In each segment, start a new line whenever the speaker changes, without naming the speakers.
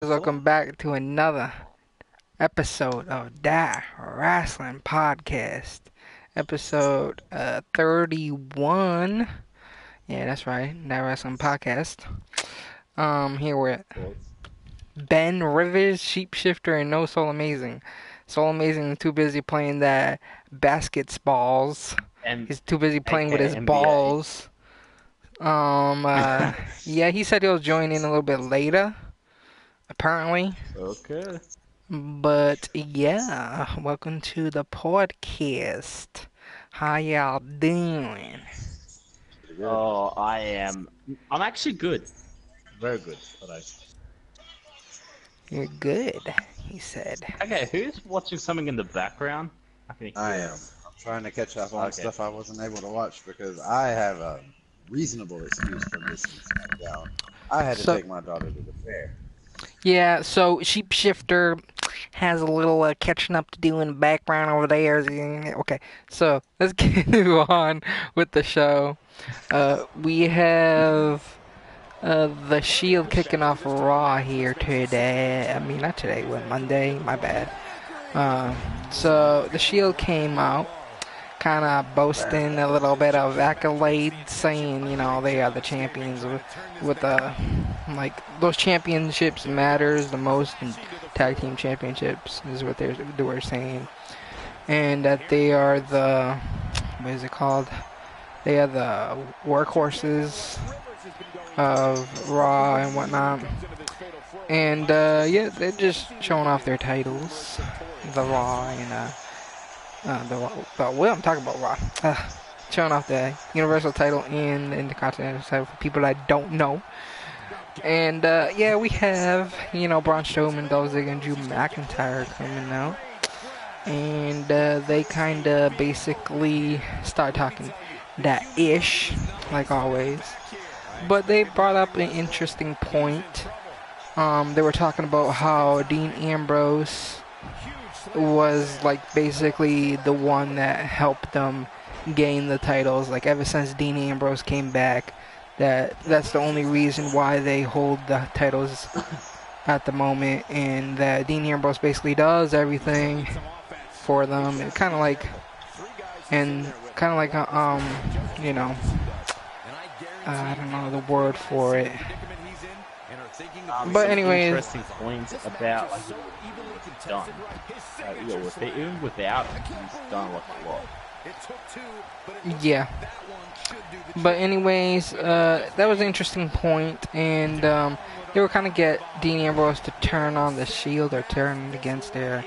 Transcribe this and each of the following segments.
Welcome back to another episode of Dat Wrasslin podcast. Episode 31. Yeah, that's right. Dat Wrasslin podcast. Here with Ben Rivers, Sheepshifter, and no Soulamazin. Soulamazin is too busy playing that basketballs. He's too busy playing with his
NBA.
balls. Yeah, he said he'll join in a little bit later, apparently.
Okay.
But yeah, welcome to the podcast. How y'all doing?
Oh, I'm actually good. Very good today.
You're good, he said.
Okay, who's watching something in the background?
I am. I'm trying to catch up on stuff I wasn't able to watch because I have a reasonable excuse for missing SmackDown. I had to take my daughter to the fair.
Yeah, so Sheepshifter has a little catching up to do in the background over there. Okay, so let's continue on with the show. We have the Shield kicking off Raw here today. I mean, not today, Monday? My bad. So the Shield came out, kind of boasting a little bit of accolades, saying, you know, they are the champions with like, those championships matters the most in tag team championships, is what they were saying. And that they are the, what is it called? They are the workhorses of Raw and whatnot. And, yeah, they're just showing off their titles. The Raw and, well, I'm talking about Raw. Showing off the Universal title and the Intercontinental title for people that don't know. And, yeah, we have, you know, Braun Strowman, Dolph Ziggler, and Drew McIntyre coming out. And, they kind of basically start talking that ish, like always. But they brought up an interesting point. They were talking about how Dean Ambrose was, like, basically the one that helped them gain the titles. Like, ever since Dean Ambrose came back, that's the only reason why they hold the titles at the moment, and that Dean Ambrose basically does everything for them. It's kind of like, you know, I don't know the word for it. But anyways,
interesting points about like he's done. Even without it, he's done like a lot.
Yeah. But anyways, that was an interesting point, and they were kind of get Dean Ambrose to turn on the Shield or turn against their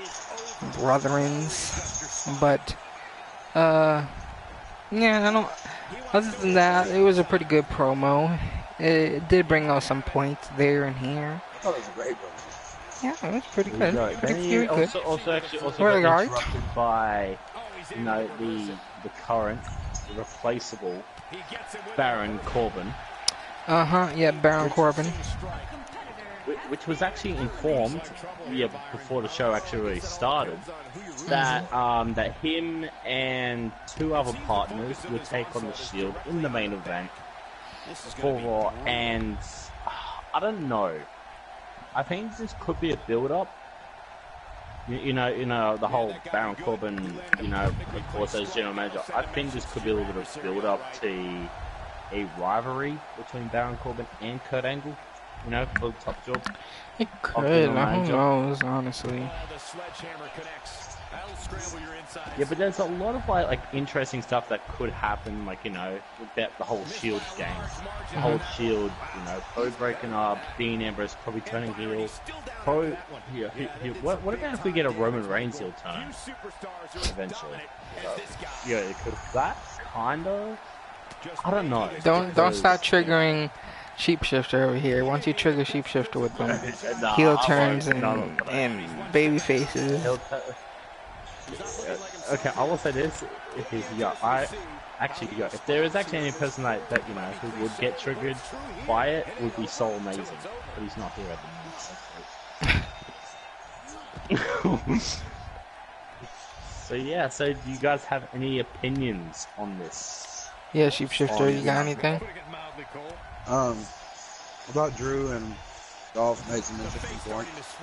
brethrens. But yeah, I don't. Other than that, it was a pretty good promo. It did bring out some points there and here.
I thought it was a great one.
Yeah, it was pretty good.
Pretty good. Also got interrupted by, you know, the current, the replaceable Baron Corbin.
Yeah, Baron Corbin.
Which was actually informed, before the show actually really started, that that him and two other partners would take on the Shield in the main event for Raw, and I don't know. I think this could be a build-up. You know, the whole Baron Corbin, you know, of course, as general manager. I think this could be a little bit of build-up to a rivalry between Baron Corbin and Kurt Angle. You know, for the top job.
It could. Who knows, honestly.
Yeah, but there's a lot of like interesting stuff that could happen, like, you know, with the whole Shield game. The whole Shield, you know, probably breaking up, Dean Ambrose probably turning heel. What about if we get a Roman Reigns heel turn eventually? Yeah, it could. That kind of. I don't know.
Don't start triggering Sheepshifter over here. Once you trigger Sheepshifter with them, heel turns and baby faces.
Okay, I will say this: if there is actually any person that you know who would get triggered by it, would be Soulamazin, but he's not here at the moment. So yeah, so do you guys have any opinions on this?
Yeah, Sheepshifter, you got anything?
About Drew and Dolph made some interesting points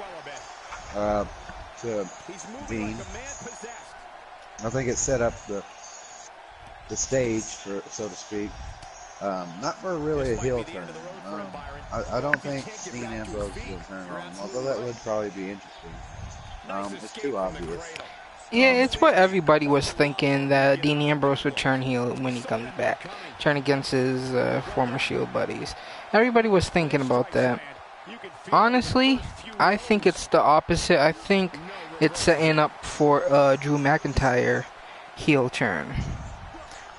to Dean. I think it set up the stage, for so to speak, not for really a heel turn. I don't think Dean Ambrose will turn on him, although that would probably be interesting. It's too obvious.
Yeah, it's what everybody was thinking, that Dean Ambrose would turn heel when he comes back. Turn against his former Shield buddies. Everybody was thinking about that. Honestly, I think it's the opposite. I think it's setting up for Drew McIntyre heel turn.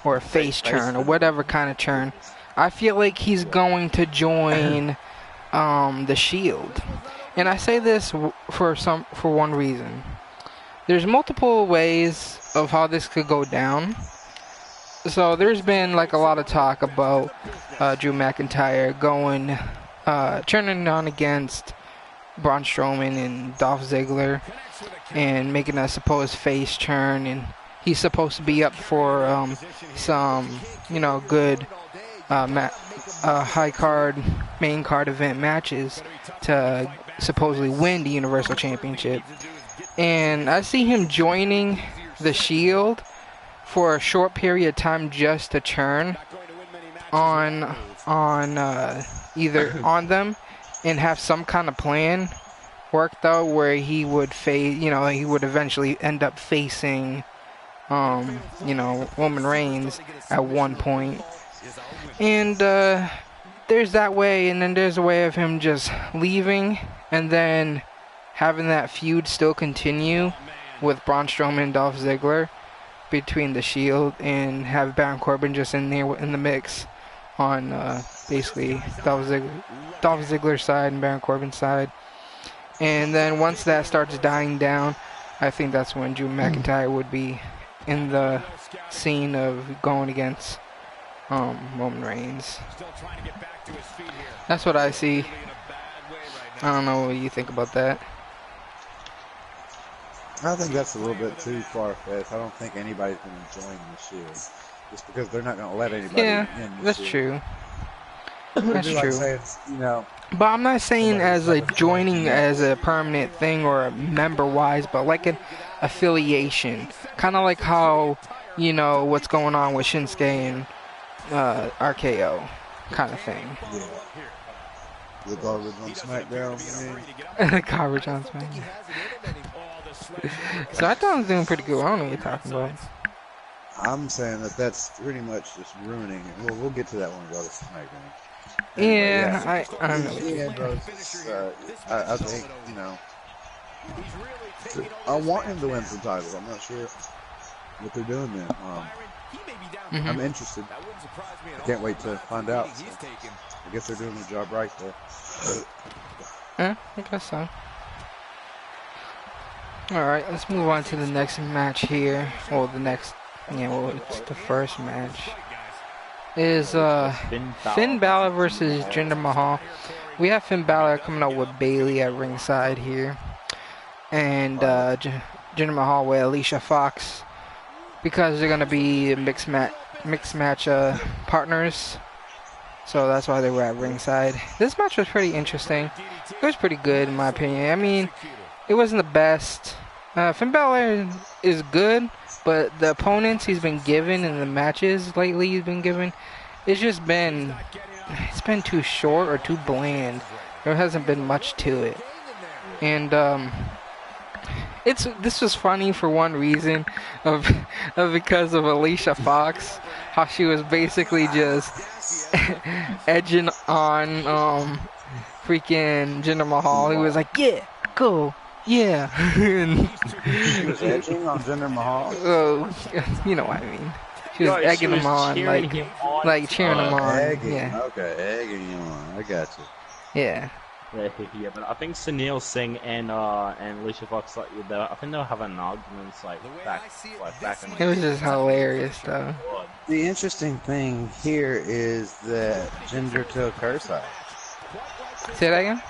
Or a face turn, or whatever kind of turn. I feel like he's going to join the Shield. And I say this for one reason. There's multiple ways of how this could go down. So there's been like a lot of talk about Drew McIntyre turning on against Braun Strowman and Dolph Ziggler and making a supposed face turn, and he's supposed to be up for some, good high card, main card event matches to supposedly win the Universal Championship. And I see him joining the Shield for a short period of time just to turn on either on them and have some kind of plan worked out where he would he would eventually end up facing Roman Reigns at one point. And there's that way, and then there's a way of him just leaving and then having that feud still continue with Braun Strowman and Dolph Ziggler between the Shield, and have Baron Corbin just in there in the mix on basically Dolph Ziggler's side and Baron Corbin's side. And then once that starts dying down, I think that's when Drew McIntyre would be in the scene of going against Roman Reigns. That's what I see. I don't know what you think about that.
I think that's a little bit too far-fetched. I don't think anybody's going to join the Shield just because they're not going to let anybody in the
that's
Shield.
true. That's
like
true.
saying,
But I'm not saying as a joining as a permanent thing or a member-wise, but like an affiliation. Kind of like how, what's going on with Shinsuke and RKO kind of thing.
Yeah. The garbage on SmackDown.
The garbage on SmackDown. So I thought I was doing pretty good. I don't know what you're talking about.
I'm saying that's pretty much just ruining it. We'll get to that when we go to SmackDown.
Anyway, I don't know.
I think, I want him to win some titles. I'm not sure what they're doing there. I'm interested. I can't wait to find out. So I guess they're doing the job right there.
Yeah, I guess so. Alright, let's move on to the next match here. Well, it's the first match. Is Finn Balor versus Jinder Mahal. We have Finn Balor coming out with Bayley at ringside here. And Jinder Mahal with Alicia Fox. Because they're going to be mixed match partners. So that's why they were at ringside. This match was pretty interesting. It was pretty good in my opinion. I mean, it wasn't the best. Finn Balor is good, but the opponents he's been given in the matches lately he's been given, it's been too short or too bland. There hasn't been much to it. And this was funny for one reason of because of Alicia Fox, how she was basically just edging on freaking Jinder Mahal. He was like, yeah, go. Yeah.
She was edging on Jinder Mahal?
Oh, you know what I mean. She was egging him on, like cheering him on.
Egging.
Yeah.
Okay, egging him on. I got you.
Yeah.
Yeah, but I think Sunil Singh and Alicia Fox, I think they'll have an argument back in
It was just hilarious, though.
The interesting thing here is that Jinder took her side.
Say that again?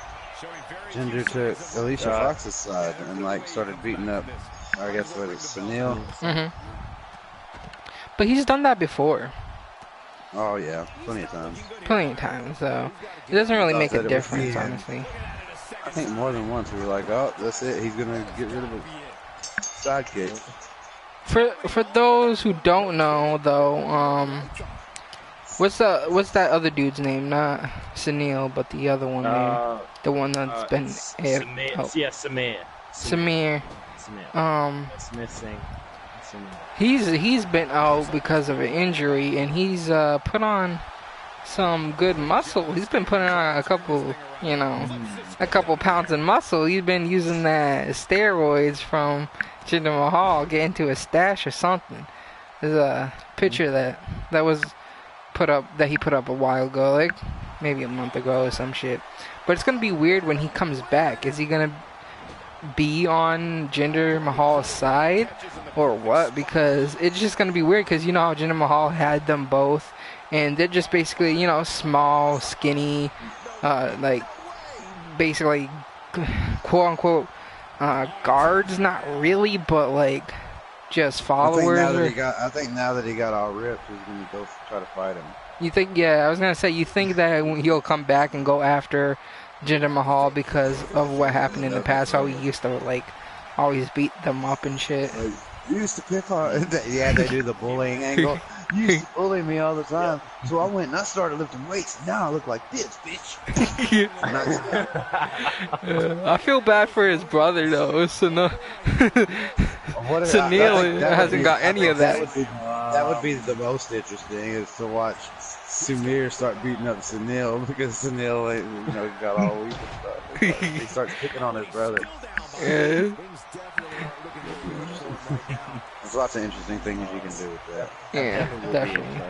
Jinder took Alicia Fox's side and started beating up, I guess what it's Sunil.
But he's done that before.
Oh yeah, plenty of times.
Plenty of times, so it doesn't really
I
make a
said it was
difference,
the end.
honestly.
I think more than once we were like, oh, that's it. He's gonna get rid of a sidekick.
For those who don't know, though, what's that other dude's name? Not Sunil, but the other one name, the one that's been
Samir.
oh,
Yeah, Samir.
Samir.
Samir Singh.
He's been out because of an injury, and he's put on some good muscle. He's been putting on a couple pounds of muscle. He's been using that steroids from Jinder Mahal, get into a stash or something. There's a picture that was that he put up a while ago, like maybe a month ago or some shit. But it's gonna be weird when he comes back. Is he gonna be on Jinder Mahal's side or what? Because it's just gonna be weird, because you know how Jinder Mahal had them both, and they're just basically, small, skinny, like basically quote unquote guards, not really, but like just followers.
I think now that he got all ripped, he's gonna go try to fight him.
You think? Yeah, I was gonna say, you think that he'll come back and go after Jinder Mahal because of what happened in the past, how he used to like always beat them up and shit.
Like, you used to pick on, yeah, they do the bullying angle. You used to bully me all the time, so I went and I started lifting weights. Now I look like this, bitch.
I feel bad for his brother though. So no, Sunil hasn't got any of that.
That would be the most interesting, is to watch Samir start beating up Sunil, because Sunil, got all weak and stuff. He starts picking on his brother.
Yeah.
There's lots of interesting things you can do with that.
Yeah, definitely.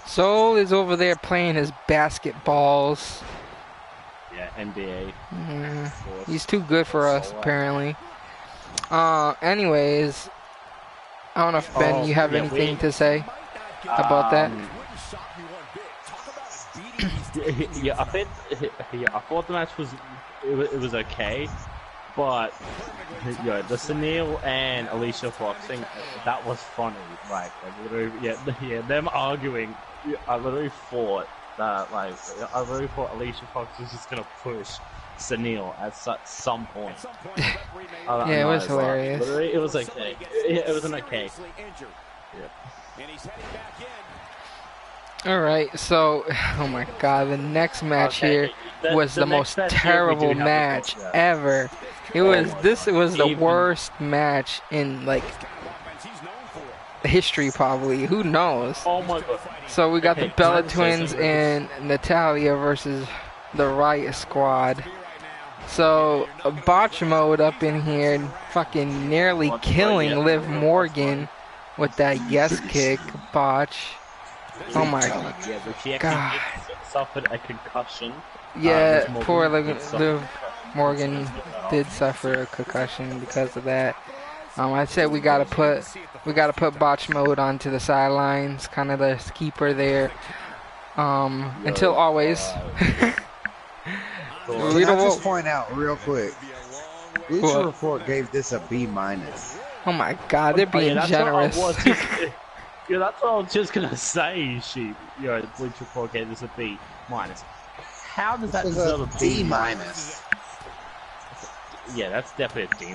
Soul is over there playing his basketballs.
Yeah, NBA.
He's too good for us, apparently. Anyways, I don't know if Ben, you have anything to say about that?
I thought the match was okay, but the Sunil and Alicia Fox thing, that was funny. Like literally, them arguing. I literally thought that Alicia Fox was just gonna push Sunil at some point.
Yeah, it was hilarious.
Literally, it was okay. It was an okay. Yeah.
Alright, so, oh my god, the next match here was the most terrible match ever. This was the worst match in, like, history probably. Who knows?
Oh my god.
So we got the Bella Twins and Natalia versus the Riot Squad. So, a botch mode up in here, fucking nearly killing Liv Morgan with that yes kick botch. Oh my god.
Suffered a concussion.
Yeah, poor Liv Morgan did suffer a concussion because of that. I said we gotta put botch mode onto the sidelines, kind of the keeper there. Until always.
Can I just point out real quick? Bleacher Report gave this a B-.
Oh my god, they're being generous.
Yeah, that's what I was just gonna say, Sheep. The Bleacher Report gave this a B-. How does that deserve a B-? Yeah, that's definitely a D-.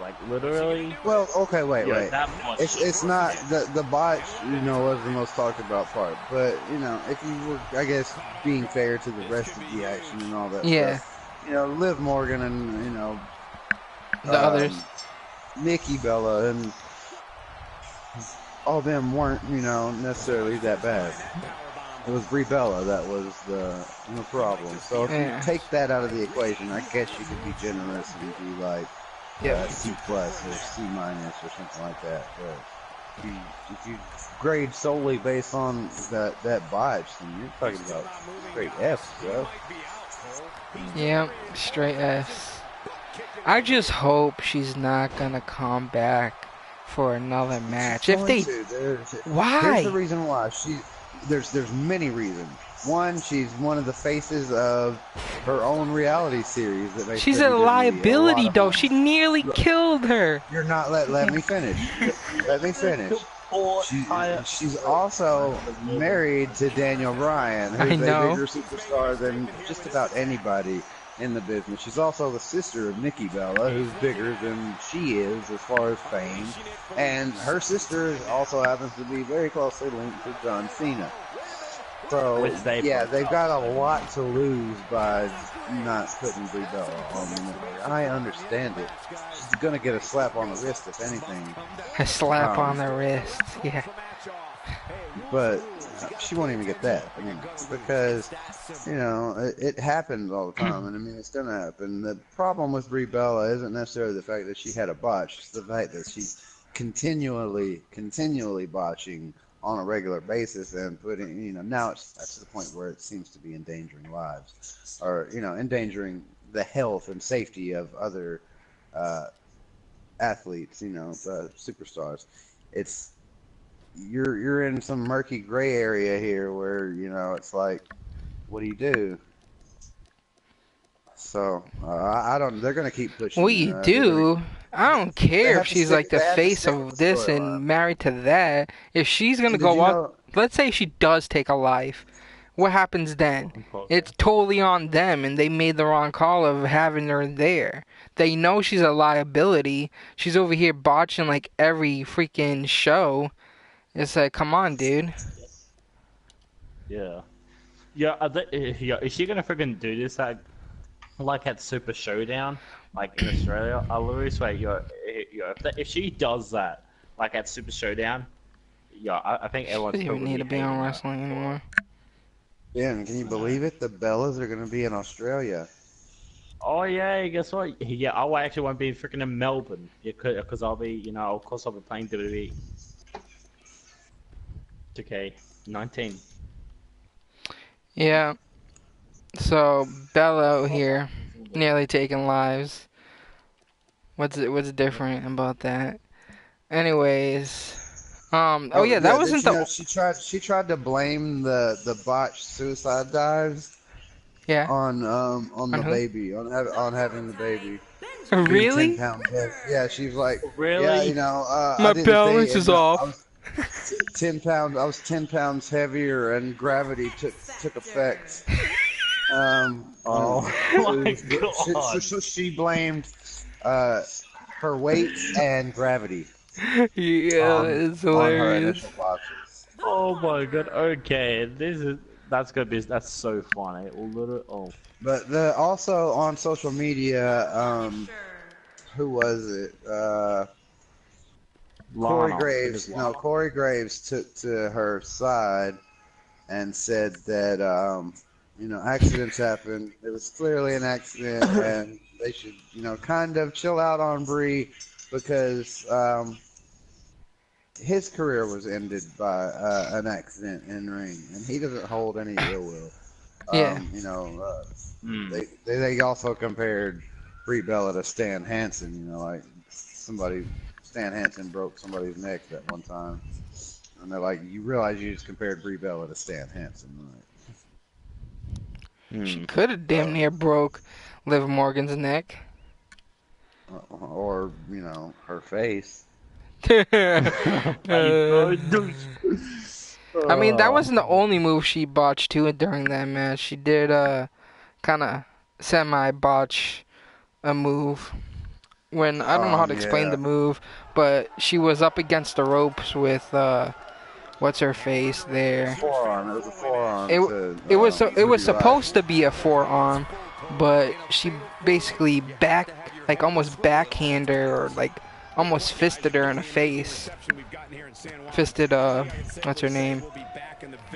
Like, literally.
Well, okay, wait.
It's
not the botch, was the most talked about part. But if you were, I guess, being fair to the rest of the action and all that stuff, Liv Morgan and
the others,
Nikki Bella and all them weren't necessarily that bad. It was Brie Bella that was the problem. So if you take that out of the equation, I guess you could be generous and be like C+ or C- or something like that. But if you grade solely based on that botch, then you're talking about straight F's, bro.
Yeah, straight F's. I just hope she's not gonna come back for another match. Why?
Here's the reason why. There's many reasons. One, she's one of the faces of her own reality series that makes
She's a
WWE a lot
liability,
of
though.
money.
She nearly killed her.
You're not let me finish. Let me finish. She's also married to Daniel Bryan,
I
who's a
know.
bigger superstar than just about anybody in the business. She's also the sister of Nikki Bella, who's bigger than she is as far as fame. And her sister also happens to be very closely linked to John Cena. So, yeah, they've got a lot to lose by not putting Brie Bella on the network. I understand it. She's going to get a slap on the wrist, if anything.
A slap on the wrist, yeah.
But she won't even get that, because, it happens all the time, and it's going to happen. The problem with Brie Bella isn't necessarily the fact that she had a botch, it's the fact that she's continually botching on a regular basis and putting, now that's the point where it seems to be endangering lives, or, endangering the health and safety of other athletes, superstars. You're in some murky gray area here where, it's like, what do you do? So, I don't, they're going to keep pushing.
What you do? I don't care if she's like the face of this and married to that. If she's going to go up, let's say she does take a life. What happens then? It's totally on them, and they made the wrong call of having her there. They know she's a liability. She's over here botching like every freaking show. It's like, come on, dude.
Yeah. Yeah, is she gonna freaking do this like at Super Showdown, like in Australia? I literally swear, if she does that, like at Super Showdown, I think everyone's
She doesn't need to be on wrestling anymore.
Yeah, and can you believe it? The Bellas are going to be in Australia.
Oh yeah, guess what? Yeah, I actually won't be freaking in Melbourne. Because I'll be, of course I'll be playing WWE. Okay, 19.
Yeah. So Bella out here, nearly taking lives. What's different about that? Anyways, oh yeah, that wasn't the.
She tried to blame the botched suicide dives.
Yeah.
On the baby, on having the baby.
Really?
10 pounds heavy. Yeah, she's like,
really?
Yeah,
my balance is off.
10 pounds. I was 10 pounds heavier, and gravity took effect.
Oh my God.
She blamed her weight and gravity.
Yeah, it's hilarious.
On her initial botches.
Oh my God. Okay, that's so funny.
But also on social media, who was it? Corey Graves. No, Corey Graves took to her side and said that accidents happen. It was clearly an accident, and they should kind of chill out on Bree because his career was ended by an accident in ring, and he doesn't hold any ill will.
Yeah.
They also compared Brie Bella to Stan Hansen. Like Stan Hansen broke somebody's neck that one time, and they're like, you realize you just compared Brie Bella to Stan Hansen, right?
She could have damn near broke Liv Morgan's neck.
Or her face.
I mean, that wasn't the only move she botched too during that match. She did kind of semi-botch a move. When I don't know how to explain the move, but she was up against the ropes with what's her face there.
Forearm. It was a forearm.
It was supposed to be a forearm, but she basically almost backhanded her, or like almost fisted her in the face. Fisted what's her name?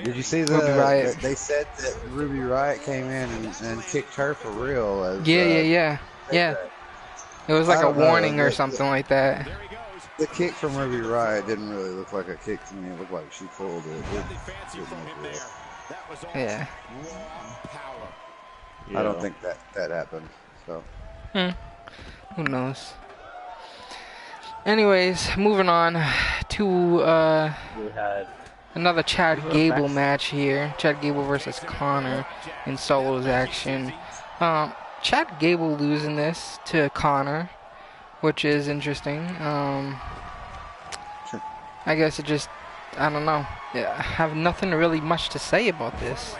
Did you see
Ruby Riott.
They said that Ruby Riott came in and kicked her for real.
Yeah. It was like a warning or something like that.
The kick from Ruby Riott didn't really look like a kick to me. It looked like she pulled it.
Yeah.
I don't think that happened. So.
Who knows? Anyways, moving on to Another Chad Gable match here. Chad Gable versus Connor in solos action. Chad Gable losing this to Connor, which is interesting.
Sure.
I guess it just, I don't know. Yeah, I have nothing really much to say about this,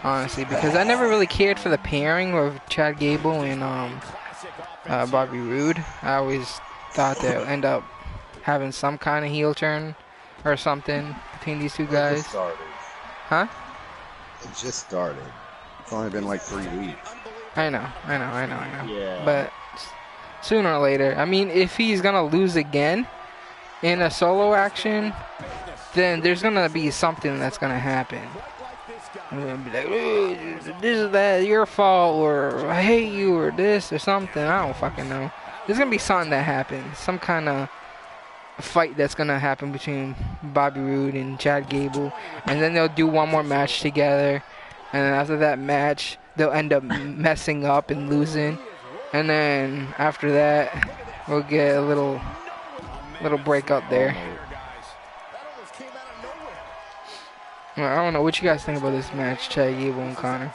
honestly, because I never really cared for the pairing of Chad Gable and Bobby Roode. I always thought they'll end up having some kind of heel turn or something between these two guys.
It just started.
Huh?
It just started. It's only been like 3 weeks.
I know.
Yeah.
But sooner or later, I mean, if he's gonna lose again in a solo action, then there's gonna be something that's gonna happen. I'm gonna be like, oh, this is that, your fault, or I hate you, or this, or something. I don't fucking know. There's gonna be something that happens. Some kind of fight that's gonna happen between Bobby Roode and Chad Gable, and then they'll do one more match together, and then after that match, they'll end up messing up and losing, and then after that, we'll get a little breakout there. Well, I don't know what you guys think about this match, Chad Gable and Connor.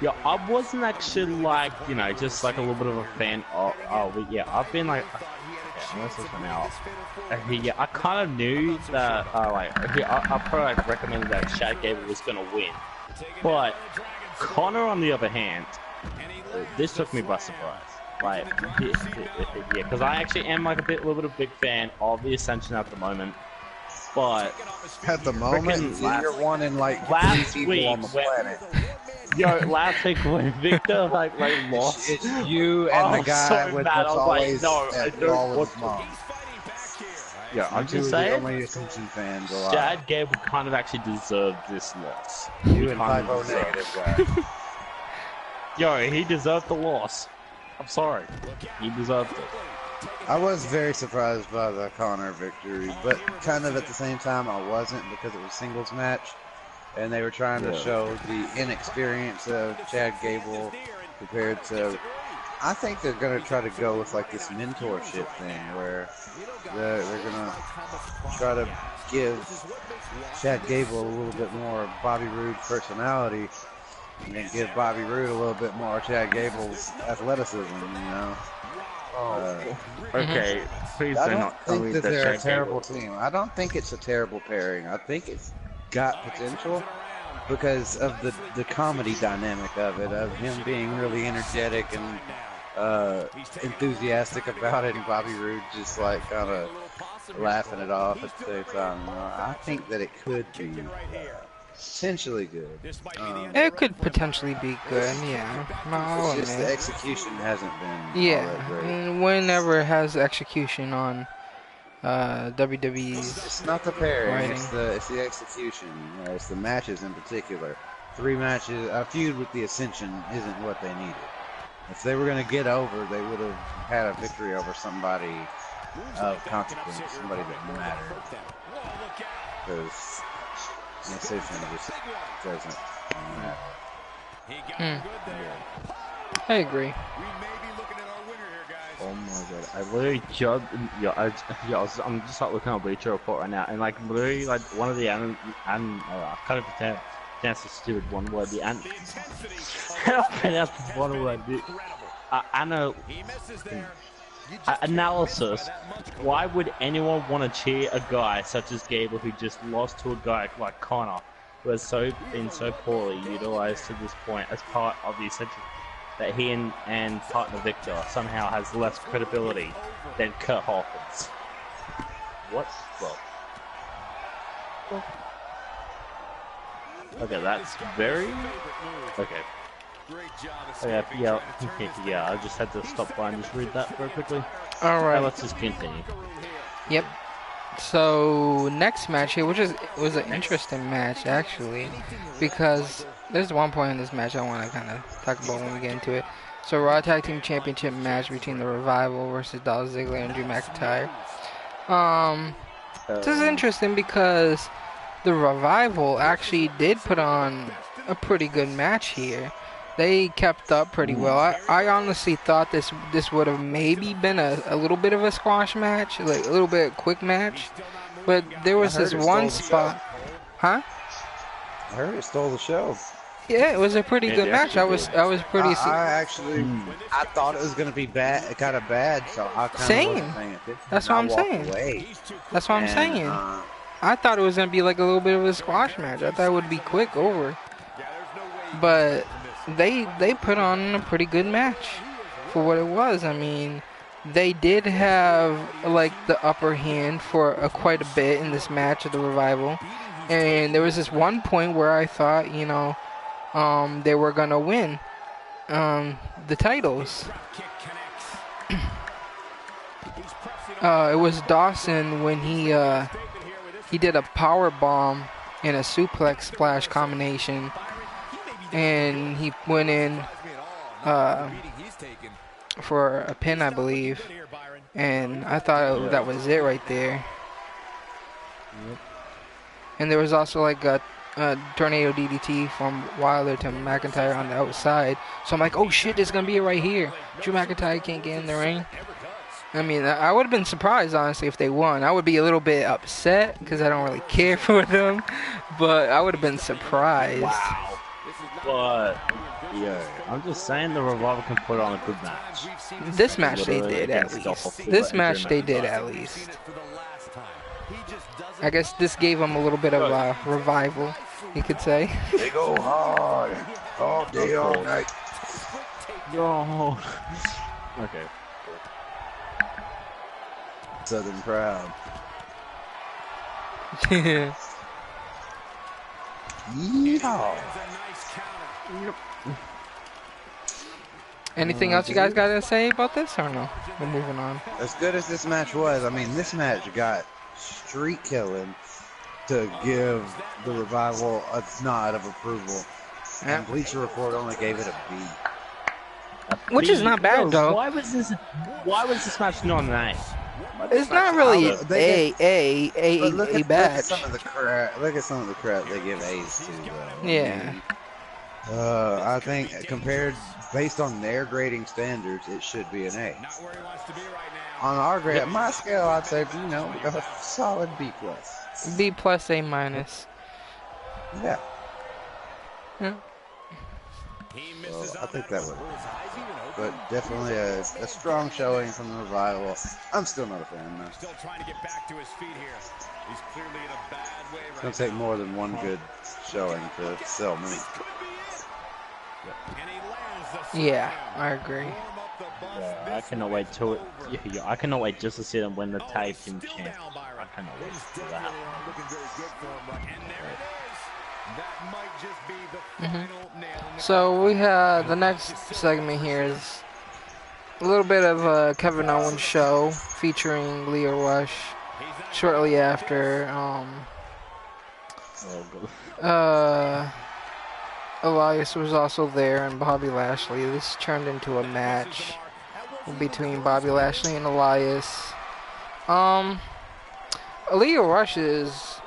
Yeah, I wasn't actually like, you know, just like a little bit of a fan of, but yeah, I've been like, what's this one now? Yeah, I kind of knew that, I probably like recommended that Chad Gable was gonna win, but Connor, on the other hand, this took me by surprise. Like, yeah, because I actually am like a little bit of a big fan of the Ascension at the moment. But
at the moment, you're one in like
last
3
week
people on the planet.
Yo, last week when Victor like lost,
it's you and the guy
so
with
mad.
what's always all with his mom.
Yeah, I'm just
the
saying.
only Ascension fans alive.
Chad Gable kind of actually deserved this loss.
You and 5-0 negative guy.
Yo, he deserved the loss. I'm sorry, he deserved it.
I was very surprised by the Connor victory, but kind of at the same time I wasn't, because it was a singles match, and they were trying to show the inexperience of Chad Gable compared to. I think they're gonna try to go with like this mentorship thing where they're gonna try to give Chad Gable a little bit more Bobby Roode personality, and then give Bobby Roode a little bit more Chad Gable's athleticism, you know.
Okay, please
I
do
don't
not tell me
think that
that
they're a
Chad
terrible
Gable.
team. I don't think it's a terrible pairing. I think it's got potential because of the comedy dynamic of it, of him being really energetic and enthusiastic about it, and Bobby Roode just like kind of laughing it off at the same time. You know, I think that it could be potentially good.
It could potentially be good, yeah.
It's just the execution hasn't been all that great.
And whenever it has execution on WWE's
It's not the pairing,
writing.
it's the execution. You know, it's the matches in particular. 3 matches, a feud with the Ascension isn't what they needed. If they were going to get over, they would have had a victory over somebody of consequence, somebody that mattered. Because the Ascension just doesn't matter.
I agree.
Oh my god, I literally just, I'm just like looking at Bleacher Report right now, and like literally like one of the I kind of pronounce the stupid one word, the I pronounce this one word, analysis. Why would anyone want to cheer a guy such as Gable who just lost to a guy like Connor, who has been so poorly utilized to this point as part of the Ascension, that he and partner Victor somehow has less credibility than Kurt Hawkins? What? Well. Okay, that's very... Okay. Yeah, I just had to stop by and just read that very quickly.
Alright.
Let's just continue.
Yep. So, next match here, was an interesting match, actually, because there's one point in this match I want to kind of talk about when we get into it. So, Raw Tag Team Championship match between the Revival versus Dolph Ziggler and Drew McIntyre. This is interesting because the Revival actually did put on a pretty good match here. They kept up pretty well. I honestly thought this would have maybe been a little bit of a squash match, like a little bit quick match. But there was
heard
this
it
one
stole the
spot, huh?
I heard it stole the show.
Yeah, it was a pretty good match. I was pretty
I thought it was gonna be bad, kind of bad, so I kind of wasn't
same.
paying attention.
That's
and
what
I
I'm
walked
saying.
away.
That's what I'm saying. I thought it was gonna be like a little bit of a squash match. I thought it would be quick over, but they put on a pretty good match for what it was. I mean, they did have like the upper hand for quite a bit in this match of the Revival, and there was this one point where I thought, you know, they were gonna win the titles. It was Dawson when he did a power bomb and a suplex splash combination, and he went in for a pin, I believe, and I thought that was it right there. And there was also like a tornado DDT from Wilder to McIntyre on the outside, so I'm like, oh shit, this is gonna be it right here. Drew McIntyre can't get in the ring. I mean, I would have been surprised, honestly, if they won. I would be a little bit upset because I don't really care for them, but I would have been surprised.
Wow. But, yeah, I'm just saying the Revival can put on a good match.
This match they did, at least. This match they did, at least. I guess this gave them a little bit of a revival, you could say.
They go hard all day, all night.
Yo. Okay.
Southern Proud.
Yeah.
Yeehaw.
Anything else you guys got to say about this, or no? We're moving on.
As good as this match was, I mean, this match got Streetkilln to give the Revival a nod of approval.
Yeah.
And Bleacher Report only gave it a B.
Which is not bad, though.
Why was this match not an A?
It's not really
But look
a
at
badge.
some of the crap. Look at some of the crap they give A's to, though.
Yeah.
I think compared, based on their grading standards, it should be an A. On our grade, my scale, I'd say, you know, a solid B plus.
B plus, A minus.
Yeah.
Yeah.
So I think that would. But definitely a strong showing from the Revival. I'm still not a fan, though.
Still trying to get back to his feet here. He's clearly in a bad way right
It's going to take more than one good showing to sell me.
Yeah, I agree.
Yeah, I cannot wait till it. Yeah, I cannot wait just to see them win the tag team champ. I cannot wait for that.
So we have the next segment here is a little bit of a Kevin Owens show featuring Leo Rush. Shortly after, Elias was also there, and Bobby Lashley. This turned into a match between Bobby Lashley and Elias. Leo Rush is,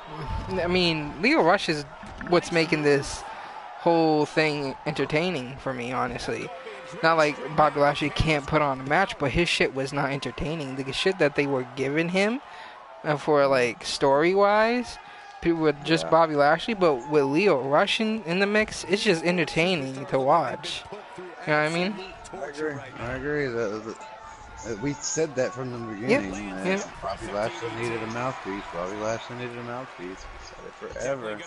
Leo Rush is what's making this whole thing entertaining for me, honestly. Not like Bobby Lashley can't put on a match, but his shit was not entertaining. The shit that they were giving him for, like, story-wise, with just Bobby Lashley, but with Leo Rush in the mix, it's just entertaining to watch. You know what I mean?
I agree. We said that from the beginning.
Yep.
Bobby Lashley needed a mouthpiece. Bobby Lashley needed a mouthpiece. We said it forever.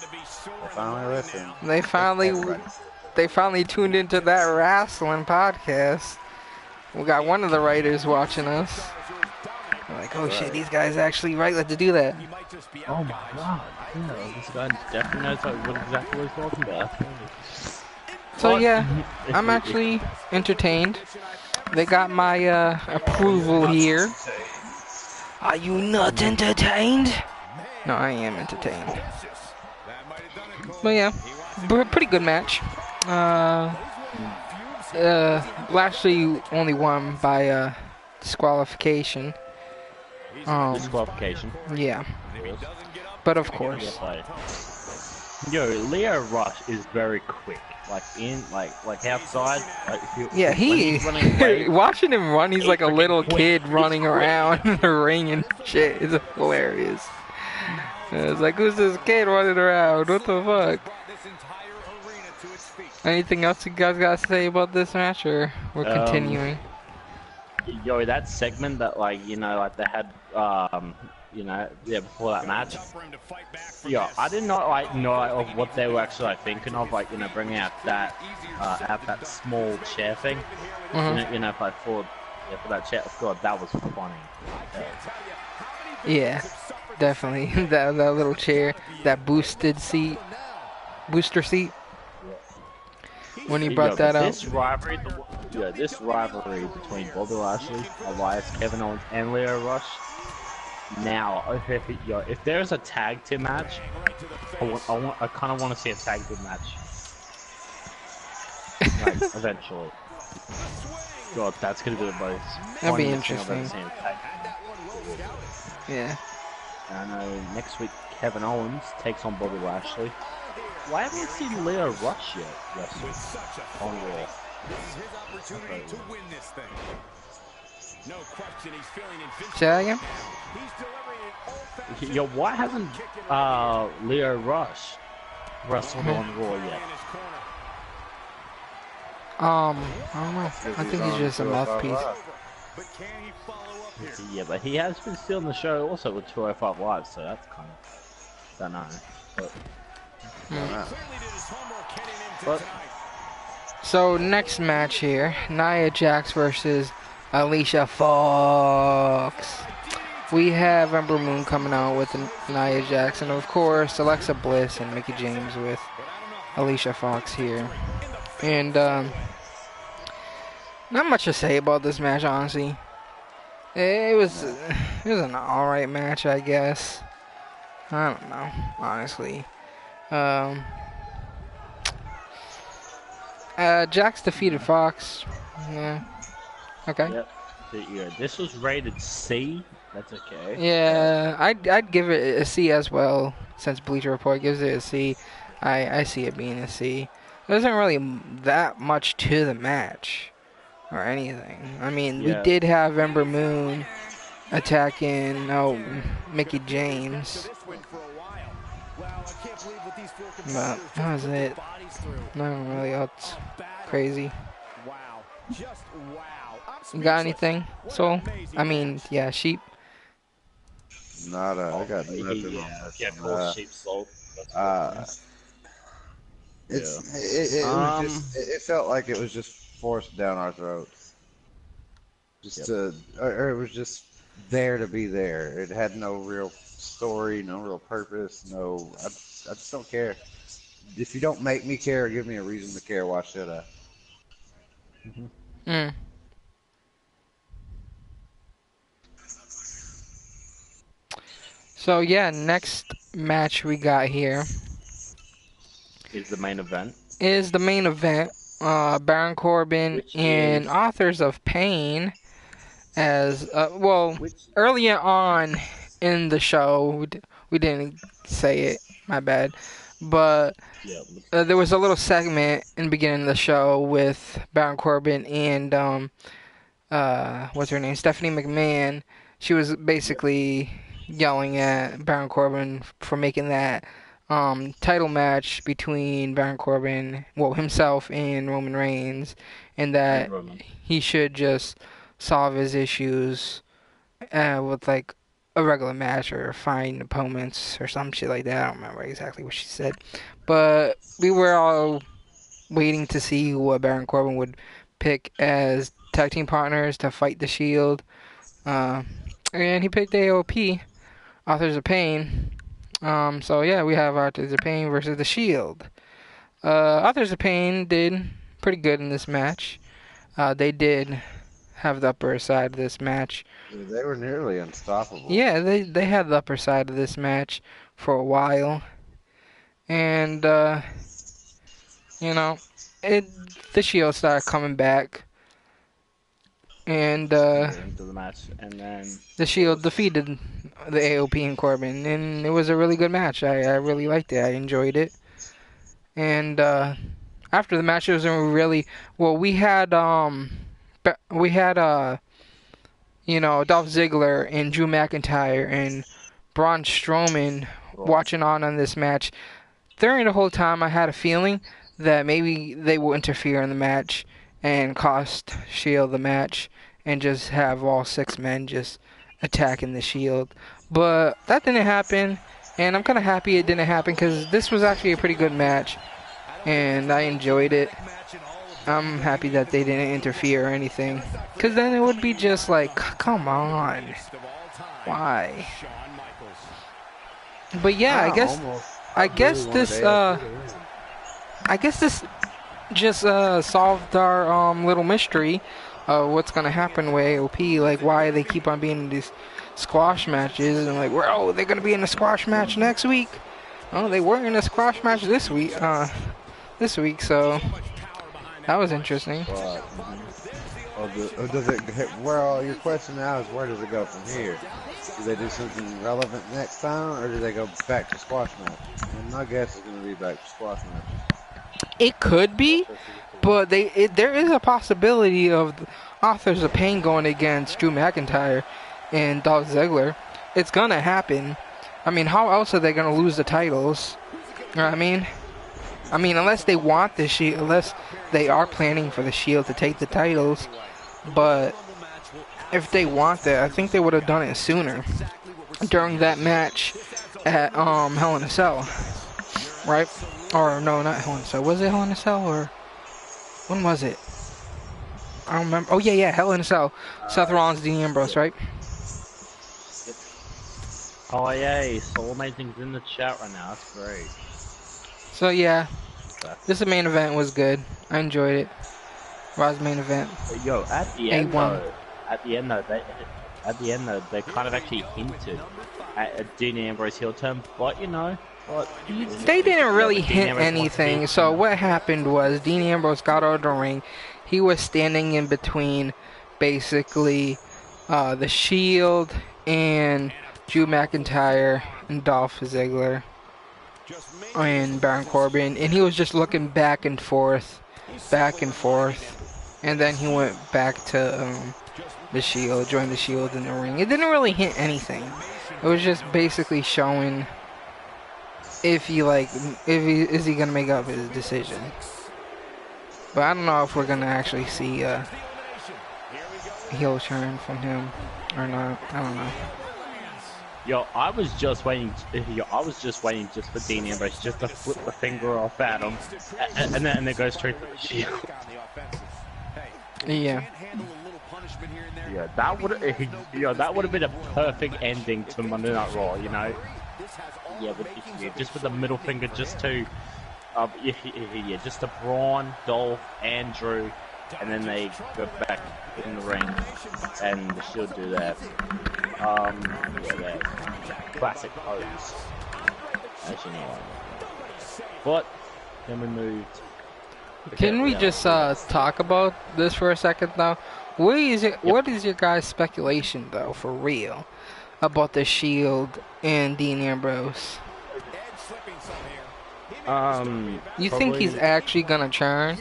They finally listened.
They finally tuned into That Wrasslin podcast. We got one of the writers watching us. We're like, oh shit, these guys actually write to do that.
Oh my god, yeah, this guy definitely knows what exactly what he's talking about.
So yeah, I'm actually entertained. They got my approval here. Are you not entertained? No, I am entertained. But yeah, pretty good match. Lashley only won by disqualification.
Disqualification.
Yeah. But of course.
Yo, Leo Rush is very quick. Like outside.
Yeah,
he's running away,
watching him run, he's like a little kid running around in the ring and shit. It's hilarious. It's like, who's this kid running around? What the fuck? Anything else you guys got to say about this match, or we're continuing?
Yo, that segment that, like, you know, like they had, you know, yeah, before that match. Yo, I did not like know of what they were actually like thinking of, like, you know, bringing out that small chair thing. You know, for that chair. God, that was funny.
Yeah, definitely. that little chair, that booster seat. When he brought that up.
This rivalry, this rivalry between Bobby Lashley, Elias, Kevin Owens, and Leo Rush. Now, if there's a tag team match, I kind of want to see a tag team match. Like, eventually. God, that's gonna be the most.
That'd be interesting. Yeah.
I know next week Kevin Owens takes on Bobby Lashley. Why haven't we seen Leo Rush yet wrestle on Raw?
Say that again?
Yo, why hasn't Leo Rush wrestled on Raw yet?
I don't know. I think he's just a mouthpiece.
Yeah, but he has been still on the show also with 205 Live, so that's kind of, don't know. But
so next match here, Nia Jax versus Alicia Fox. We have Ember Moon coming out with Nia Jax, and of course Alexa Bliss and Mickie James with Alicia Fox here. And not much to say about this match, honestly. It was an alright match, I guess. I don't know, honestly. Jax defeated Fox. Yeah. Okay.
Yep. Yeah, this was rated C. That's okay.
Yeah, I'd give it a C as well, since Bleacher Report gives it a C. I see it being a C. There isn't really that much to the match or anything. I mean, we did have Ember Moon attacking Mickie James. But that was it. Nothing really else crazy. You got anything, Soul? I mean, yeah, Sheep.
Nada. I got nothing on this.
Yeah, cool. Sheep Soul.
It felt like it was just forced down our throats. Or it was just there to be there. It had no real story, no real purpose. I just don't care. If you don't make me care or give me a reason to care, why should I?
So yeah, next match we got here
is the main event.
Baron Corbin and Authors of Pain as earlier on in the show we didn't say it, my bad, but there was a little segment in the beginning of the show with Baron Corbin and what's her name, Stephanie McMahon. She was basically yelling at Baron Corbin for making that title match between Baron Corbin, himself and Roman Reigns, and that he should just solve his issues with like a regular match or find opponents or some shit like that. I don't remember exactly what she said, but we were all waiting to see what Baron Corbin would pick as tag team partners to fight the Shield, and he picked AOP, Authors of Pain. So yeah, we have Authors of Pain versus the Shield. Authors of Pain did pretty good in this match. They did have the upper side of this match.
They were nearly unstoppable.
Yeah, they had the upper side of this match for a while. And, the Shield started coming back. And,
into the match, and then
the Shield defeated the AOP and Corbin, and it was a really good match. I really liked it. I enjoyed it. And, after the match, it was really, we had Dolph Ziggler and Drew McIntyre and Braun Strowman watching on this match, during the whole time I had a feeling that maybe they will interfere in the match and cost Shield the match and just have all 6 men just attacking the Shield. But that didn't happen, and I'm kind of happy it didn't happen because this was actually a pretty good match, and I enjoyed it. I'm happy that they didn't interfere or anything, because then it would be just like, come on, why? But yeah, I guess this just solved our little mystery of what's gonna happen with AOP, like why they keep on being in these squash matches, and like, oh, they're gonna be in a squash match next week. Oh, they were in a squash match this week, so that was interesting.
Well, your question now is where does it go from here? Do they do something relevant next time, or do they go back to squash match? And my guess is going to be back to squash match.
It could be, but there is a possibility of the Authors of Pain going against Drew McIntyre and Dolph Ziggler. It's gonna happen. I mean, how else are they gonna lose the titles? You know what I mean? Unless they want the Shield, unless they are planning for the Shield to take the titles. But if they want that, I think they would have done it sooner during that match at Hell in a Cell, right? Or no, not Hell in a Cell. Was it Hell in a Cell, or when was it? I don't remember. Oh yeah, Hell in a Cell. Seth Rollins, Dean Ambrose, right?
Oh yay, Soulamazing's in the chat right now. That's great.
So yeah, this main event was good. I enjoyed it. Raw's main event.
Yo, at the end
A1.
though, they kind of actually hinted at a Dean Ambrose heel turn, but you know what?
They didn't really hint anything. So what happened was Dean Ambrose got out of the ring. He was standing in between, basically, the Shield and Drew McIntyre and Dolph Ziggler and Baron Corbin, and he was just looking back and forth, and then he went back to the Shield, joined the Shield in the ring. It didn't really hint anything. It was just basically showing if he is he gonna make up his decision. But I don't know if we're gonna actually see a heel turn from him or not. I don't know.
Yo, I was just waiting just for Dean Ambrose just to flip the finger off at him, and then go straight for the Shield.
Yeah.
Yeah, that would have been a perfect ending to Monday Night Raw, you know. Yeah, just with the middle finger, just to just to Braun, Dolph, and Drew, and then they go back in the ring, and the Shield do that. That classic pose. As you know. But then we moved.
Can we just talk about this for a second though? What is your guys' speculation though, for real, about the Shield and Dean Ambrose? You think he's actually gonna turn,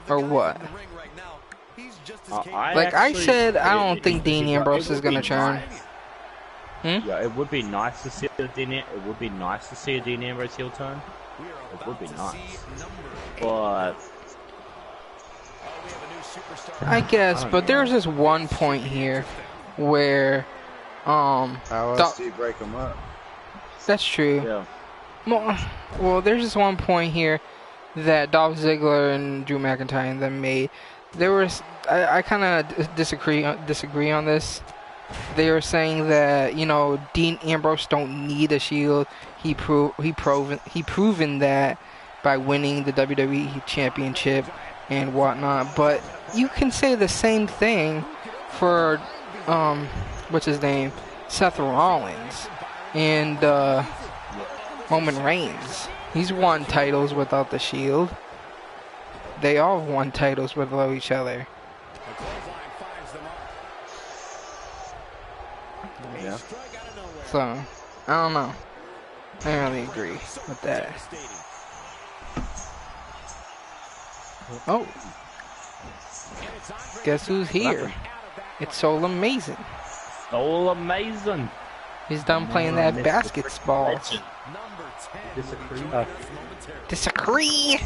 or what? I said, I don't think Dean Ambrose is gonna turn.
Yeah, it would be nice to see a Dean Ambrose heel turn. It would be nice, but
I guess. But there's this one point here where
how else do you break them up?
That's true.
yeah.
Well, there's this one point here that Dolph Ziggler and Drew McIntyre and them made. I kind of disagree on this. They were saying that, you know, Dean Ambrose don't need a Shield. He proven that by winning the WWE Championship and whatnot. But you can say the same thing for what's his name, Seth Rollins and Roman Reigns. He's won titles without the Shield. They all won titles without each other.
Yeah.
So, I don't know. I don't really agree with that. Oh. Guess who's here? It's Soulamazin.
Soulamazin.
He's done playing that basketball.
Legend.
Disagree.
Disagree.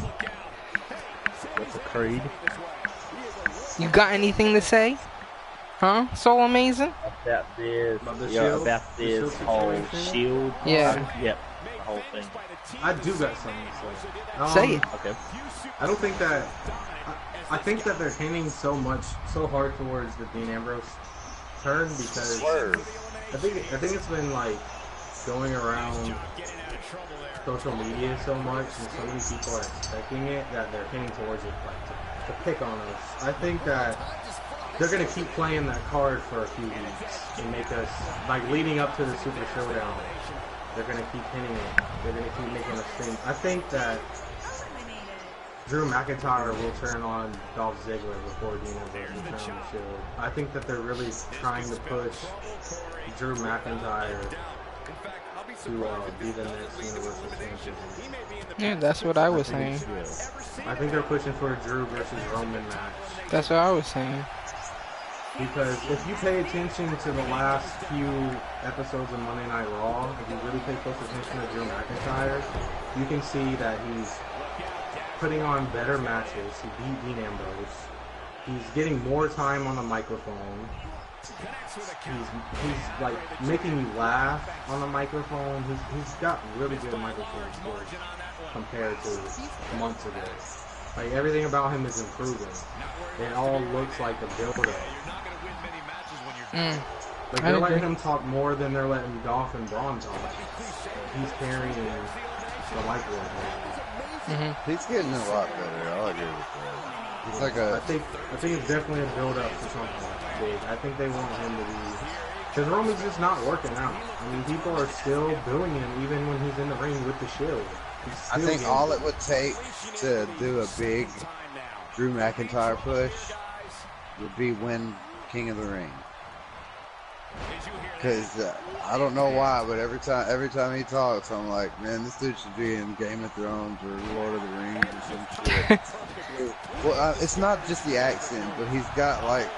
What's a creed?
You got anything to say? Huh? Soulamazin?
About this,
About the
yeah,
shield?
about
The
this
shield
whole
situation?
shield.
Yeah.
Yep. The whole thing.
I do got something to say.
Say it.
Okay.
I don't think that. I think that they're hinting so hard towards the Dean Ambrose turn because I think it's been like going around social media so much and so many people are expecting it that they're hinting towards it, like to pick on us. I think that they're gonna keep playing that card for a few weeks and make us like leading up to the Super Showdown. They're gonna keep hinting it. They're gonna keep making us think. I think that Drew McIntyre will turn on Dolph Ziggler before Dean Ambrose will turn on the Shield. I think that they're really trying to push Drew McIntyre to be the next Universal Champion.
Yeah, that's what I was saying.
I think they're pushing for a Drew versus Roman match.
That's what I was saying.
Because if you pay attention to the last few episodes of Monday Night Raw, if you really pay close attention to Drew McIntyre, you can see that he's putting on better matches. He beat Dean Ambrose. He's getting more time on the microphone. He's like making you laugh on the microphone. He's got really good microphone skills compared to months ago. Like everything about him is improving. It all looks like a build-up. Like they're letting him talk more than they're letting Dolph and Braun talk. He's carrying the microphone.
He's getting a lot better. I'll agree with that. He's like a.
I think it's definitely a build-up for something big. I think they want him to be, because Roman's just not working out. I mean, people are still booing him even when he's in the ring with the Shield.
I think all it would take to do a big Drew McIntyre push would be win King of the Ring. Because I don't know why, but every time he talks, I'm like, man, this dude should be in Game of Thrones or Lord of the Rings or some shit. Well, it's not just the accent, but he's got like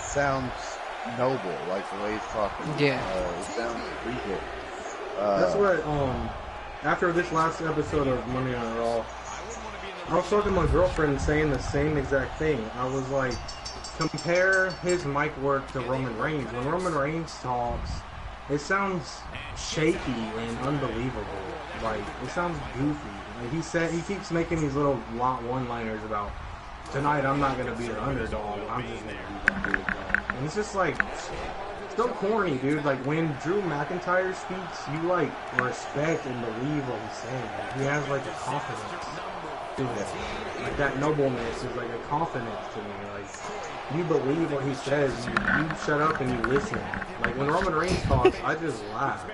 sounds noble, like the way he's talking.
Yeah.
It sounds regal.
That's what. After this last episode of Monday Night Raw, I was talking to my girlfriend saying the same exact thing. I was like, compare his mic work to Roman Reigns. When Roman Reigns talks, it sounds shaky and unbelievable. Like, it sounds goofy. Like he keeps making these little one-liners about, tonight I'm not going to be the underdog, I'm just going to be the big dog. And it's just like, so corny, dude. Like, when Drew McIntyre speaks, you, like, respect and believe what he's saying. He has, like, a confidence to him. Like, that nobleness is, like, a confidence to me. Like, you believe what he says. You shut up and you listen. Like, when Roman Reigns talks, I just laugh.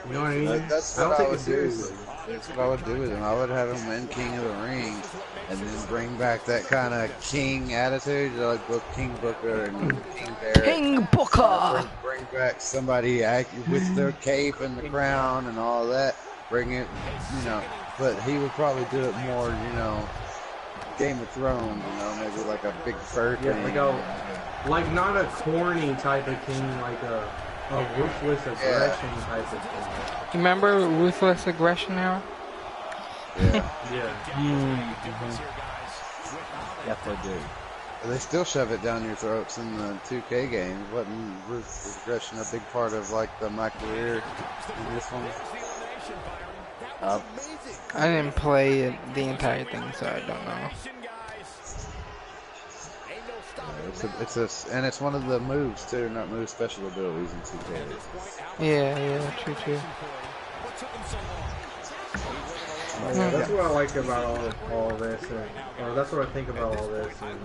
You know what I mean?
That's
I
what
don't
I
take
would
it
do.
seriously.
That's what I would do with him. I would have him win King of the Ring, and then bring back that kind of King attitude, like King Booker and King Barrett.
King Booker!
Bring back somebody with their cape and the crown and all that. Bring it, but he would probably do it more, Game of Thrones, maybe like a big fur king.
Like not a corny type of king, like a ruthless aggression type of thing.
Remember Ruthless Aggression era?
Yeah.
Yes, I do.
They still shove it down your throats in the 2K games. Wasn't ruthless aggression a big part of like my career in this one?
I didn't play it, the entire thing, so I don't know.
And it's one of the moves too, not moves, special abilities in 2K.
Yeah, true.
Yeah, that's what I like about all this, or that's what I think about all this. And,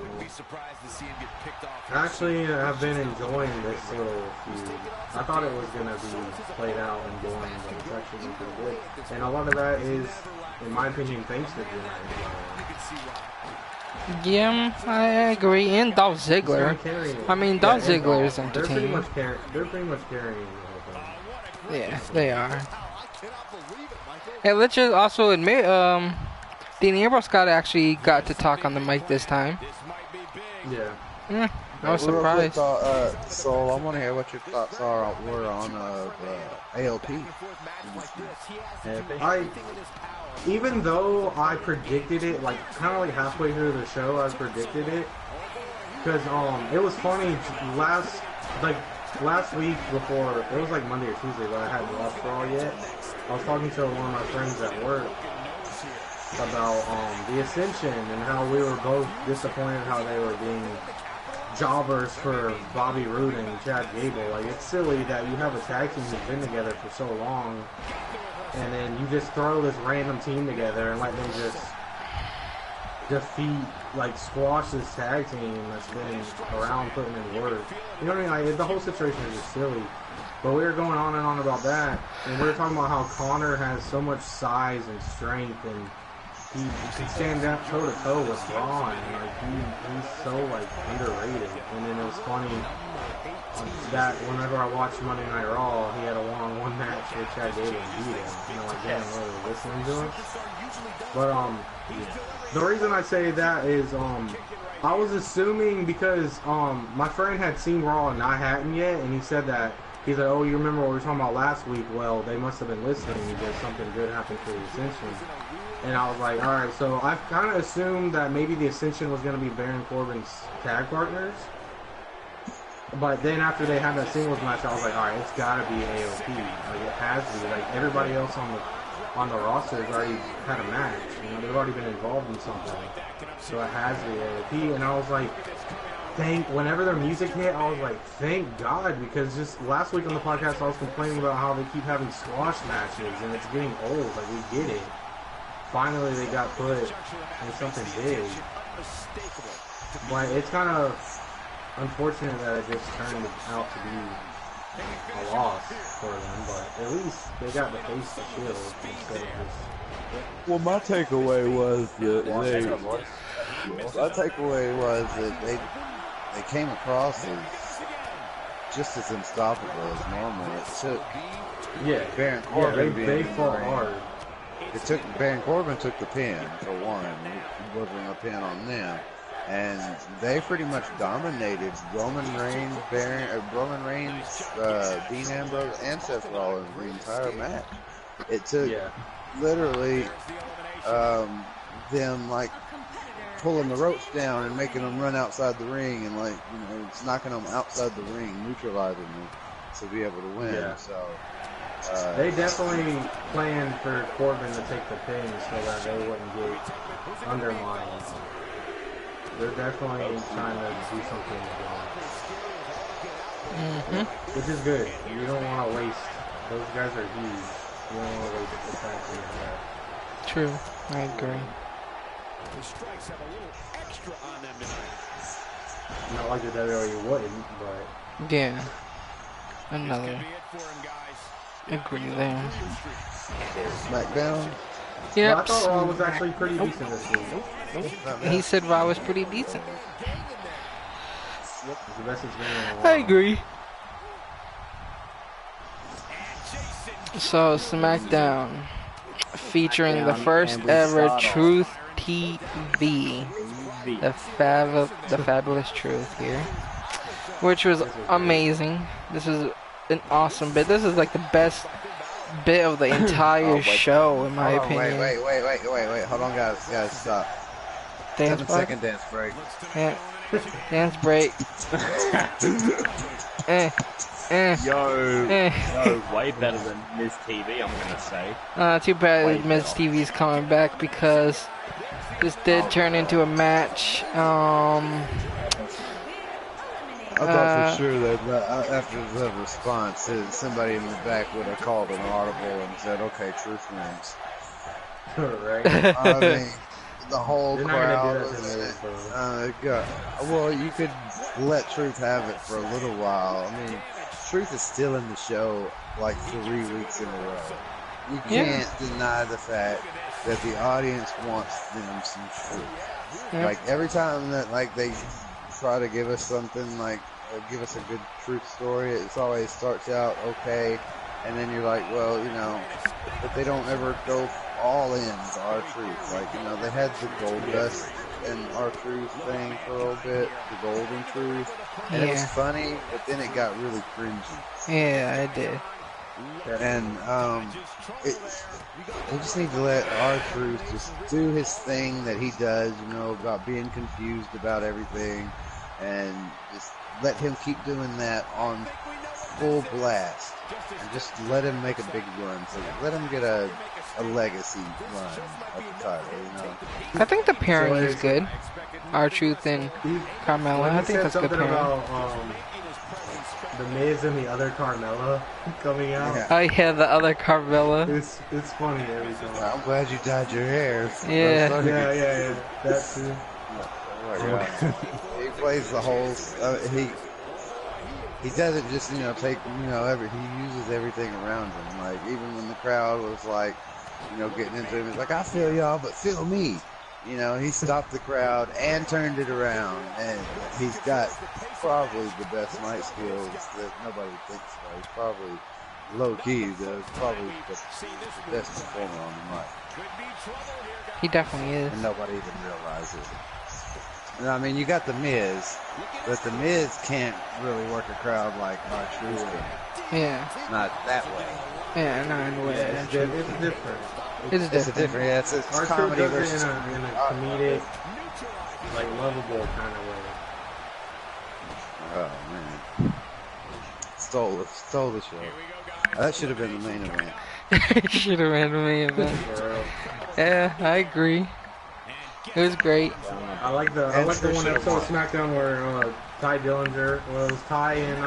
actually, I've been enjoying this little feud. I thought it was gonna be played out and boring, but it's actually been pretty good. And a lot of that is, in my opinion, thanks to Drew McIntyre.
Yeah, I agree. And Dolph Ziggler. I mean, Dolph Ziggler is entertaining.
They're pretty much carrying the whole thing.
Yeah, they are. Hey, let's just also admit, Dean Ambrose actually got to talk on the mic this time.
Yeah.
I was
Real quick
surprised.
thought, Soul, I want to hear what your thoughts were on AOP.
Even though I predicted it, like kind of like halfway through the show, I predicted it because it was funny last week before it was like Monday or Tuesday, but I hadn't watched Raw yet. I was talking to one of my friends at work about the Ascension and how we were both disappointed how they were being jobbers for Bobby Roode and Chad Gable. Like, it's silly that you have a tag team who's been together for so long, and then you just throw this random team together and let them just defeat, like, squash this tag team that's been around putting in work. You know what I mean? Like, the whole situation is just silly. But we were going on and on about that, and we were talking about how Connor has so much size and strength, and he can stand up toe-to-toe with Braun. Like, he's so, like, underrated. And then it was funny that whenever I watched Monday Night Raw, he had a one-on-one match with Chad Gable and beat him. You know, like, damn, really listening to him. But, the reason I say that is, I was assuming because, my friend had seen Raw and I hadn't yet, and he said that, he's like, oh, you remember what we were talking about last week? Well, they must have been listening because something good happened for the Ascension. And I was like, alright, so I kind of assumed that maybe the Ascension was going to be Baron Corbin's tag partners. But then after they had that singles match, I was like, alright, it's got to be AOP. Like, it has to be. Like, everybody else on the roster has already had a match. You know, they've already been involved in something. So it has to be AOP. And I was like, whenever their music hit, I was like, thank God, because just last week on the podcast, I was complaining about how they keep having squash matches, and it's getting old. Like, we get it. Finally, they got put in something big. But it's kind of unfortunate that it just turned out to be a loss for them, but at least they got the face to Shield instead of just...
Well, my takeaway was that they came across as just as unstoppable as normal. It took Baron Corbin
they fought hard.
Baron Corbin took the pin for one. It wasn't a pin on them, and they pretty much dominated Roman Reigns, Dean Ambrose, and Seth Rollins the entire match. It took literally them like pulling the ropes down and making them run outside the ring, and like, you know, it's knocking them outside the ring, neutralizing them to be able to win.
Yeah.
So
they definitely planned for Corbin to take the pin so that they wouldn't get undermined. They're definitely trying to do something with them. Which is good. You don't want to waste. Those guys are huge. You don't want to waste the tag team like that.
True, I agree.
The strikes have a little extra on them tonight.
Not like the WWE wouldn't, but...
Yeah. Another. Agree there.
SmackDown.
Yep.
Well, I thought Raw was actually pretty decent this week.
He said Raw was pretty decent.
It's the best it's been in a while.
I agree. So SmackDown, featuring the first ever Truth TV, the fabulous Truth here, which was amazing. This is an awesome bit. This is like the best bit of the entire show, in my opinion.
Wait. Hold on, guys, stop.
Dance
7-second dance break.
Yeah. Dance break.
Yo, way better than Miz TV, I'm gonna say.
Too bad Miz TV's coming back, because this did turn into a match.
I thought for sure that after the response, somebody in the back would have called an audible and said, "Okay, Truth wins."
Right.
I mean, the whole
They're not gonna
crowd
do that
was
to me,
well, you could let Truth have it for a little while. I mean, Truth is still in the show like 3 weeks in a row. You can't deny the fact that the audience wants them some truth.
Yeah.
Like, every time that like they try to give us something, like give us a good truth story, it always starts out okay, and then you're like, well, you know, but they don't ever go all in to our truth. Like, you know, they had the Gold Dust and R-Truth thing for a little bit, the Golden Truth, and it was funny, but then it got really cringy.
Yeah, it did.
And we just need to let R-Truth just do his thing that he does, about being confused about everything, and just let him keep doing that on full blast, and just let him make a big run. So let him get a legacy run at the title,
I think the pairing is good. R-Truth and Carmella. I think that's a good pairing.
About, the Miz and the other Carmella coming out.
Yeah. Oh yeah, the other Carmella.
It's funny every time.
I'm glad you dyed your hair.
Yeah. That too.
Oh my God. He plays the whole. He doesn't just take he uses everything around him. Like even when the crowd was like getting into him, he's like, I feel y'all, but feel me. He stopped the crowd and turned it around, and he's got probably the best mic skills that nobody thinks about. He's probably low-key, probably the best performer on the mic.
He definitely is.
And nobody even realizes it. And I mean, you got The Miz, but The Miz can't really work a crowd like R-Truth can.
Yeah.
Not that way.
Yeah, not in a way.
It's different.
It's different.
Yeah, it's comedy versus
in a comedic, like lovable kind of way.
Oh man, stole the show. That should have been the main event.
It should have been the main event. Yeah, I agree. It was great.
I like the one episode of SmackDown where Ty Dillinger, it was Ty and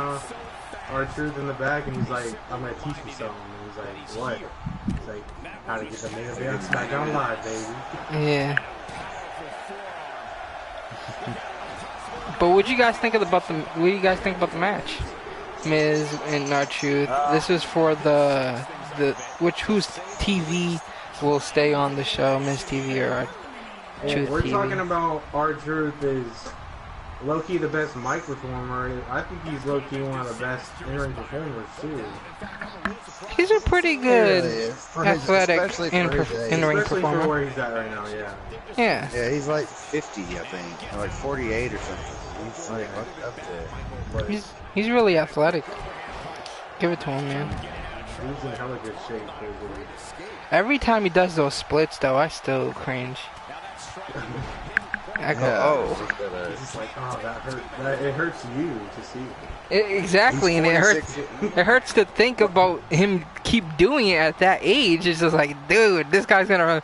R-Truth in the back, and he's like, I'm gonna teach you something. And he's like, what? He's like, how to get the main event on SmackDown Live, baby.
Yeah. But what do you guys think about the match? Miz and R-Truth. This is for whose TV will stay on the show, Miz TV or R-Truth TV?
We're talking about R-Truth is low-key the best mic performer. I think he's low-key one of the best in-ring performers too.
He's a pretty good athletic in-ring performer.
Especially for where he's at right now, yeah.
Yeah.
Yeah, he's like 50, I think, or like 48 or something. He's like up there.
He's really athletic. Give it to him, man.
He's in hella good shape.
Every time he does those splits, though, I still cringe. I go,
It's just like, oh, that hurt. It hurts you to see.
Exactly, and it hurts to think about him keep doing it at that age. It's just like, dude, this guy's gonna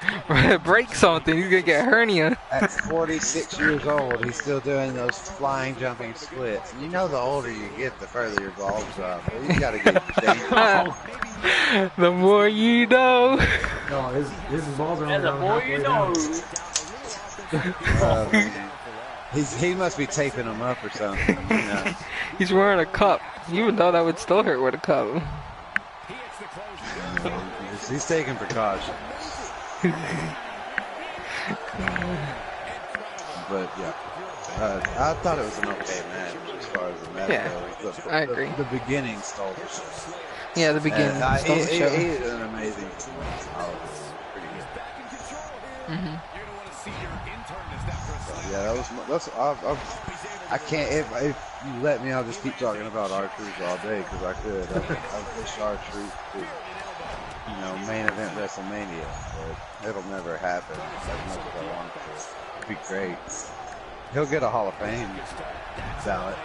break something. He's gonna get hernia.
At 46 years old, he's still doing those flying, jumping splits. And the older you get, the further your balls drop. But you gotta get dangerous.
The more you know.
No, his balls are
the more you know.
He must be taping them up or something.
He's wearing a cup. You would know that would still hurt with a cup.
He's taking precautions. But yeah, I thought it was an okay match as far as the match goes.
I agree.
The beginning stole the show.
Yeah, the beginning stole the show.
He did an amazing performance. Pretty good.
Mm-hmm.
Yeah, that's I can't, if you let me, I'll just keep talking about R-Truth all day, because I could. I wish R-Truth could, main event WrestleMania, but it'll never happen as much as I want it to. It'd be great. He'll get a Hall of Fame ballot.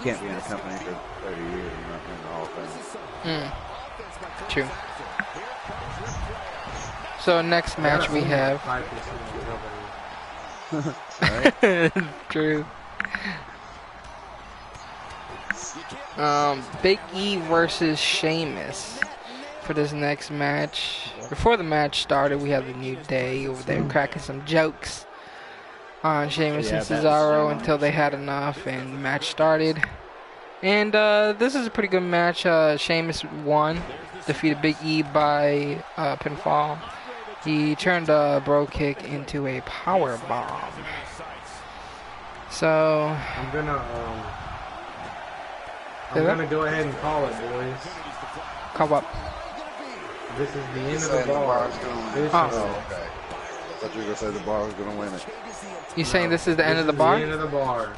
Can't be in a company for 30 years and not in the Hall of Fame.
True. So next match we have. True. Big E versus Sheamus for this next match. Before the match started, we have the New Day over there cracking some jokes on Sheamus and Cesaro until they had enough, and the match started. And this is a pretty good match. Sheamus won, defeated Big E by pinfall. He turned a bro kick into a power bomb. So
I'm gonna go ahead and call it, boys.
Call up.
This is the end of
Saying
the bar.
bar's gonna win.
This
Oh.
is-
Oh, okay. I thought you were gonna say the bar was gonna win it.
You saying this is the end
This
of the
is
bar?
The end of the bar.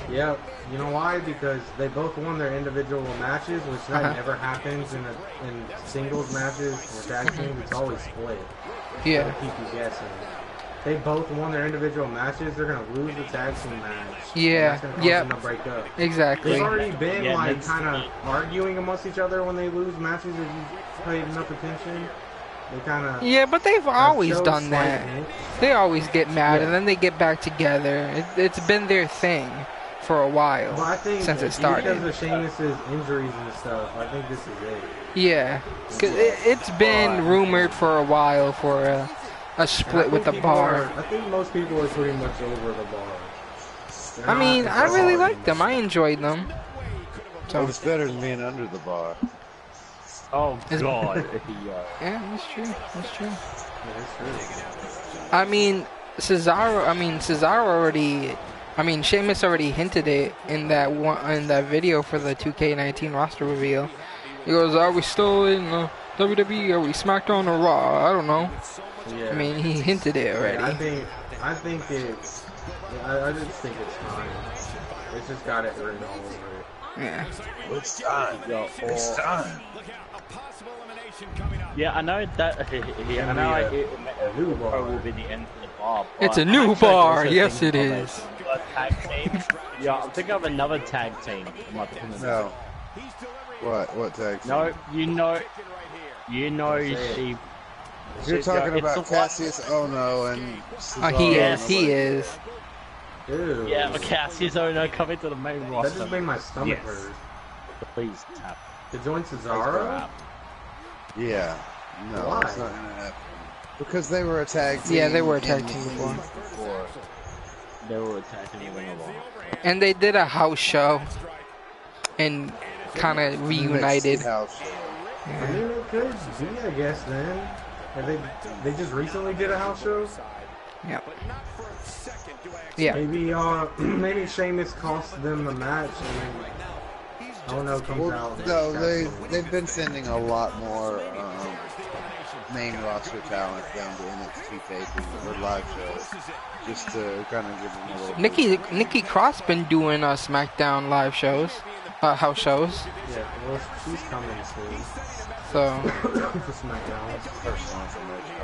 Yep. You know why? Because they both won their individual matches, which that never happens in singles matches or tag teams. It's always split.
Yeah.
To keep you guessing. They both won their individual matches. They're gonna lose the tag team match.
Yeah.
That's gonna cause
Yep.
them to break up.
Exactly.
They've already been
Yeah,
like
that's-
kind of arguing amongst each other when they lose matches. If you paid enough attention, they kind of
Yeah, but they've always done that. They always get mad
Yeah.
and then they get back together. It's been their thing for a while
Well, I think
since it
because
started.
of Sheamus's injuries and stuff, I think this is it.
Yeah, 'cause it's been rumored for a while for a split with the bar.
I think most people are pretty much over the bar. They're
I
not
mean, I
as
really
hard
liked them. I enjoyed them.
So
So
it's better than being under the bar.
Oh
Is-
God.
yeah, that's true. That's true.
Yeah, it's true.
I mean, Cesaro already. I mean, Sheamus already hinted it in that video for the 2K19 roster reveal. He goes, "Are we still in WWE? Are we SmackDown or Raw? I don't know."
Yeah.
I mean, he hinted it
Yeah,
already.
I think it's. I just think it's time. It's just got it written all over it.
Yeah.
It's time. It's time.
Yeah, I know that. Yeah, I know. It
new bar.
probably will be the end of the bar.
It's a
but
new
I'm actually
bar.
also
Yes, it
thinking of
is.
a tag team. Yeah, I'm thinking of another tag team.
No. What tag team?
No, you know, she.
You're talking
it's
about
the one-
Cassius Ono and Cesaro.
He
Yes.
is. He is.
Ew.
Yeah, but Cassius Ono coming to the main
That
roster.
just made my stomach
Yes.
hurt.
Please tap.
To join
Please
Cesaro?
grab.
Yeah. No,
Why?
it's not gonna happen. Because they were a tag team.
Yeah, they were a
in
tag
the
team
Indies
before.
They were attacking even a lot.
And they did a house show and kind of reunited.
NXT house show.
I mean, it could be, I guess, then. Have they just recently did a house show?
Yeah. Yeah.
Maybe, maybe Sheamus cost them the match and Ono comes
Well,
out. and
no,
got
they've been sending a lot more main roster talent down to NXT taping or live shows, just to kind of give them a little.
Nikki Cross been doing SmackDown live shows, house shows.
Yeah, well, she's coming soon.
So
To SmackDown.
Personal information.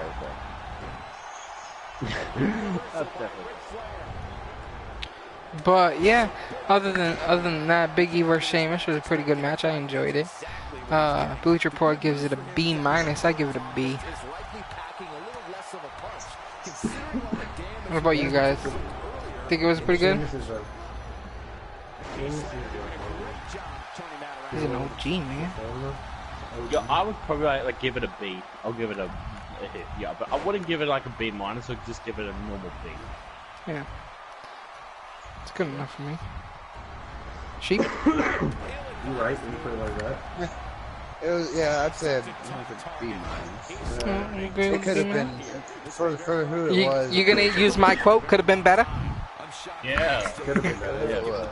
That's definitely.
but yeah, other than that, Big E vs Sheamus was a pretty good match. I enjoyed it. Bleach Report gives it a B-. I give it a B. What about you guys? Think it was pretty good?
Sheamus is
He's an OG, man.
Yeah, I would probably like give it a B. I'll give it a hit. Yeah, but I wouldn't give it like a B minus. I'd just give it a normal B.
Yeah. It's good enough for me. Sheep?
You right when you put it like that?
It was, yeah, I'd say it was a B minus.
You agree
It
with
could have
B-?
been for who it was.
You gonna use my quote? Could have been better.
Yeah.
Could have been better.
It was.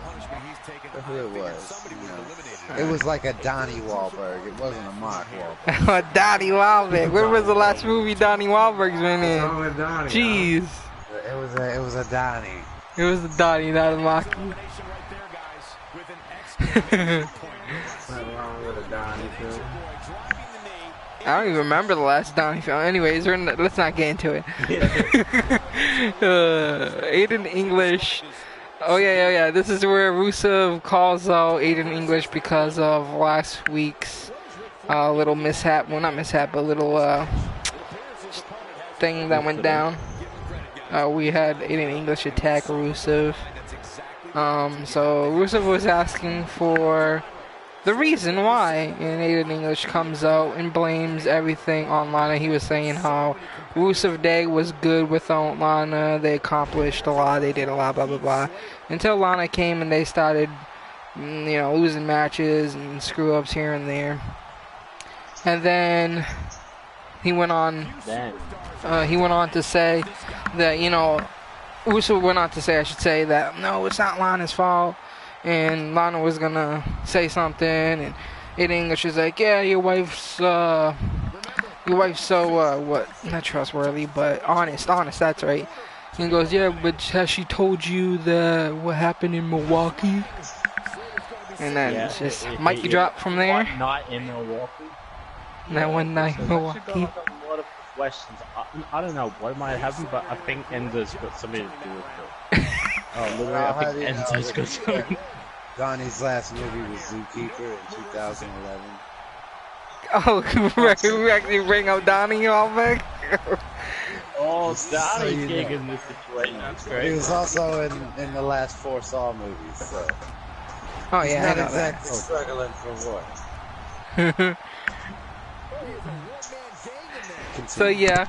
For who it was. You know. It was like a Donnie Wahlberg. It wasn't a Mark Wahlberg.
Donnie Wahlberg. When was the last movie Donnie Wahlberg's been
What's
in?
wrong with Donnie?
Jeez.
It was a Donnie.
It was the Donnie, not a Maki.
Nothing wrong with a Donnie film.
I don't even remember the last Donnie film. Anyways, let's not get into it. Aiden English. Oh yeah. This is where Rusev calls out Aiden English because of last week's little mishap. Well, not mishap, but little thing that went down. We had Aiden English attack Rusev. So Rusev was asking for the reason why, and Aiden English comes out and blames everything on Lana. He was saying how Rusev Day was good without Lana. They accomplished a lot. They did a lot, blah, blah, blah. Until Lana came and they started, losing matches and screw-ups here and there. And then he went on to say that, Rusev went on to say, I should say, that, no, it's not Lana's fault. And Lana was gonna say something, and Aiden English is like, yeah, your wife's Your wife's so, what, not trustworthy, but honest, that's right. And he goes, yeah, but has she told you what happened in Milwaukee? And then
Yeah,
it's just mic drop from there.
One night in Milwaukee.
That one night in
So I've
Milwaukee.
actually got like a lot of questions. I don't know what might happen, but I think Enzo's got something to do with it. Literally,
Well,
I
how
think
do you know
Enzo's
that-
got something.
Donnie's last movie was Zookeeper in 2011.
Oh, we actually bring up Donnie all back?
Oh,
So
Donnie's
you
getting
know.
in this situation. That's
He
great.
was also in the last 4 Saw movies, so
Oh,
he's
yeah, I
not
know
exactly struggling for what.
that. So, yeah,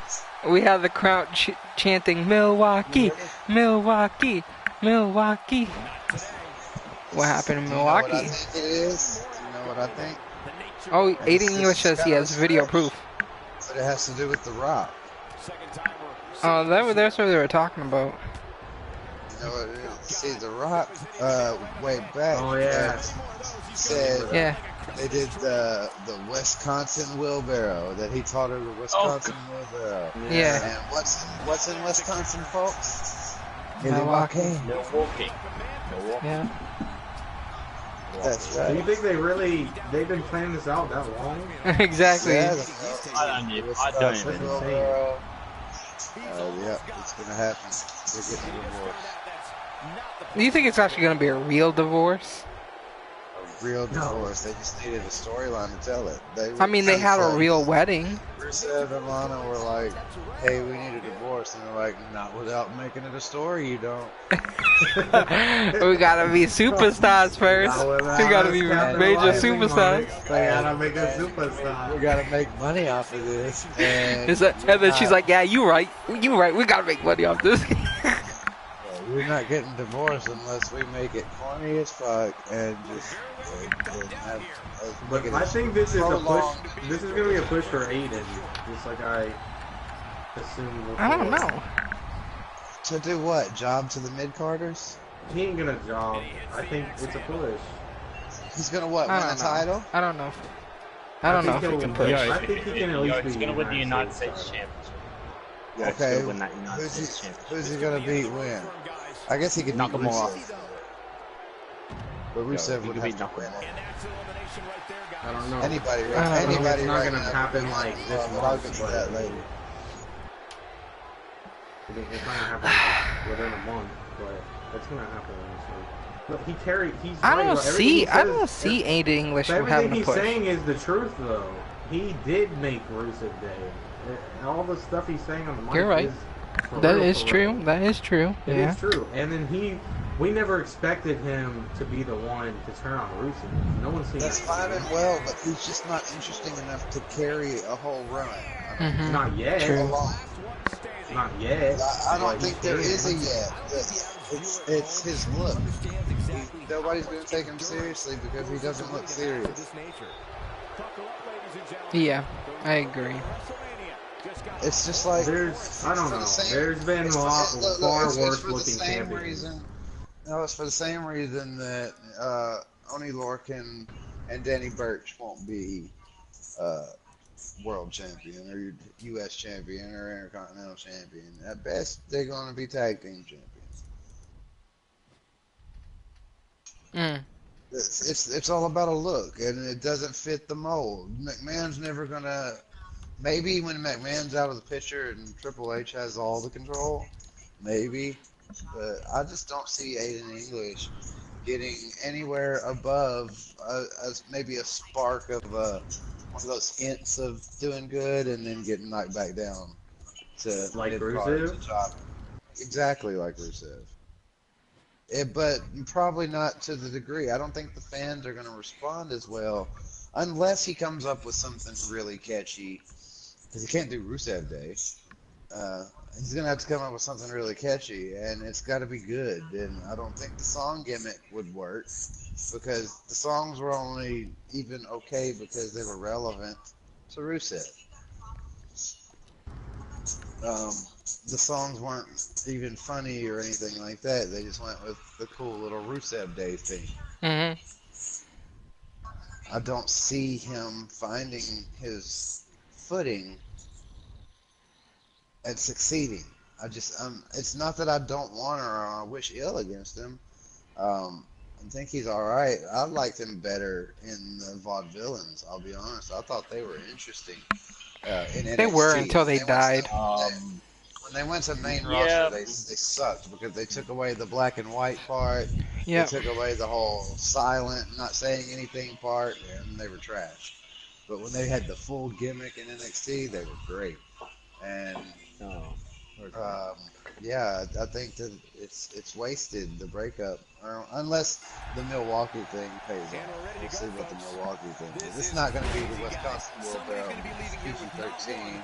we have the crowd chanting, Milwaukee, Milwaukee, Milwaukee. What happened in
Do you know what I
Milwaukee?
think it is? Do you know what I think?
Oh, Aiden
It's
English says he
kind of
has video
stretch,
proof.
But it has to do with The Rock.
Oh, that's what they were talking about.
You know what it is? See, The Rock, way back,
Oh, yeah.
said
Yeah.
they did the Wisconsin wheelbarrow, that he taught her the Wisconsin wheelbarrow.
Yeah.
And what's in Wisconsin, folks?
Milwaukee.
Milwaukee.
Yeah.
That's
Do you
right.
think they've been planning this out that long?
Exactly.
Yeah,
I don't even
Wisconsin
know.
wheelbarrow. Yeah, it's gonna happen. They're getting divorced.
Do you think it's actually going to be a real divorce?
A real divorce. They just needed a storyline to tell it.
I mean, they had a real wedding.
Rusev and Lana were like, hey, we need a divorce. And they're like, not without making it a story, you don't.
We gotta be superstars first. We gotta be major superstars.
They gotta make a superstar.
We gotta make money off of this. And
And then she's like, yeah, you right. You right. We gotta make money off this.
we're not getting divorced unless we make it corny as fuck and just and have
But I think this is a push. This is gonna be a push for Aiden, just like I assumed before.
I don't know.
to do what? Job to the mid-carders?
He ain't gonna job. I think it's a push.
He's gonna what?
I
Win a
don't know.
title?
I don't know. I don't know if we can push.
I think he can at least
He's
be
gonna win the United
States
States
star.
Championship. Yeah, he's
Okay.
gonna win that United States Championship.
Who's he gonna beat? When? I guess he could beat
Nakamura.
Rusev. But Rusev
he
would
could
have
beat
to win
Nakamura.
it.
I don't know.
Anybody,
I don't know.
anybody
It's not
right
gonna
now
happen
could
like
beat
this
Nakamura, but I'll
month,
get to
but-
that later.
It's not gonna happen like within a month, but it's gonna happen eventually. But he's
I
right,
don't
though.
see.
Everything
I
he
don't
says-
see Aiden English
But
having
everything
a
he's
push.
saying is the truth, though. He did make Rusev Day. And all the stuff he's saying on the mic
You're right.
is for
That
real,
is
for
true.
real.
That is true.
It
Yeah.
is true. And then we never expected him to be the one to turn on Rusev. No one's seen
That's
it.
fine and well, but he's just not interesting enough to carry a whole run.
Mhm.
Not yet.
True.
Not yet.
I don't
but
think
he
there
can.
is a yet. It's his look. Nobody's going to take him seriously because he doesn't look serious.
Yeah, I agree.
It's just like
I don't
for
know.
the same-
There's been
it's
a
for-
lot
look,
far
it's
worse
for the
looking
same
champions.
reason. No, it's for the same reason that Oni Lorcan and Danny Burch won't be world champion or U.S. champion or intercontinental champion. At best, they're going to be tag team champions.
Mm.
It's all about a look, and it doesn't fit the mold. McMahon's never gonna. Maybe when McMahon's out of the picture and Triple H has all the control, maybe. But I just don't see Aiden English getting anywhere above maybe a spark of one of those hints of doing good, and then getting knocked back down to
Like
mid-card
Rusev?
to top. Exactly like Rusev. But probably not to the degree. I don't think the fans are going to respond as well unless he comes up with something really catchy. Because he can't do Rusev Day. He's going to have to come up with something really catchy, and it's got to be good. And I don't think the song gimmick would work because the songs were only even okay because they were relevant to Rusev. The songs weren't even funny or anything like that. They just went with the cool little Rusev Day thing.
Mhm.
I don't see him finding his footing at succeeding. It's not that I don't want her or I wish ill against him. I think he's all right. I liked him better in the Vaudevillains. I'll be honest. I thought they were interesting in
They were
NXT.
until they died.
When they went to main
Yeah.
roster, they sucked because they took away the black and white part.
Yep.
They took away the whole silent, not saying anything part, and they were trash. But when they had the full gimmick in NXT, they were great. And yeah, I think that it's wasted, the breakup, unless the Milwaukee thing pays off. We'll see what the Milwaukee thing is. It's not going to be the Wisconsin World PG-13,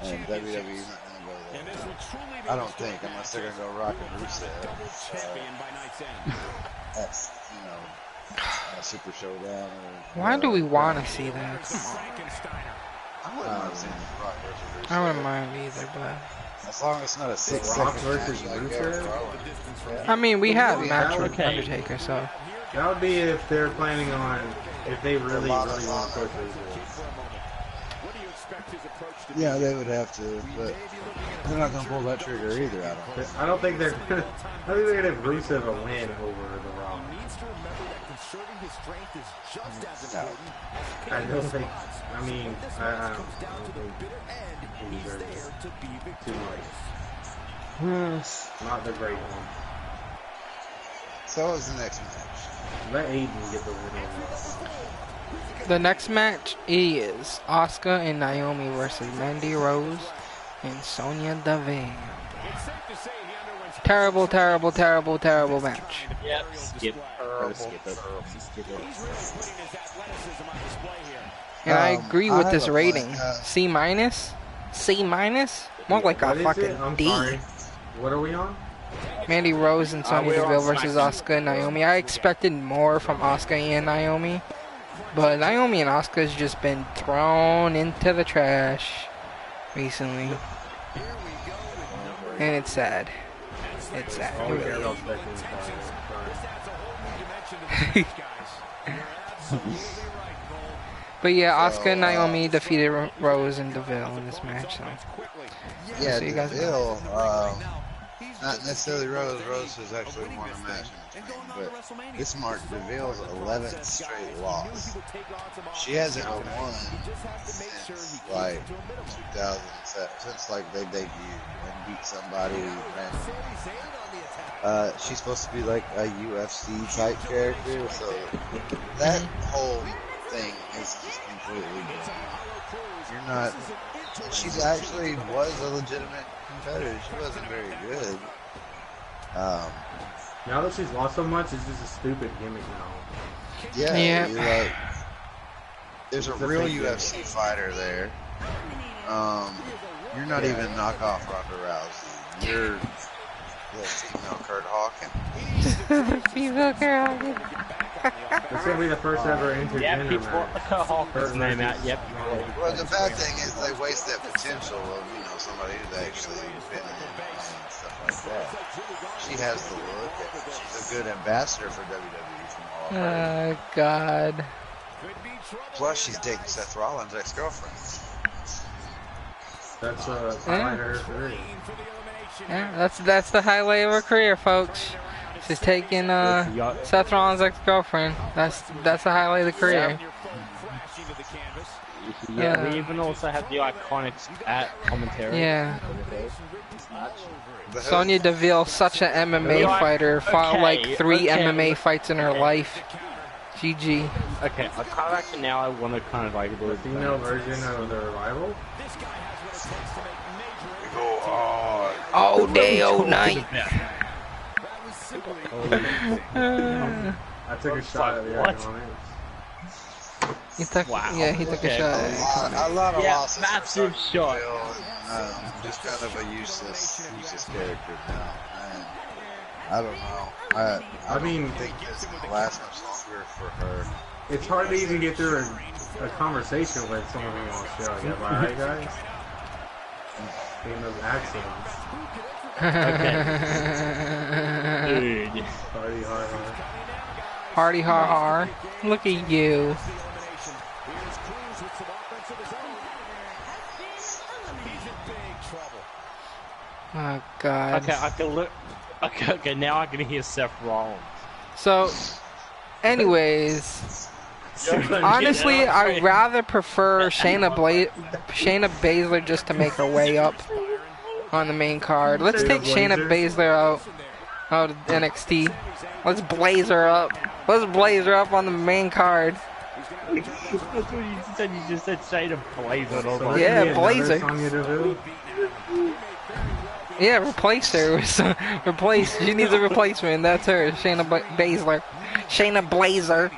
and WWE's not going to go there. I don't think, unless they're going to go Rock and Rusev. That's, a Super Showdown.
Why do we want to see that?
I wouldn't mind seeing Rock versus Rusev.
I wouldn't mind either, but
as long as it's not a 6
Rock
second
versus
match like
Rusev?
Rollins.
I mean, we had a match with
Okay.
Undertaker, so
That would be if they're planning on, if they really want to push it.
Yeah, they would have to, but they're not going to pull that trigger either, I don't think.
I don't think they're gonna. I think they're gonna give Rusev a win over the Raw.
No.
I don't think. I mean, I don't think he deserves it too much. Not the great one.
So what was the next match?
Let Aiden get the win over.
the next match is Asuka and Naomi versus Mandy Rose and Sonya Deville. Terrible, terrible, terrible, terrible match.
Yep, skip it.
And I agree
I
with
have
this
a
rating.
plan,
C minus? C minus? More like a
What is it?
fucking
I'm
D.
sorry. What are we on?
Mandy Rose and Sonya
we're
Deville
on
versus
SmackDown.
Asuka and Naomi. I expected more from Asuka and Naomi. But Naomi and Asuka has just been thrown into the trash recently. And it's sad. It's sad.
All
It
we care
really
about
is.
Becky
But yeah, Asuka and Naomi defeated Rose and Deville in this match. So.
Yeah,
So you guys
Deville, not necessarily Rose. Rose has actually won a match in between, but this marked Deville's 11th straight loss. She hasn't won since like 2007, since like they debuted and beat somebody randomly. She's supposed to be like a UFC type character, so that whole thing is just completely different. You're not. She actually was a legitimate competitor. She wasn't very good.
Now that she's lost so much, it's just a stupid gimmick now.
Yeah,
Yeah.
You're like, there's a
It's a
real
big
UFC fighter there. You're not even knockoff Ronda Rousey. You're the female Kurt Hawkins.
Female girl.
It's gonna be the first ever
Yeah,
intergender
people
match.
Hawkins name out. Yep.
Well, the bad thing is they waste that potential of somebody who's actually been in the ring and stuff like that. She has the look. And she's a good ambassador for WWE from all I've heard.
Oh, God.
Plus, she's dating Seth Rollins' ex-girlfriend.
That's highlight of her career.
Yeah, that's the highlight of her career, folks. She's taking Seth Rollins' ex-girlfriend. That's the highlight of the career.
Yeah, we even also have the iconic at commentary.
Yeah.
The
Sonya Deville, such an MMA fighter, fought like 3 MMA fights in her life. GG.
Okay, I kind of actually now I want to kind of like do
The
it.
female version of the Revival?
Go hard.
All day, all night.
I took a shot at the
What?
Iconics.
He took,
Wow.
yeah, he took a
Okay.
shot. At it.
A lot of
Yeah,
losses.
massive
for
shot.
Deville, and, just kind of a useless character now. And I don't know. I
mean,
don't think it's going to last much longer for her.
It's hard to even get through a conversation with someone from Australia, right, guys? In those accents.
Dude.
Party hard, hard.
Hardy har har. Look at you. Oh God.
Okay, I can look. Okay, now I can hear Seth Rollins.
So, anyways, honestly, I'd rather prefer Shayna Baszler just to make her way up on the main card. Let's take Shayna Baszler out of NXT. Let's blaze her up. Let's blaze her up on the main card.
That's what you said. You just said Shayna Baszler.
So
Yeah, blaze her.
Sonya Deville?
Yeah, replace her. Replace. She needs a replacement. That's her, Shayna Baszler. Shayna Blazer.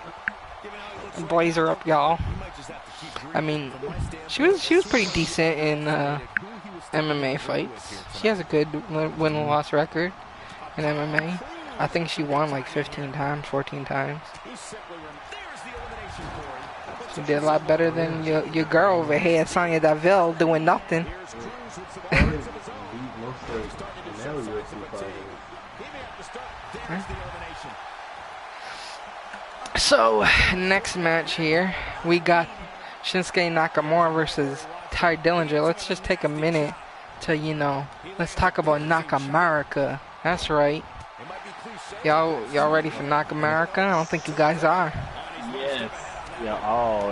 Blaze her up, y'all. I mean, she was pretty decent in MMA fights. She has a good win-loss record in MMA. I think she won like 15 times, 14 times. She did a lot better than your girl over here, Sonya Deville, doing nothing. So, next match here, we got Shinsuke Nakamura versus Ty Dillinger. Let's just take a minute to, let's talk about Nakamura. That's right. Y'all ready for Nakamura? I don't think you guys are.
Yes. Yeah. Oh,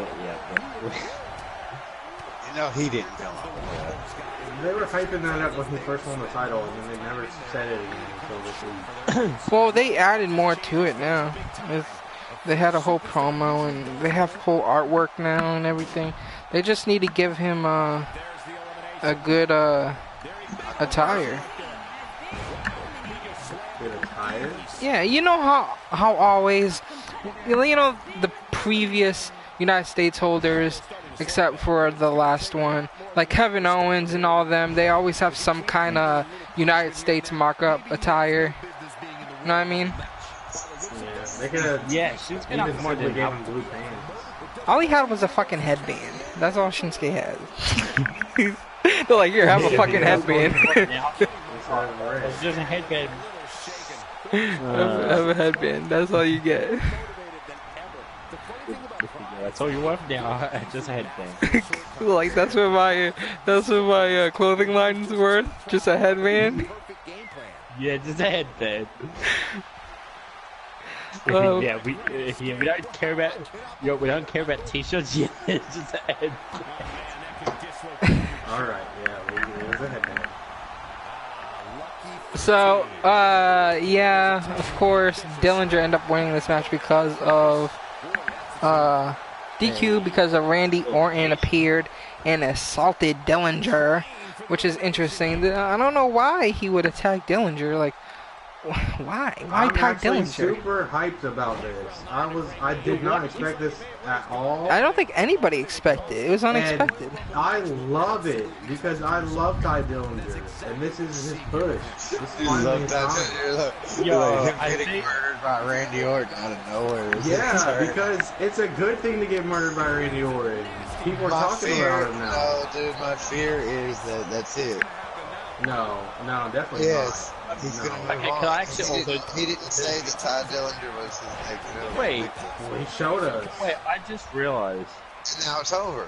yeah.
He didn't come up with that.
They were hyping that up when he first won the title, and then they never said it again until this week.
Well, they added more to it now. They had a whole promo, and they have whole artwork now and everything. They just need to give him a good attire.
Good attire?
Yeah, you know how always, the previous United States holders, except for the last one, like Kevin Owens and all of them, they always have some kind of United States markup attire. You know what I mean?
Yeah, they could have.
Yeah, she's gonna have more than
gave him blue pants.
All he had was a fucking headband. That's all Shinsuke had. They're like, here, have a fucking headband.
It's just a headband.
Have a headband. That's all you get.
That's all you want now. Just a headband.
Like that's what my clothing line's worth. Just a headband.
Yeah, just a headband. Yeah, we don't care about we don't care about t-shirts. Yeah, it's just a headband.
All right, yeah, it was a headband.
So, yeah, of course, Dillinger ended up winning this match because of DQ, because of Randy Orton appeared and assaulted Dillinger, which is interesting. I don't know why he would attack Dillinger. Like, why? Why attack Dillinger?
I'm super hyped about this. I did not expect this at all.
I don't think anybody expected it. It was unexpected.
And I love it because I love Ty Dillinger, and this is his push. This is finally his time.
Him getting murdered by Randy Orton out of nowhere.
Yeah, because it's a good thing to get murdered by Randy Orton. People are talking about him now.
No, dude, my fear is that that's it.
No, definitely
yes.
not.
He's gonna move
Okay,
on.
can I actually
He didn't say that Ty Dillinger was his next villain.
Wait,
Well, he showed us.
wait, I just realized.
And now it's over.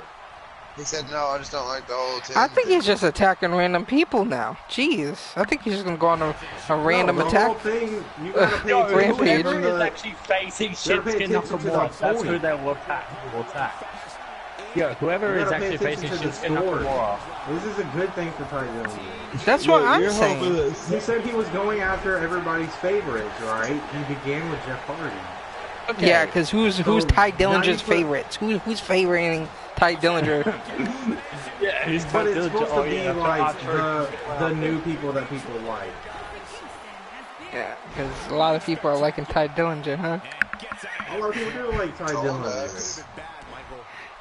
He said, no, I just don't like the whole team.
I think he's just attacking random people now. Jeez, I think he's just gonna go on a random
the
attack.
Whole thing, you gotta pay
No,
Rampage.
attention
whoever
to
is
the-
actually facing
gotta pay
Shinsuke
attention to the
Nakamura, that's who
point.
they will attack. Yeah, whoever
You
is
gotta pay
actually
attention
facing
to the
Shinsuke
story.
Nakamura.
This is a good thing for Ty Dillinger.
That's what I'm saying.
He said he was going after everybody's favorites, right? He began with Jeff Hardy.
Okay.
Yeah, because who's
So,
Ty
now
Dillinger's
you put-
favorites? Who's favoring Ty Dillinger?
Yeah, who's
But it's supposed to be like
true.
the new people that people like.
Yeah, because a lot of people are liking Ty Dillinger, huh?
A lot of people do like Ty Dillinger.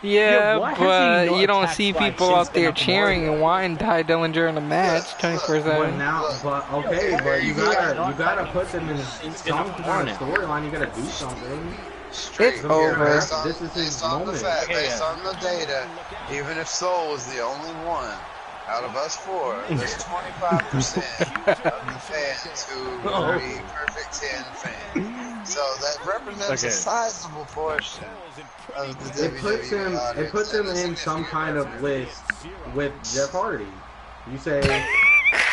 Yeah,
why has he
but
not
you don't
attacked
see
like
people out
Shinsuke
there
Nakamura?
cheering and wanting Ty Dillinger in a match 24/7.
You gotta put them in some kind of storyline. You gotta do something.
Straight
It's
here,
over.
Based on,
This is his
based on the
moment.
fact,
Okay,
based on the data, even if Soul was the only one out of us four, there's 25% of the fans who are the Perfect 10 fans. So that represents a sizable portion of the
It puts
WWE
him.
audience.
It puts him
and a
in some
significant
kind of
number.
list with Jeff Hardy. You say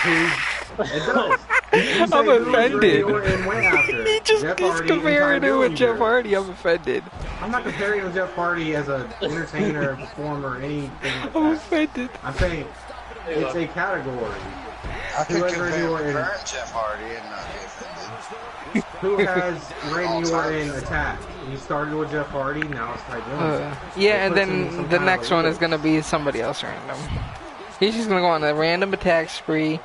It does. You say
I'm
who
offended.
Randy Orton went after?
He's
Jeff Hardy and
comparing
Ty
it with Jeff
Dillinger.
Hardy. I'm offended.
I'm not comparing with Jeff Hardy as an entertainer, performer, anything like
I'm
that.
offended.
I'm saying it's a category.
I could
Whoever
compare
you are in-
current Jeff Hardy and not be offended.
Who has Randy Orton attacked? He started with Jeff Hardy, now it's Ty Dillinger.
Yeah, and
It puts him in
then
some
the
kind
next
of a
one is
loop.
gonna be somebody else random. He's just gonna go on a random attack spree,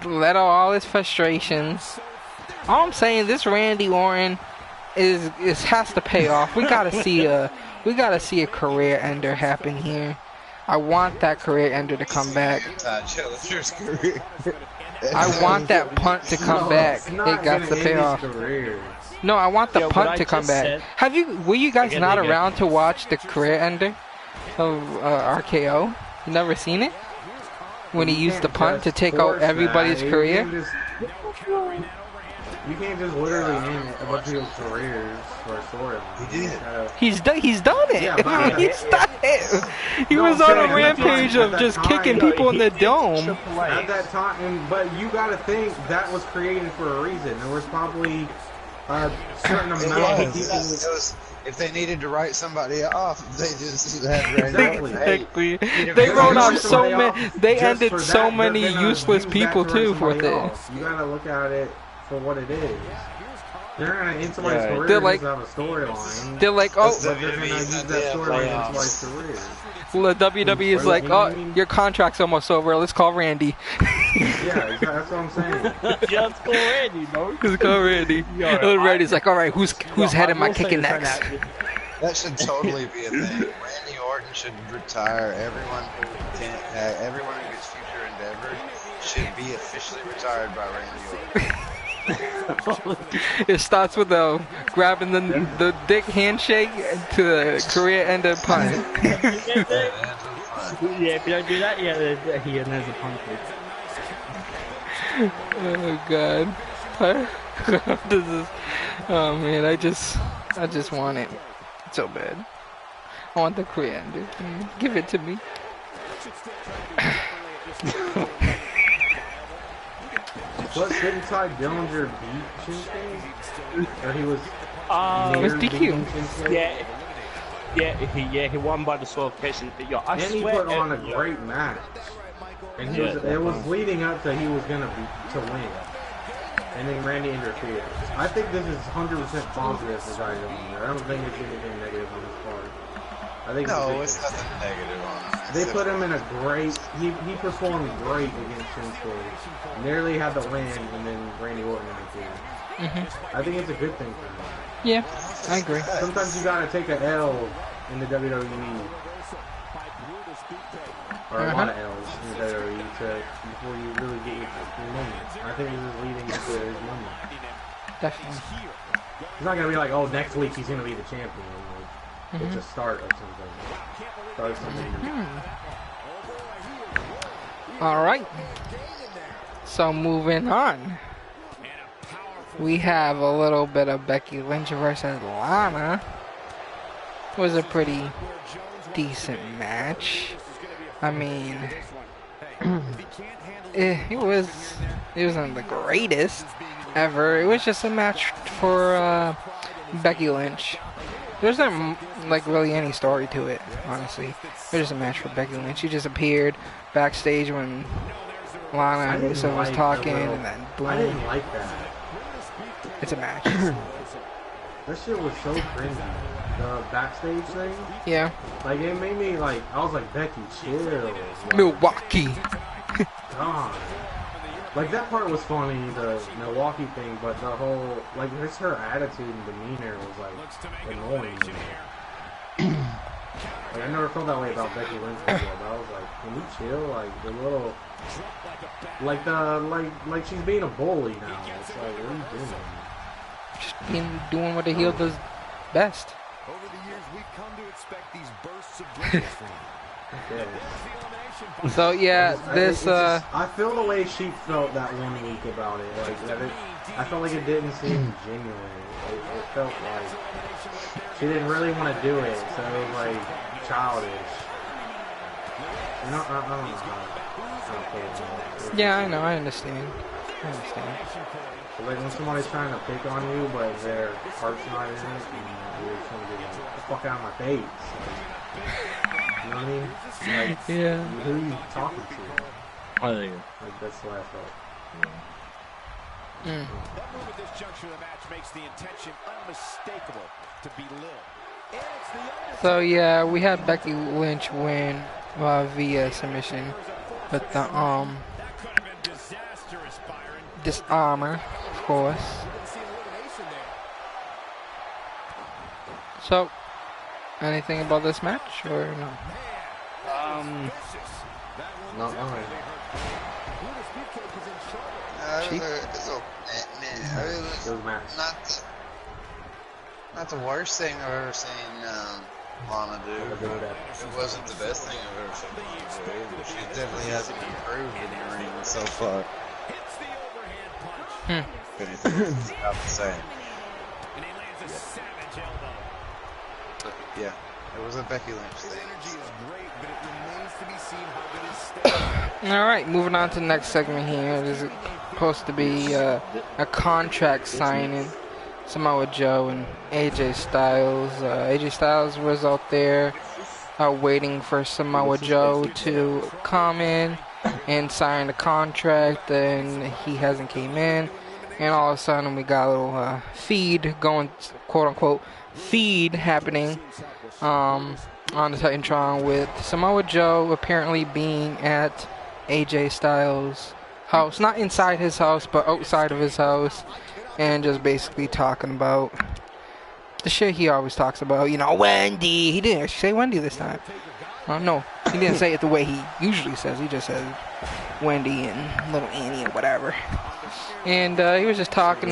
let out all his frustrations. All I'm saying, this Randy Orton is has to pay off. We gotta see a career ender happen here. I want that career ender to come back.
Ty Dillinger's career.
I want that punt to come back.
It's
It
not
got
gonna
to
end
pay
his
off.
career.
No, I want the
Yeah, what
punt
I
to come
just
back.
said-
Were you guys
Okay,
not
there you go.
around to watch the career ender of RKO? You never seen it? When he used the
can't
punt to
just
take out
force
everybody's
that.
career?
You can't just literally end a bunch of people's careers for a story.
He did.
He's done it.
Yeah, but-
He's done it. He
No,
was
I'm
on a
saying,
rampage
at
of
that
just
time-
kicking people in the dome.
At that time, but you gotta think that was created for a reason. There was probably a certain
It
amount of
was.
people.
It was. If they needed to write somebody off, they just had Randy
Exactly.
Orton. Hey,
Exactly.
Peter
They
Griffin
wrote
was
off so
somebody
many.
off
They
just
ended
for
so
that,
many
they're gonna
useless
use
people
that to write
too with
somebody
it.
off. You gotta look at it for what it is. They're gonna end somebody's
Yeah.
career
They're
and
like-
just have a storyline.
They're like, oh,
That's
But they're gonna use that storyline in somebody's career.
well, the WWE is like, oh, your contract's almost over. Let's call Randy.
Yeah, exactly. That's what I'm saying.
Yeah, it's cool, Randy, bro.
Let's call Randy. And then Randy's like, all right, who's head am I kicking next?
That should totally be a thing. Randy Orton should retire. Everyone who gets future endeavors should be officially retired by Randy Orton.
It starts with grabbing the dick handshake to the career ender punt.
Yeah, if you don't do that, yeah, there's a punch.
Oh god. This is, oh man, I just want it so bad. I want the career ender. Give it to me.
What, didn't Ty Dillinger beat Shinsuke? Or he was
Um,
It's
near
DQ.
beating Shinsuke?
he won by disqualification. Yo, I
And he
swear,
put on a great match. And it was leading up to he was gonna to win. And then Randy interfered. I think this is 100% positive for Ty Dillinger. I don't think it's anything negative on his part. I think
No,
it's
it's nothing negative on him.
they put him in a great. He performed great against Shinsuke. Nearly had the win, and then Randy Orton interfered. I think it's a good thing for him.
Yeah, I agree.
Sometimes you gotta take a L in the WWE, or a lot of L's in the WWE before you really get your moment. I think this is leading to his moment.
Definitely.
He's not gonna be like, oh, next week he's gonna be the champion. Like, it's a start of something. Start of something.
All right. So moving on, we have a little bit of Becky Lynch versus Lana. It was a pretty decent match. I mean, it wasn't the greatest ever. It was just a match for Becky Lynch. There's not like really any story to it, honestly. It was just a match for Becky Lynch. She just appeared backstage when Lana and Rusev was talking, and then boom,
I didn't like that.
it's a match.
That shit was so cringy. The backstage thing,
Yeah,
like it made me like, I was like, Becky, chill. Like,
Milwaukee.
God. Like that part was funny, the Milwaukee thing, but the whole, like, just her attitude and demeanor was like annoying. Like I never felt that way about Becky Lynch before, but I was like, can we chill? Like the little, like she's being a bully now. It's like, what are you doing?
Just doing what the heel does best.
Over the years, we've come to expect these bursts of greatness from him.
Okay.
So yeah, this
I feel the way she felt that 1 week about it. Like that I felt like it didn't seem genuine. It felt like she didn't really want to do it, so it was like childish. You know, I don't know.
Yeah, I know. I understand. I understand.
So like when somebody's trying to pick on you, but their heart's not in it, and you're trying to be like, get the fuck out of my face. Like, you know what I mean? Like,
Yeah.
who are you talking to?
I think.
Like that's the way I felt.
Mm.
That move at this juncture of the match makes the intention unmistakable to belittle. And it's the
So yeah, we had Becky Lynch win via submission, but the
that could have been disastrous, Byron.
dishonor, of course. So, anything about this match or no?
No, no.
Cheap?
It was not the worst thing I've ever seen Lana do. It wasn't the best thing I've ever seen Lana do, but she definitely hasn't improved in the ring so far.
Hits the overhand punch.
If anything, it's about the same.
And he lands a savage elbow.
But yeah, it was a Becky Lynch
His
thing.
energy is great, but it remains to be seen how good his step.
Alright, moving on to the next segment here. This is supposed to be a contract signing. Samoa Joe and AJ Styles. AJ Styles was out there waiting for Samoa Joe to come in and sign the contract, and he hasn't came in. And all of a sudden we got a little feed going, quote unquote, feed happening on the Titantron with Samoa Joe apparently being at AJ Styles' house, not inside his house, but outside of his house, and just basically talking about the shit he always talks about. You know, Wendy. He didn't actually say Wendy this time. No, he didn't say it the way he usually says. He just says Wendy and little Annie or whatever. And he was just talking,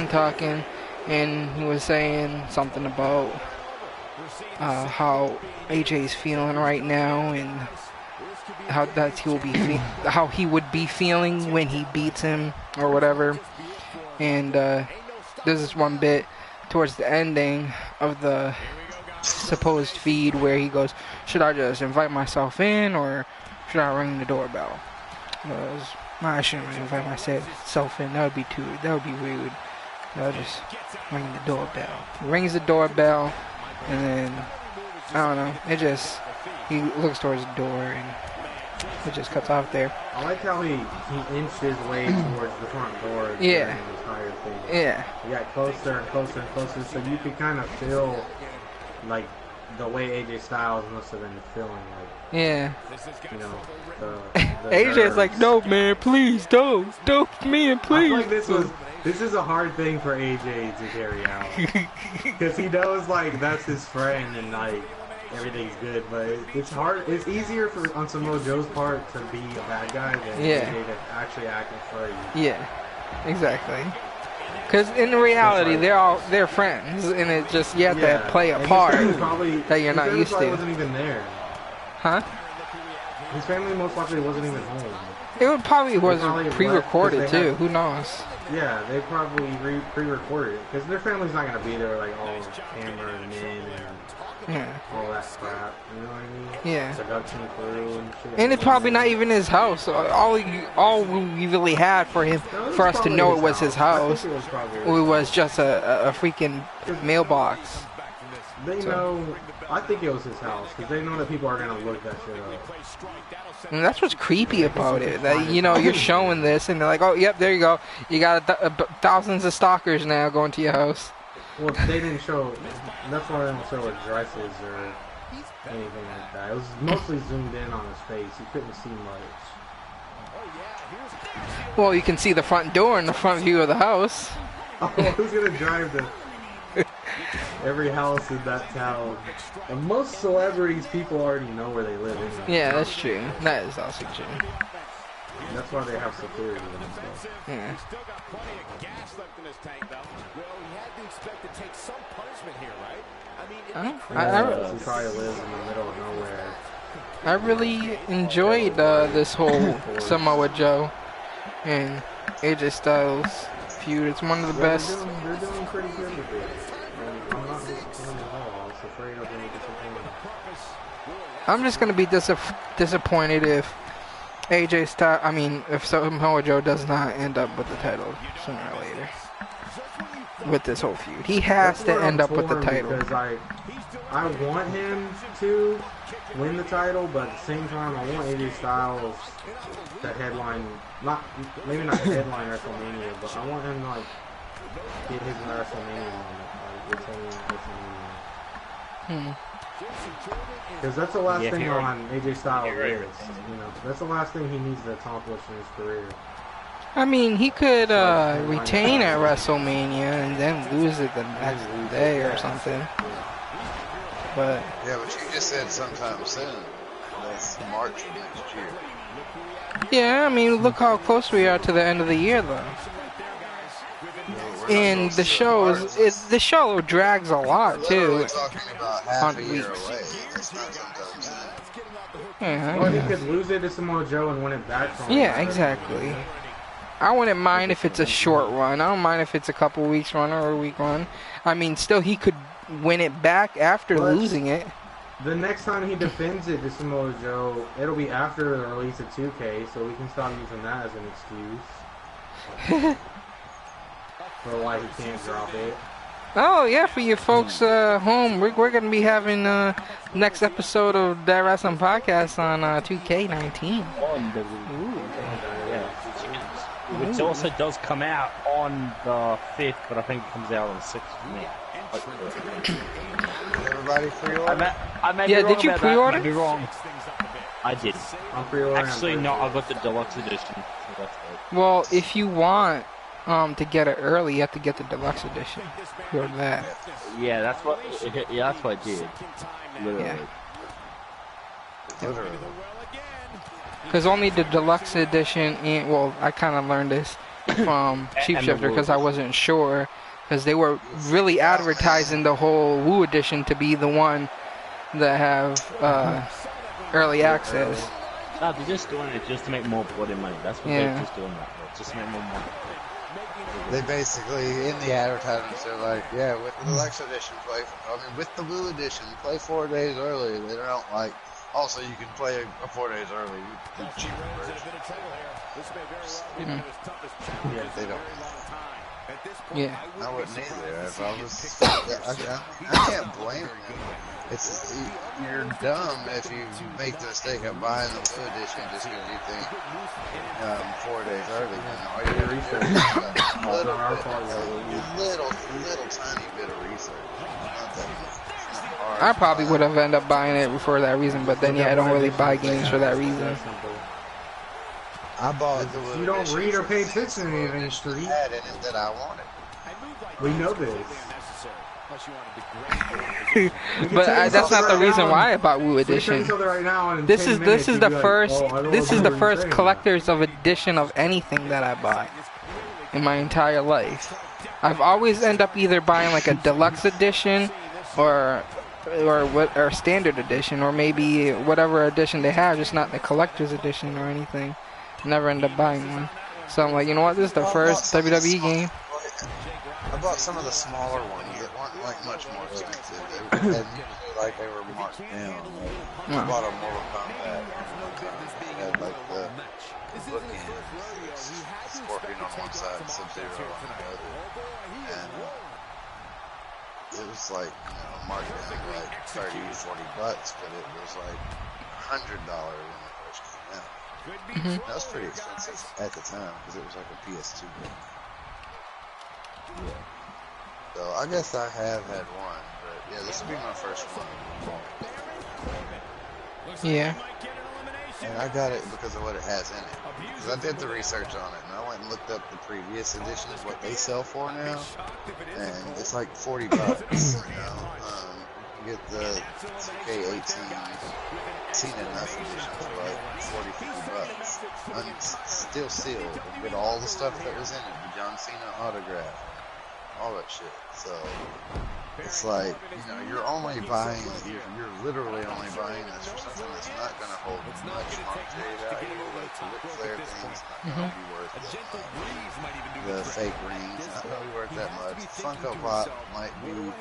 and he was saying something about how AJ's feeling right now, and how that how he would be feeling when he beats him or whatever. And there's this one bit towards the ending of the supposed feed where he goes, "Should I just invite myself in, or should I ring the doorbell?" I shouldn't invite myself in. That would be rude. I'll just ring the doorbell. He rings the doorbell, and then I don't know. He looks towards the door, and it just cuts off there.
I like how he inched his way towards the front door.
Yeah.
During this entire thing.
Yeah.
He got closer and closer and closer, so you could kind of feel like the way AJ Styles must have been feeling, like,
Yeah.
you know, the
AJ's
nerves.
like, "No, man, please don't man,
I
please."
feel like this is a hard thing for AJ to carry out, because he knows like that's his friend and like everything's good, but it's hard. It's easier on Samoa Joe's part to be a bad guy than AJ to actually act in front of you.
Yeah, exactly. Because in reality, they're friends, and it just you have to play a
And
part
his family
that you're not used to.
Wasn't even there.
Huh?
His family most likely wasn't even home.
It would probably was
probably
pre-recorded
left 'cause they
too.
had-
Who knows?
Yeah, they probably pre-recorded it because their family's not gonna be there like all cameramen and
Yeah.
all that crap. You know what I mean?
Yeah.
Production crew and shit.
And it's probably not even his house. All we really had for him,
No, it was
for us to
probably
know
his
it was his house,
I think it was probably his
it was just a freaking mailbox.
They know. I think it was his house because they know that people are gonna look that shit up.
And that's what's creepy about it. That you're showing this, and they're like, "Oh, yep, there you go. You got thousands of stalkers now going to your house."
Well, they didn't show. That's why they don't show his dresses or anything like that. It was mostly zoomed in on his face. You couldn't see much.
Well, you can see the front door and the front view of the house.
Oh, who's gonna drive to every house in that town? And most celebrities, people already know where they live. Anyway.
Yeah, that's true. That is also true.
And that's why they have security and stuff.
Yeah.
Still got plenty of gas left in his tank, though. Well, he had to expect to take some punishment here, right? I mean,
He probably lives in the middle of nowhere.
I really enjoyed this whole Samoa Joe and AJ Styles feud. It's one of the best.
They're doing pretty good with it. And I'm not disappointed at all. I was afraid of being disappointed.
I'm just gonna be disappointed if AJ Styles. I mean, if Samoa Joe does not end up with the title sooner or later with this whole feud, he has to end up with the title.
Because I want him to win the title, but at the same time, I want AJ Styles to headline, maybe not headline WrestleMania, but I want him to like get his WrestleMania moment, like WrestleMania. Because that's the last thing on AJ Styles is, you know, that's the last thing he needs to accomplish in his career.
I mean, he could retain at WrestleMania and then lose it the next day or something. But
yeah, but you just said sometime soon. That's March of next year.
Yeah, I mean, look how close we are to the end of the year, though. And the show drags a lot too.
We're talking about half a year away. That's not sometime soon.
Yeah,
well, he could lose it to Samoa Joe and win it back from him.
Yeah, exactly. I wouldn't mind if it's a short run. I don't mind if it's a couple weeks run or a week run. I mean, still, he could win it back after losing it.
The next time he defends it to Samoa Joe, it'll be after the release of 2K, so we can stop using that as an excuse. For why he can't drop it.
Oh, yeah, for you folks home, we're going to be having next episode of Dat Wrasslin Podcast on 2K19.
Which also does come out on the 5th, but I think it comes out on the 6th for me.
Everybody pre-order?
I may be wrong
did you
about
pre-order?
That. I may be wrong. I did.
I'm pre-ordering.
Actually, no, I got the deluxe edition. So that's good.
Well, if you want to get it early, you have to get the deluxe edition. Or that.
Yeah, that's what I did. Literally.
Yeah.
Literally.
Because only the deluxe edition, and well, I kind of learned this from Sheepshifter because I wasn't sure. Because they were really advertising the whole Woo edition to be the one that have early access.
No, they're just doing it just to make more bloody money. That's what they're just doing that for. Just to make more money.
They basically, in the advertisements, they're like, yeah, with the deluxe edition, with the Woo edition, play 4 days early. They don't like, also you can play a 4 days early, the cheaper version. Yeah, they don't.
Yeah.
I wouldn't either. If I was, I can't blame them. You're dumb if you make the mistake of buying the Woo edition just because you think 4 days early. All you do is little tiny bit of research. Not that much.
I probably would have ended up buying it for that reason, but then I don't really buy games for that reason.
I bought the Woo
You don't
edition
read or pay
for
attention to anything, Street.
had in it that I wanted.
We know this.
But that's not the reason why I bought Woo edition. This is the first collector's of edition of anything that I bought in my entire life. I've always end up either buying like a deluxe edition or standard edition, or maybe whatever edition they have, just not the collector's edition or anything. Never end up buying one. So I'm like, you know what? This is the first WWE game.
I bought some of the smaller ones that weren't like much more expensive. They were like they were marked down. I bought a Mortal Kombat. It had like the bookend, Scorpion on one side, Sub-Zero on the other, and it was like marked down like $30-40, but it was like $100 when it first came out. That was pretty expensive at the time because it was like a PS2 game. Yeah. So I guess I have had one, but yeah, this will be my first one.
Yeah.
And I got it because of what it has in it. Because I did the research on it, and I went and looked up the previous editions, what they sell for now, and it's like $40. You get the 2K18 Seen Enough edition for like $40-50. Still sealed. Get all the stuff that was in it. The John Cena autograph. All that shit. So it's like, you're only buying, you're literally only buying this for something that's not going to hold much monetary value. Like the Ric Flair thing's not going to be worth it. The fake rings not going to be worth that much. Funko Pop might be.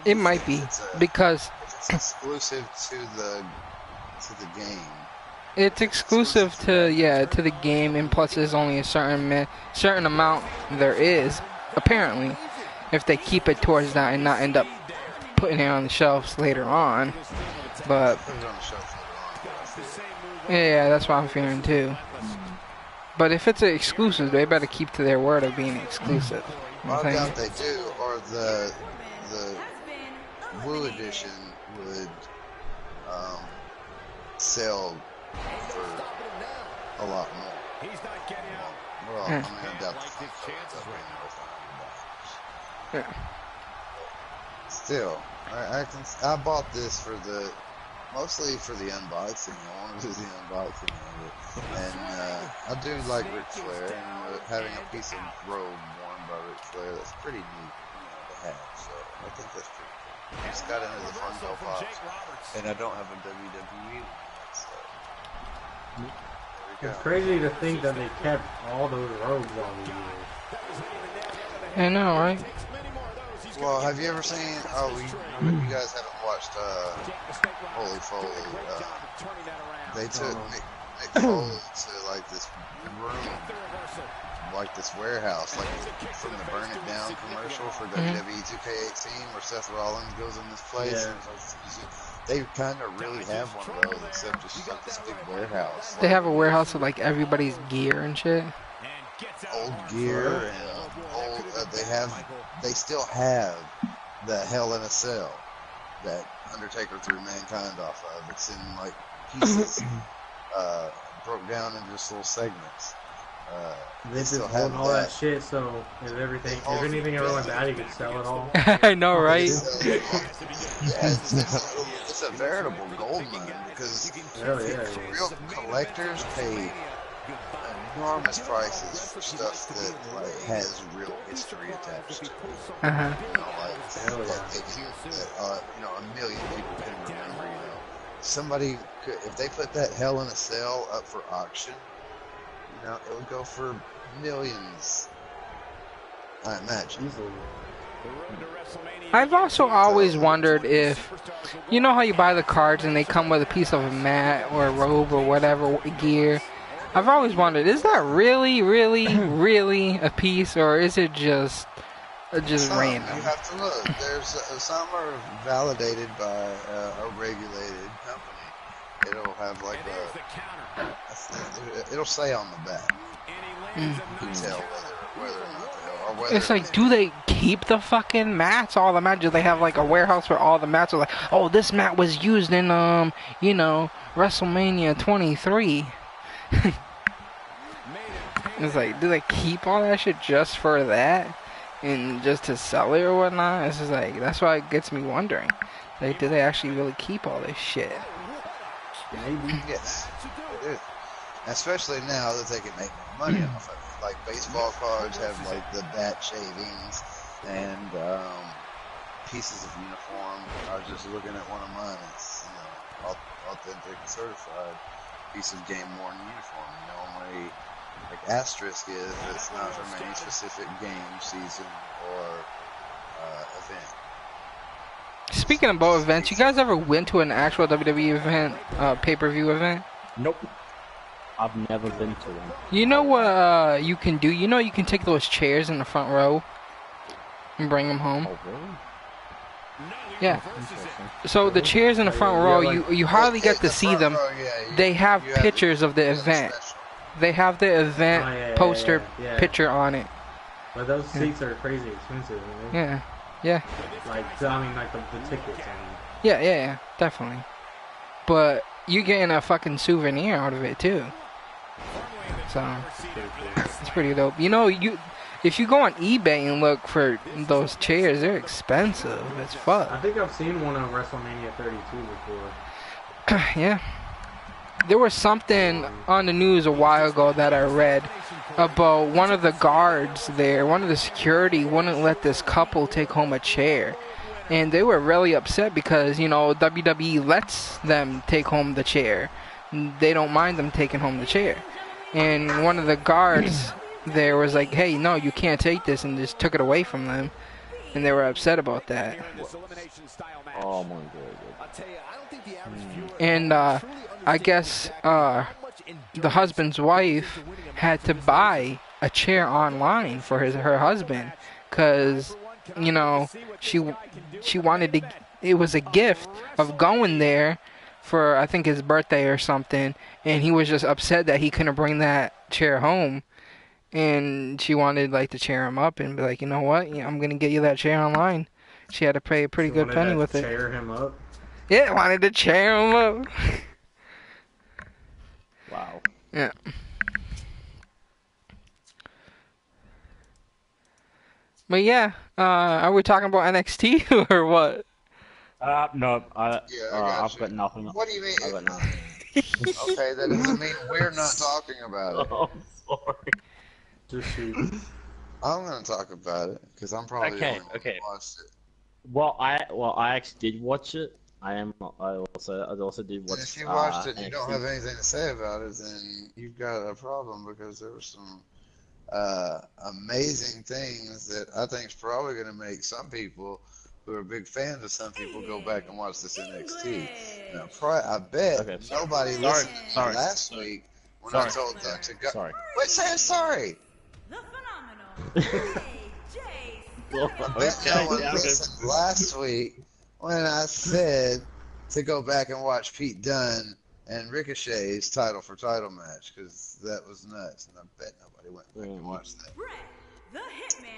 It might be because
it's exclusive to the game.
It's exclusive to to the game, and plus there's only a certain amount there is apparently. If they keep it towards that and not end up putting it on the shelves later on, but
Put it on the shelf later on, but I feel
yeah, that's what I'm feeling too. But if it's an exclusive, they better keep to their word of being exclusive. You know
I
what I'm
doubt
saying?
they do, or the Woo edition would sell for a lot more. Well, I mean, I doubt the
Yeah.
Still, I bought this for mostly for the unboxing. I wanted to do the unboxing of it, and I do like Ric Flair, and having a piece of robe worn by Ric Flair, that's pretty neat, to have. So I think that's pretty cool. I just got into the Funko Pops, and I don't have a WWE one, so there we go.
It's crazy to think that they kept all those robes all these years.
I know, right?
Well, have you ever seen? Oh, you guys haven't watched Holy Foley. They took Mick Foley to like this room, like this warehouse, like from the Burn It Down commercial for WWE 2K18, where Seth Rollins goes in this place.
Yeah.
And they kind of really have one of those, except just like this big warehouse.
They have a warehouse with like everybody's gear and shit.
Old gear and old. They still have the Hell in a Cell that Undertaker threw Mankind off of. It's in like pieces, broke down into just little segments.
They just hold all that shit, so if anything ever went bad, you could sell it all.
I know, right?
It's a veritable gold mine because real collectors pay enormous prices for stuff that like has real history attached to it.
Uh-huh.
You know, a million people can remember. Somebody could, if they put that Hell in a Cell up for auction, it would go for millions, I imagine.
I've also always wondered if, you know how you buy the cards and they come with a piece of a mat or a robe or whatever gear. I've always wondered, is that really, really, really a piece, or is it just random?
You have to look. There's some are validated by a regulated company. It'll have like it'll say on the back. You can tell whether or not they are. Or whether
It's like, do they keep the fucking mats? All the mats? Do they have like a warehouse where all the mats are like, oh, this mat was used in WrestleMania 23. It's like, do they keep all that shit just for that? And just to sell it or whatnot? It's just like, that's why it gets me wondering. Like, do they actually really keep all this shit?
Yes, they do. Especially now that they can make more money off of it. Like baseball cards have like the bat shavings and pieces of uniform. I was just looking at one of mine. It's authentic and certified piece of game worn uniform. Only like asterisk is it's not from any specific game, season, or event.
Speaking of both events, you guys ever went to an actual WWE event, pay-per-view event?
Nope. I've never been to one.
You know what you can do? You know you can take those chairs in the front row and bring them home.
Oh, really?
Yeah. So the chairs in the front row, you hardly get to see them. They have pictures of the event. They have the event poster picture on it.
But those seats are crazy expensive.
Yeah. Yeah.
Like, I mean, like the tickets.
Yeah, definitely. But you're getting a fucking souvenir out of it too. So it's pretty dope. If you go on eBay and look for those chairs, they're expensive as fuck.
I think I've seen one on WrestleMania 32 before.
Yeah. There was something on the news a while ago that I read about one of the guards there, one of the security wouldn't let this couple take home a chair. And they were really upset because, WWE lets them take home the chair. They don't mind them taking home the chair. And one of the guards there was like, hey, no, you can't take this, and just took it away from them. and they were upset about that.
Oh my god.
And I guess the husband's wife had to buy a chair online for her husband, because you know she wanted to. It was a gift of going there for, I think, his birthday or something, and he was just upset that he couldn't bring that chair home. And she wanted like to cheer him up and be like, you know what? Yeah, I'm gonna get you that chair online. She had to pay a pretty good penny with it.
Cheer him up.
Yeah, wanted to cheer him up.
Wow.
Yeah. But yeah, are we talking about NXT or what?
No, I've got nothing.
What do you mean?
I've got nothing.
Okay, that doesn't mean we're not talking about it.
Oh, sorry.
Just shoot.
I'm gonna talk about it because I'm probably the only one who
okay.
watched it.
Well, I actually did watch it. I also did watch.
And if you watched it and
NXT.
you don't have anything to say about it, then you've got a problem, because there were some amazing things that I think is probably going to make some people who are big fans of some people go back and watch this NXT. Now, I bet nobody listened to me last week when I told them to go.
Sorry.
Wait, say I'm sorry.
The phenomenal
I bet no one listened last week when I said to go back and watch Pete Dunne and Ricochet's title for title match, because that was nuts, and I bet nobody went back and watched that.
the Hitman.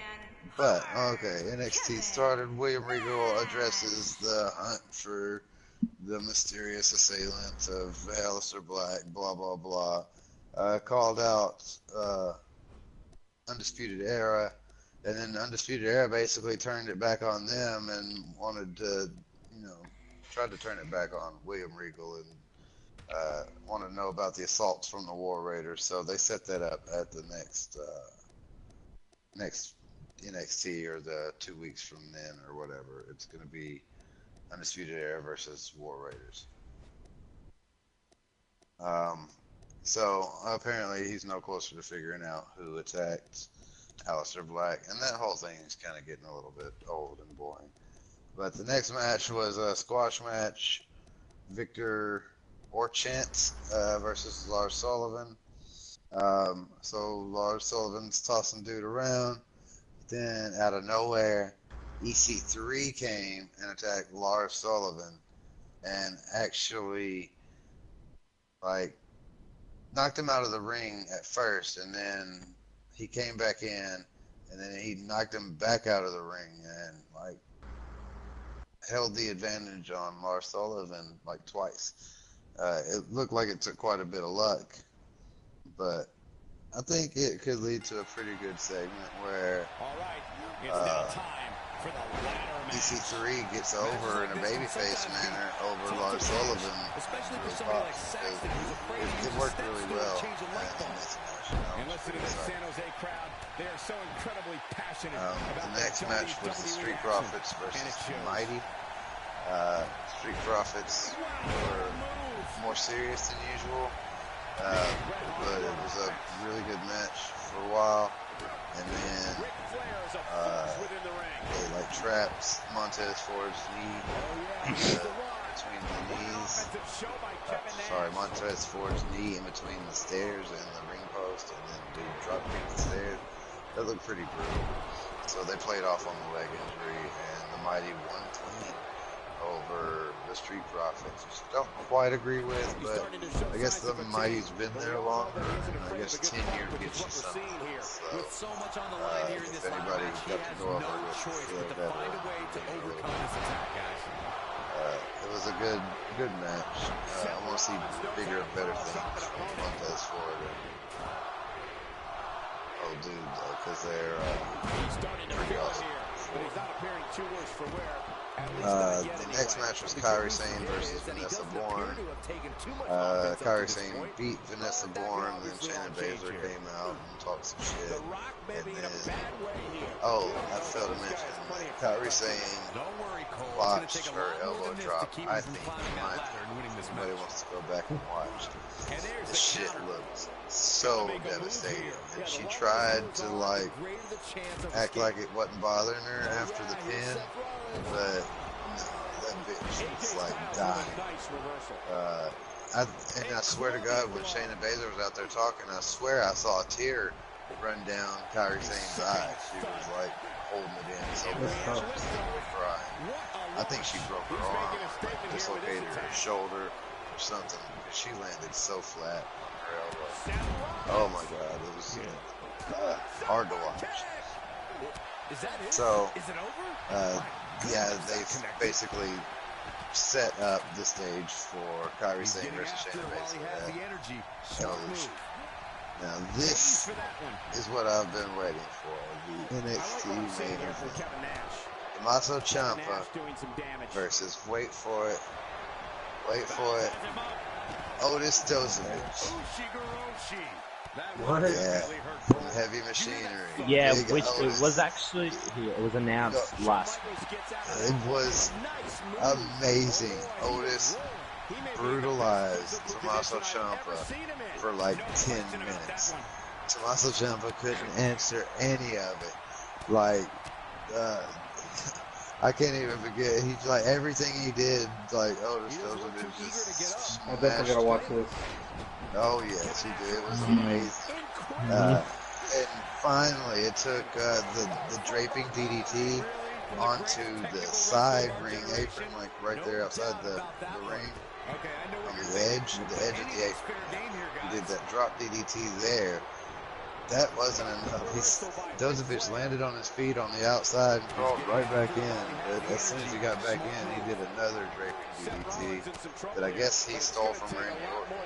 But, okay, NXT started. William Regal addresses the hunt for the mysterious assailant of Aleister Black, blah, blah, blah. Called out Undisputed Era, and then Undisputed Era basically turned it back on them and wanted to, tried to turn it back on William Regal, and wanted to know about the assaults from the War Raiders. So they set that up at the next NXT, or the 2 weeks from then, or whatever. It's going to be Undisputed Era versus War Raiders. So apparently he's no closer to figuring out who attacked Aleister Black, and that whole thing is kind of getting a little bit old and boring. But the next match was a squash match. Victor Orchant versus Lars Sullivan. So Lars Sullivan's tossing dude around. Then out of nowhere, EC3 came and attacked Lars Sullivan, and actually, knocked him out of the ring at first, and then he came back in, and then he knocked him back out of the ring, and held the advantage on Lars Sullivan twice. It looked like it took quite a bit of luck, but I think it could lead to a pretty good segment where EC3 gets over in a babyface manner over Lars Sullivan. It worked really well in this match. The next match was the Street Profits versus the Mighty. Street Profits were more serious than usual, but it was a really good match for a while, and then they trapped Montez Ford's knee between the knees. Montez Ford's knee in between the stairs and the ring post, and then dude drop kicked the stairs. That looked pretty brutal. So they played off on the leg injury, and the Mighty won clean over the Street Profits, which I don't quite agree with, but I guess the Mighty's been there longer, and I guess tenure gets you something. So, if anybody got to go over with the veteran, it was a good match. I want to see bigger and better things from Montez Ford and old dude, because they're pretty awesome. The next match was Kairi Sane versus Vanessa Bourne. Kairi Sane beat Vanessa Bourne, then Shayna Baszler came out and talked some shit. And then, I failed to mention, Kairi Sane botched her elbow drop. I think, in my opinion, if somebody wants to go back and watch, the shit looked so devastating. And she tried to, like, act like it wasn't bothering her after the pin, but that bitch was like dying. I swear to God, when Shayna Baszler was out there talking, I swear I saw a tear run down Kairi Sane's eye. She was like holding it in so bad, she was literally crying. I think she broke her arm, like, dislocated her shoulder or something, because she landed so flat on her elbow. Oh my God, it was hard to watch. So, yeah, they basically set up the stage for Kairi Sane versus Shayna Baszler at Evolution. Now this is what I've been waiting for, the NXT main event. Tommaso Ciampa versus, wait for it, Otis Dozovich.
What?
Yeah, Heavy Machinery.
Yeah,
Big
which
Otis.
it was actually, it was announced last week.
It was amazing. Otis brutalized Tommaso Ciampa for like 10 minutes. Tommaso Ciampa couldn't answer any of it. Like, I can't even forget. He's like, everything he did, like, Otis Dozovich just
I definitely gotta watch this.
Oh yes, he did. It was amazing. And finally, it took the draping DDT onto the side ring apron, like right there outside the ring, on the edge of the apron. He did that drop DDT there. That wasn't enough. Dozovich landed on his feet on the outside and crawled right back in. But as soon as he got back in, he did another draping DDT that I guess he stole from Randy Orton.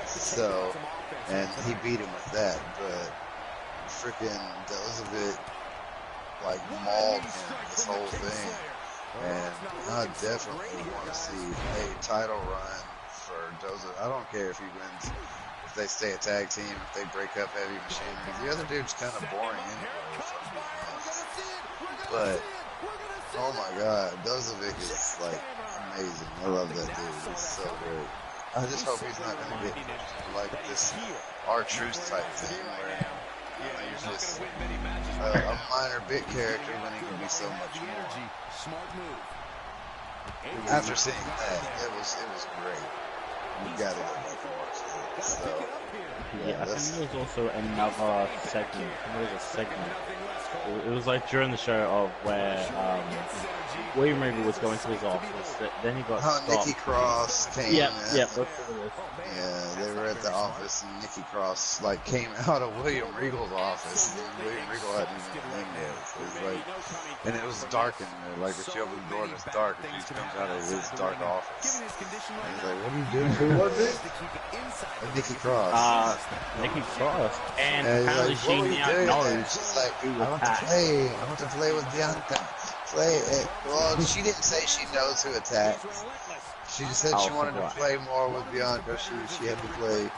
So, and he beat him with that. But freaking Dozovich like mauled him this whole thing. And I definitely want to see a title run for Dozovich. I don't care if he wins, if they stay a tag team, if they break up Heavy Machinery. The other dude's kind of boring anyway, if I'm being honest. But, oh my God, Dozovich is like amazing. I love that dude. He's so great. I just hope he's not going to get like this R-Truth type thing where he's just a minor bit character when he can be so much more. After seeing that, it was great. You gotta go back and watch it. So,
Yeah, I think there was also another segment. There was a segment. It was like during the show of where William Regal was going to his office. Then he got stopped.
Nikki Cross came.
Yeah,
in.
that's what it is.
Yeah, they were at the office, and Nikki Cross like came out of William Regal's office, and William Regal hadn't even been there. So it was like, and it was dark in there. Like if you open the door, and it's dark, and he comes out of his dark office. And he's like, "What are you doing?" Who was it? Nikki Cross.
Nikki Cross. And
he's
apparently
like,
she
"What are you
now
doing?"
knows.
She's like,
who
I want to
attacked.
play. I want to play with Bianca. Play it. Well, she didn't say she knows who attacked. She just said she wanted to play more with Bianca. She had to play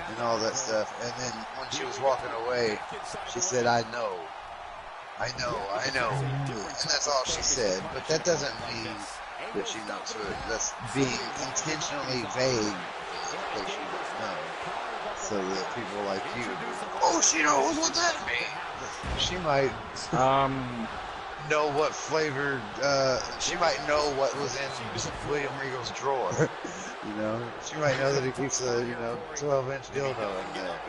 and all that stuff. And then when she was walking away, she said, I know. And that's all she said. But that doesn't mean that she knows who it. That's being intentionally vague in case she doesn't know. So that people like you, oh, she knows what that means. She might know what flavor, she might know what was in William Regal's drawer. You know, she might know that he keeps a 12-inch dildo in there.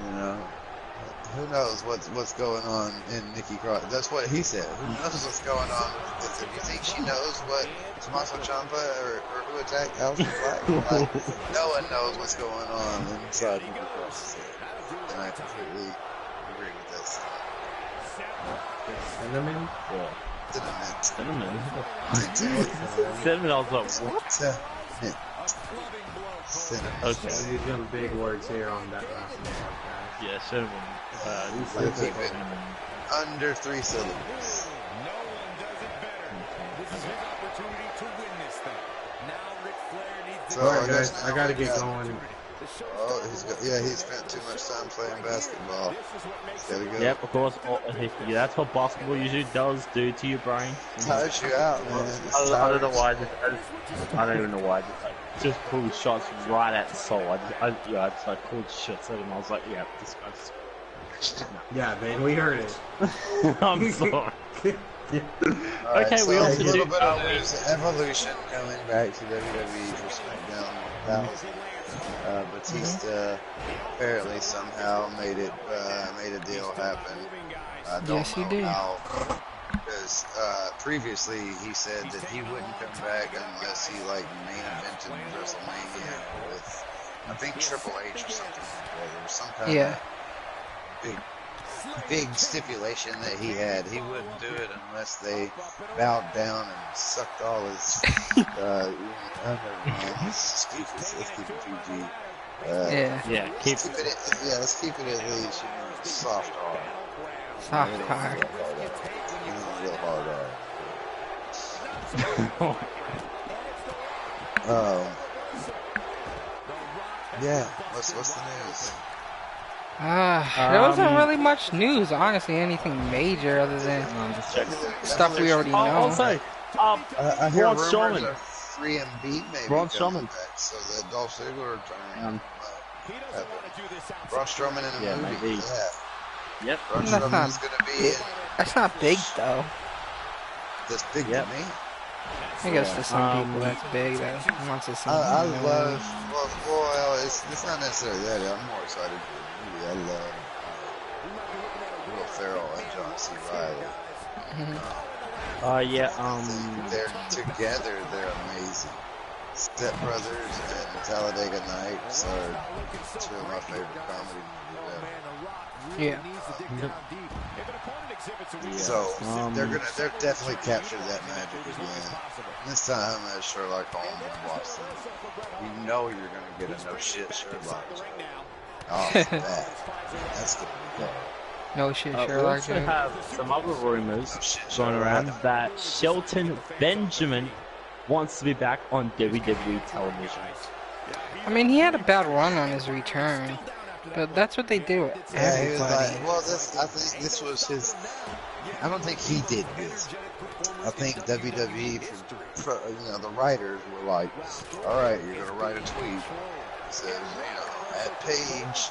You know, who knows what's going on in Nikki Cross? That's what he said. Who knows what's going on with this? Do you think she knows what Tommaso Ciampa or who attacked Aleister Black? Like, no one knows what's going on inside Nikki Cross's head. And I completely agree with this.
Cinnamon?
Yeah.
Cinnamon.
Cinnamon, I was like, what?
Cinnamon.
Okay.
We're using big words here on That Wrasslin podcast.
Yeah, should have
Like,
been.
keep it under 3 syllables.
No one does it better. This is his opportunity to win this thing. Now Ric Flair needs
So
Alright,
I guess
guys,
now
I gotta
we
get
got-
going.
Oh, he spent too much time playing basketball. He's gotta go.
Yep, of course. Yeah, that's what basketball usually does do to your brain.
Tires you out, man. It's
I don't know
tiring.
why. I don't even know why. Just pulled shots right at the soul. I just like called shots at him. I was like, yeah, this guy's.
Yeah, man, we heard it.
I'm sorry.
Alright,
Okay,
so
we
a
also
little
do.
bit of news. Evolution coming back to WWE for SmackDown 1000. Batista apparently somehow made a deal happen. I don't
Yes, he
know
did.
how, because previously he said that he wouldn't come back unless he like main evented WrestleMania with I think Triple H or something like that. There was some kind
Yeah.
of big stipulation that he had. He wouldn't do it unless they bowed down and sucked all his let's keep it PG.
Yeah.
Yeah,
Let's keep it at least, soft R.
Soft hard.
Real hard R. Yeah, what's the news?
There wasn't really much news, honestly, anything major other than
just checking.
stuff we already know.
Also,
I hear
Braun
rumors
Strowman.
of 3MB maybe
Braun
coming
Strowman.
back, so that Dolph Ziggler trying
He doesn't want to do this outside.
Braun Strowman in a
Yeah,
movie.
maybe.
Yeah,
Yep.
Braun
That's
Strowman
not-
is gonna be in.
That's not big, though.
That's big
Yep.
to me.
I guess for some
Um,
people that's big, though. Once it's
I love. Well, it's not necessarily that. I'm more excited for the movie. I love Will Ferrell and John C. Reilly.
Yeah.
They're together. They're amazing. Step Brothers and Talladega Nights are two of my favorite comedy movies ever.
Yeah.
So they're definitely captured that magic again. This time as Sherlock Holmes and Watson. You know you're gonna get a no shit Sherlock off the bat. That's gonna be good.
No shit,
We
Sherlock.
also
Jones.
have some other rumors
No shit,
going around
Sherlock.
that Shelton Benjamin wants to be back on WWE television.
I mean, he had a bad run on his return, but that's what they do with
Yeah, he was
everybody.
like, well, I think this was his. I don't think he did this. I think WWE, the writers were like, all right, you're gonna write a tweet. It says, at Page,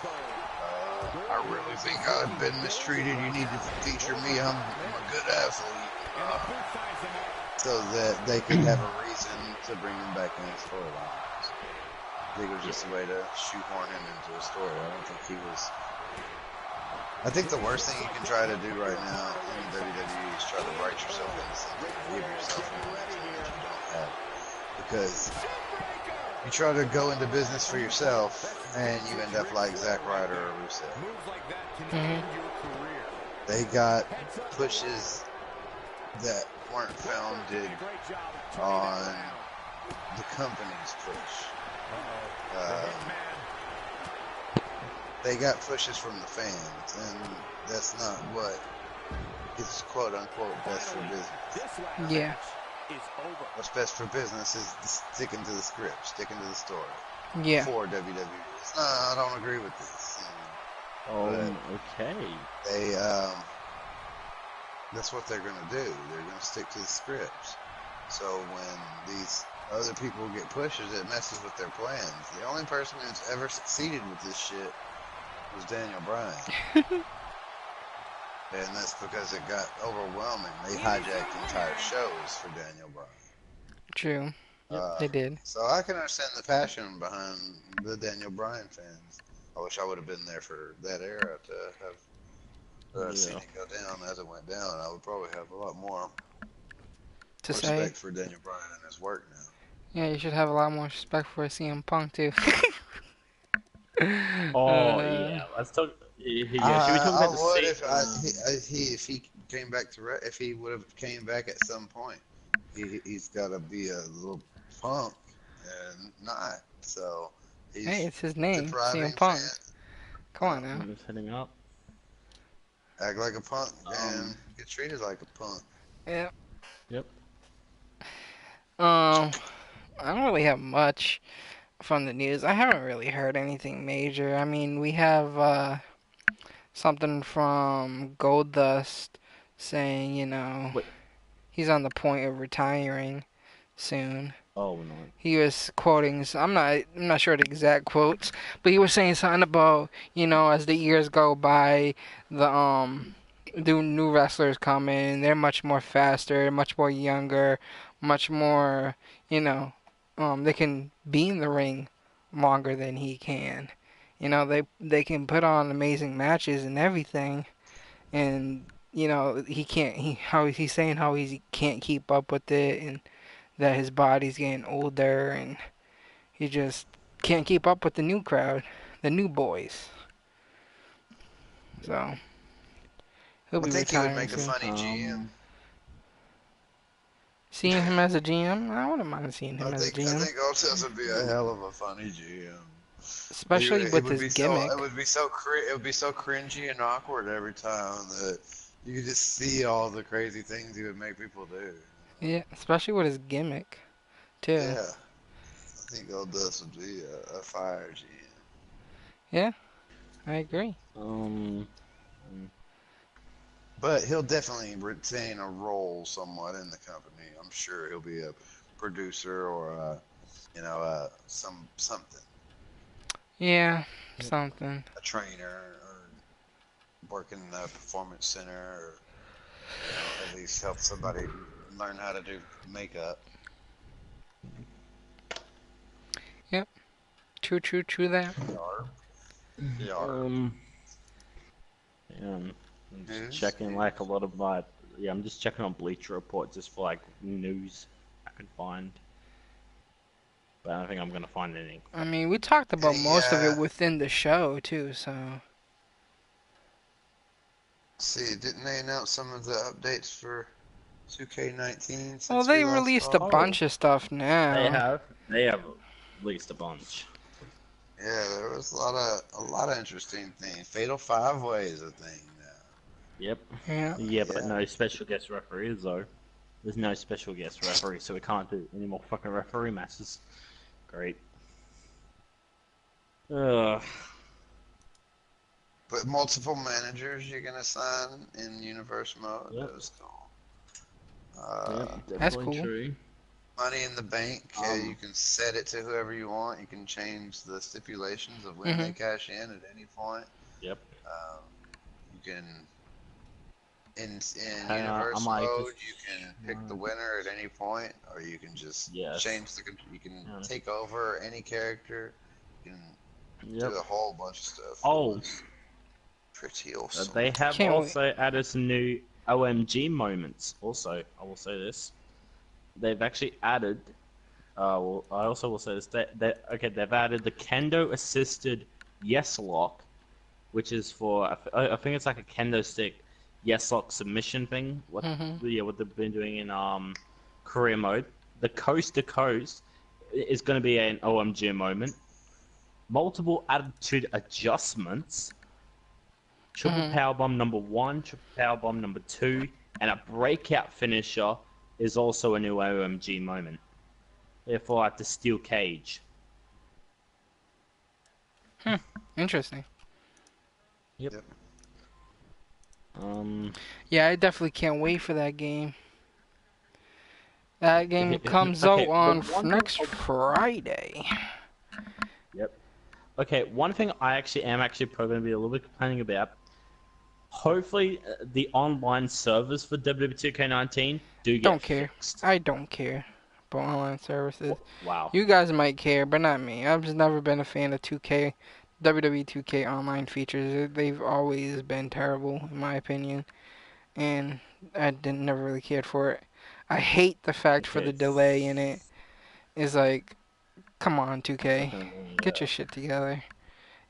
I really think I've been mistreated. You need to feature me. I'm a good athlete. So that they could have a reason to bring him back in the storylines. I think it was just a way to shoehorn him into a story. I don't think he was. I think the worst thing you can try to do right now in WWE is try to write yourself into something, give yourself an image that you don't have. Because you try to go into business for yourself, and you end up like Zack Ryder or Rusev.
Mhm.
They got pushes that weren't founded on the company's push. They got pushes from the fans, and that's not what is quote unquote best for business.
Yeah.
What's best for business is sticking to the script, sticking to the story.
Yeah.
For WWE, I don't agree with this.
Okay.
They, that's what they're gonna do. They're gonna stick to the scripts. So when these other people get pushes, it messes with their plans. The only person who's ever succeeded with this shit was Daniel Bryan. And that's because it got overwhelming. They hijacked entire shows for Daniel Bryan.
True. They did.
So I can understand the passion behind the Daniel Bryan fans. I wish I would have been there for that era to have seen it go down as it went down. I would probably have a lot more
To
respect
say,
for Daniel Bryan and his work now.
yeah, you should have a lot more respect for CM Punk too.
Yeah. Let's talk. Yeah, should we talk
I
about the
would if he came back if he would have came back at some point. He's got to be a little punk and not. So he's
Hey, it's his name,
depriving
CM Punk.
fans.
Come on now.
I'm just heading up.
Act like a punk, man. Get treated like a punk.
Yeah.
Yep.
I don't really have much from the news. I haven't really heard anything major. I mean, we have something from Goldust saying,
Wait.
he's on the point of retiring soon.
Oh no.
He was quoting, I'm not sure the exact quotes, but he was saying something about, as the years go by, the new wrestlers come in, they're much more faster, much more younger, much more, they can be in the ring longer than he can. They can put on amazing matches and everything, and he's saying how he can't keep up with it, and that his body's getting older, and he just can't keep up with the new crowd, the new boys. So he'll be
I think he would
retiring
make a
soon.
funny GM.
Seeing him as a GM, I wouldn't mind seeing him
I
as a
think
GM,
Otis would be a hell of a funny GM.
especially with his gimmick.
It would be so cringy and awkward every time that you could just see all the crazy things he would make people do.
Yeah, especially with his gimmick, too.
Yeah, I think Otis would be a fire GM.
Yeah, I agree.
But he'll definitely retain a role somewhat in the company. I'm sure he'll be a producer or something.
Yeah, something.
A trainer or working in a performance center or at least help somebody learn how to do makeup.
Yep. True that.
Yeah.
I'm just checking like a lot of my. Yeah, I'm just checking on Bleacher Report just for like news I can find. But I don't think I'm gonna find any.
I mean, we talked about most of it within the show, too, so.
See, didn't they announce some of the updates for 2K19?
Well, they released a bunch of stuff now.
They have released a bunch.
Yeah, there was a lot of interesting things. Fatal 5-Way is a thing now.
Yep.
Yeah.
But no special guest referees though. There's no special guest referee, so we can't do any more fucking referee matches. Great.
But multiple managers you're gonna sign in universe mode.
Yep.
That was cool.
That's cool.
True.
Money in the bank. You can set it to whoever you want. You can change the stipulations of when they cash in at any point.
Yep.
You can in universe mode. You can pick the winner at any point, or you can just change the. You can take over any character. You can do a whole bunch of stuff.
Oh,
pretty awesome.
They have also added some new OMG moments. Also, I will say this. They've actually added. Well, I also will say this. They've added the kendo assisted yes lock, which is for I think it's like a kendo stick yes lock submission thing. What they've been doing in career mode. The coast to coast is going to be an OMG moment. Multiple attitude adjustments. Triple powerbomb number 1, triple powerbomb number 2, and a breakout finisher is also a new OMG moment. Therefore, like the steel cage.
Interesting.
Yep.
Yeah, I definitely can't wait for that game. That game comes out on next Friday.
Yep. Okay, one thing I am probably going to be a little bit complaining about. Hopefully, the online servers for WWE 2K19 do get fixed.
I don't care about online services.
Wow.
You guys might care, but not me. I've just never been a fan of WWE 2K online features. They've always been terrible, in my opinion, and I never really cared for it. I hate the fact for the delay in it. It's like, come on, 2K, get your shit together.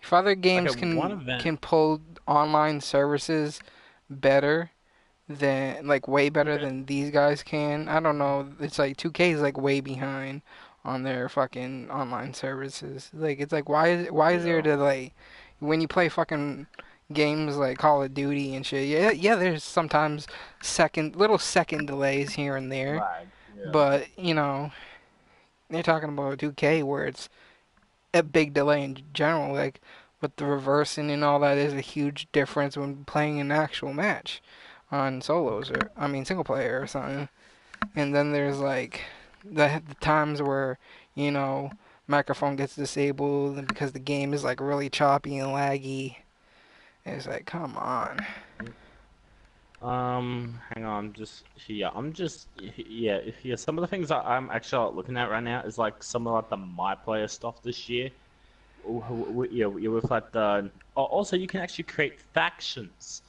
If other games can pull online services better than, like, way better than these guys can, I don't know. It's like 2K is like way behind on their fucking online services. Like, it's like, why is there a delay? when you play fucking games like Call of Duty and shit, yeah, there's sometimes little second delays here and there,
Lag. Yeah.
but you know, they're talking about 2K where it's a big delay in general, like with the reversing and all that is a huge difference when playing an actual match on solos or I mean single player or something. And then there's like the times where you know microphone gets disabled and because the game is like really choppy and laggy. It's like come on.
Hang on, yeah. Some of the things that I'm actually looking at right now is like some of like the my player stuff this year. Yeah, with like the. Also, you can actually create factions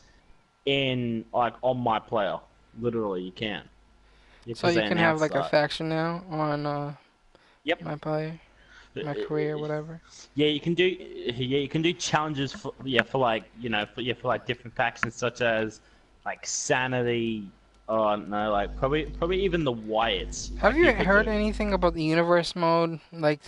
in like on my player. Literally, you can. Yeah,
So
'cause
you
they
can have
announced
like a
that.
faction now on
Yep.
my player, my career, whatever.
Yeah, you can do challenges for like for like different factions such as like sanity. Oh no, like probably even the Wyatts.
Have
Like
you
you could
heard
do.
anything about the universe mode? Like,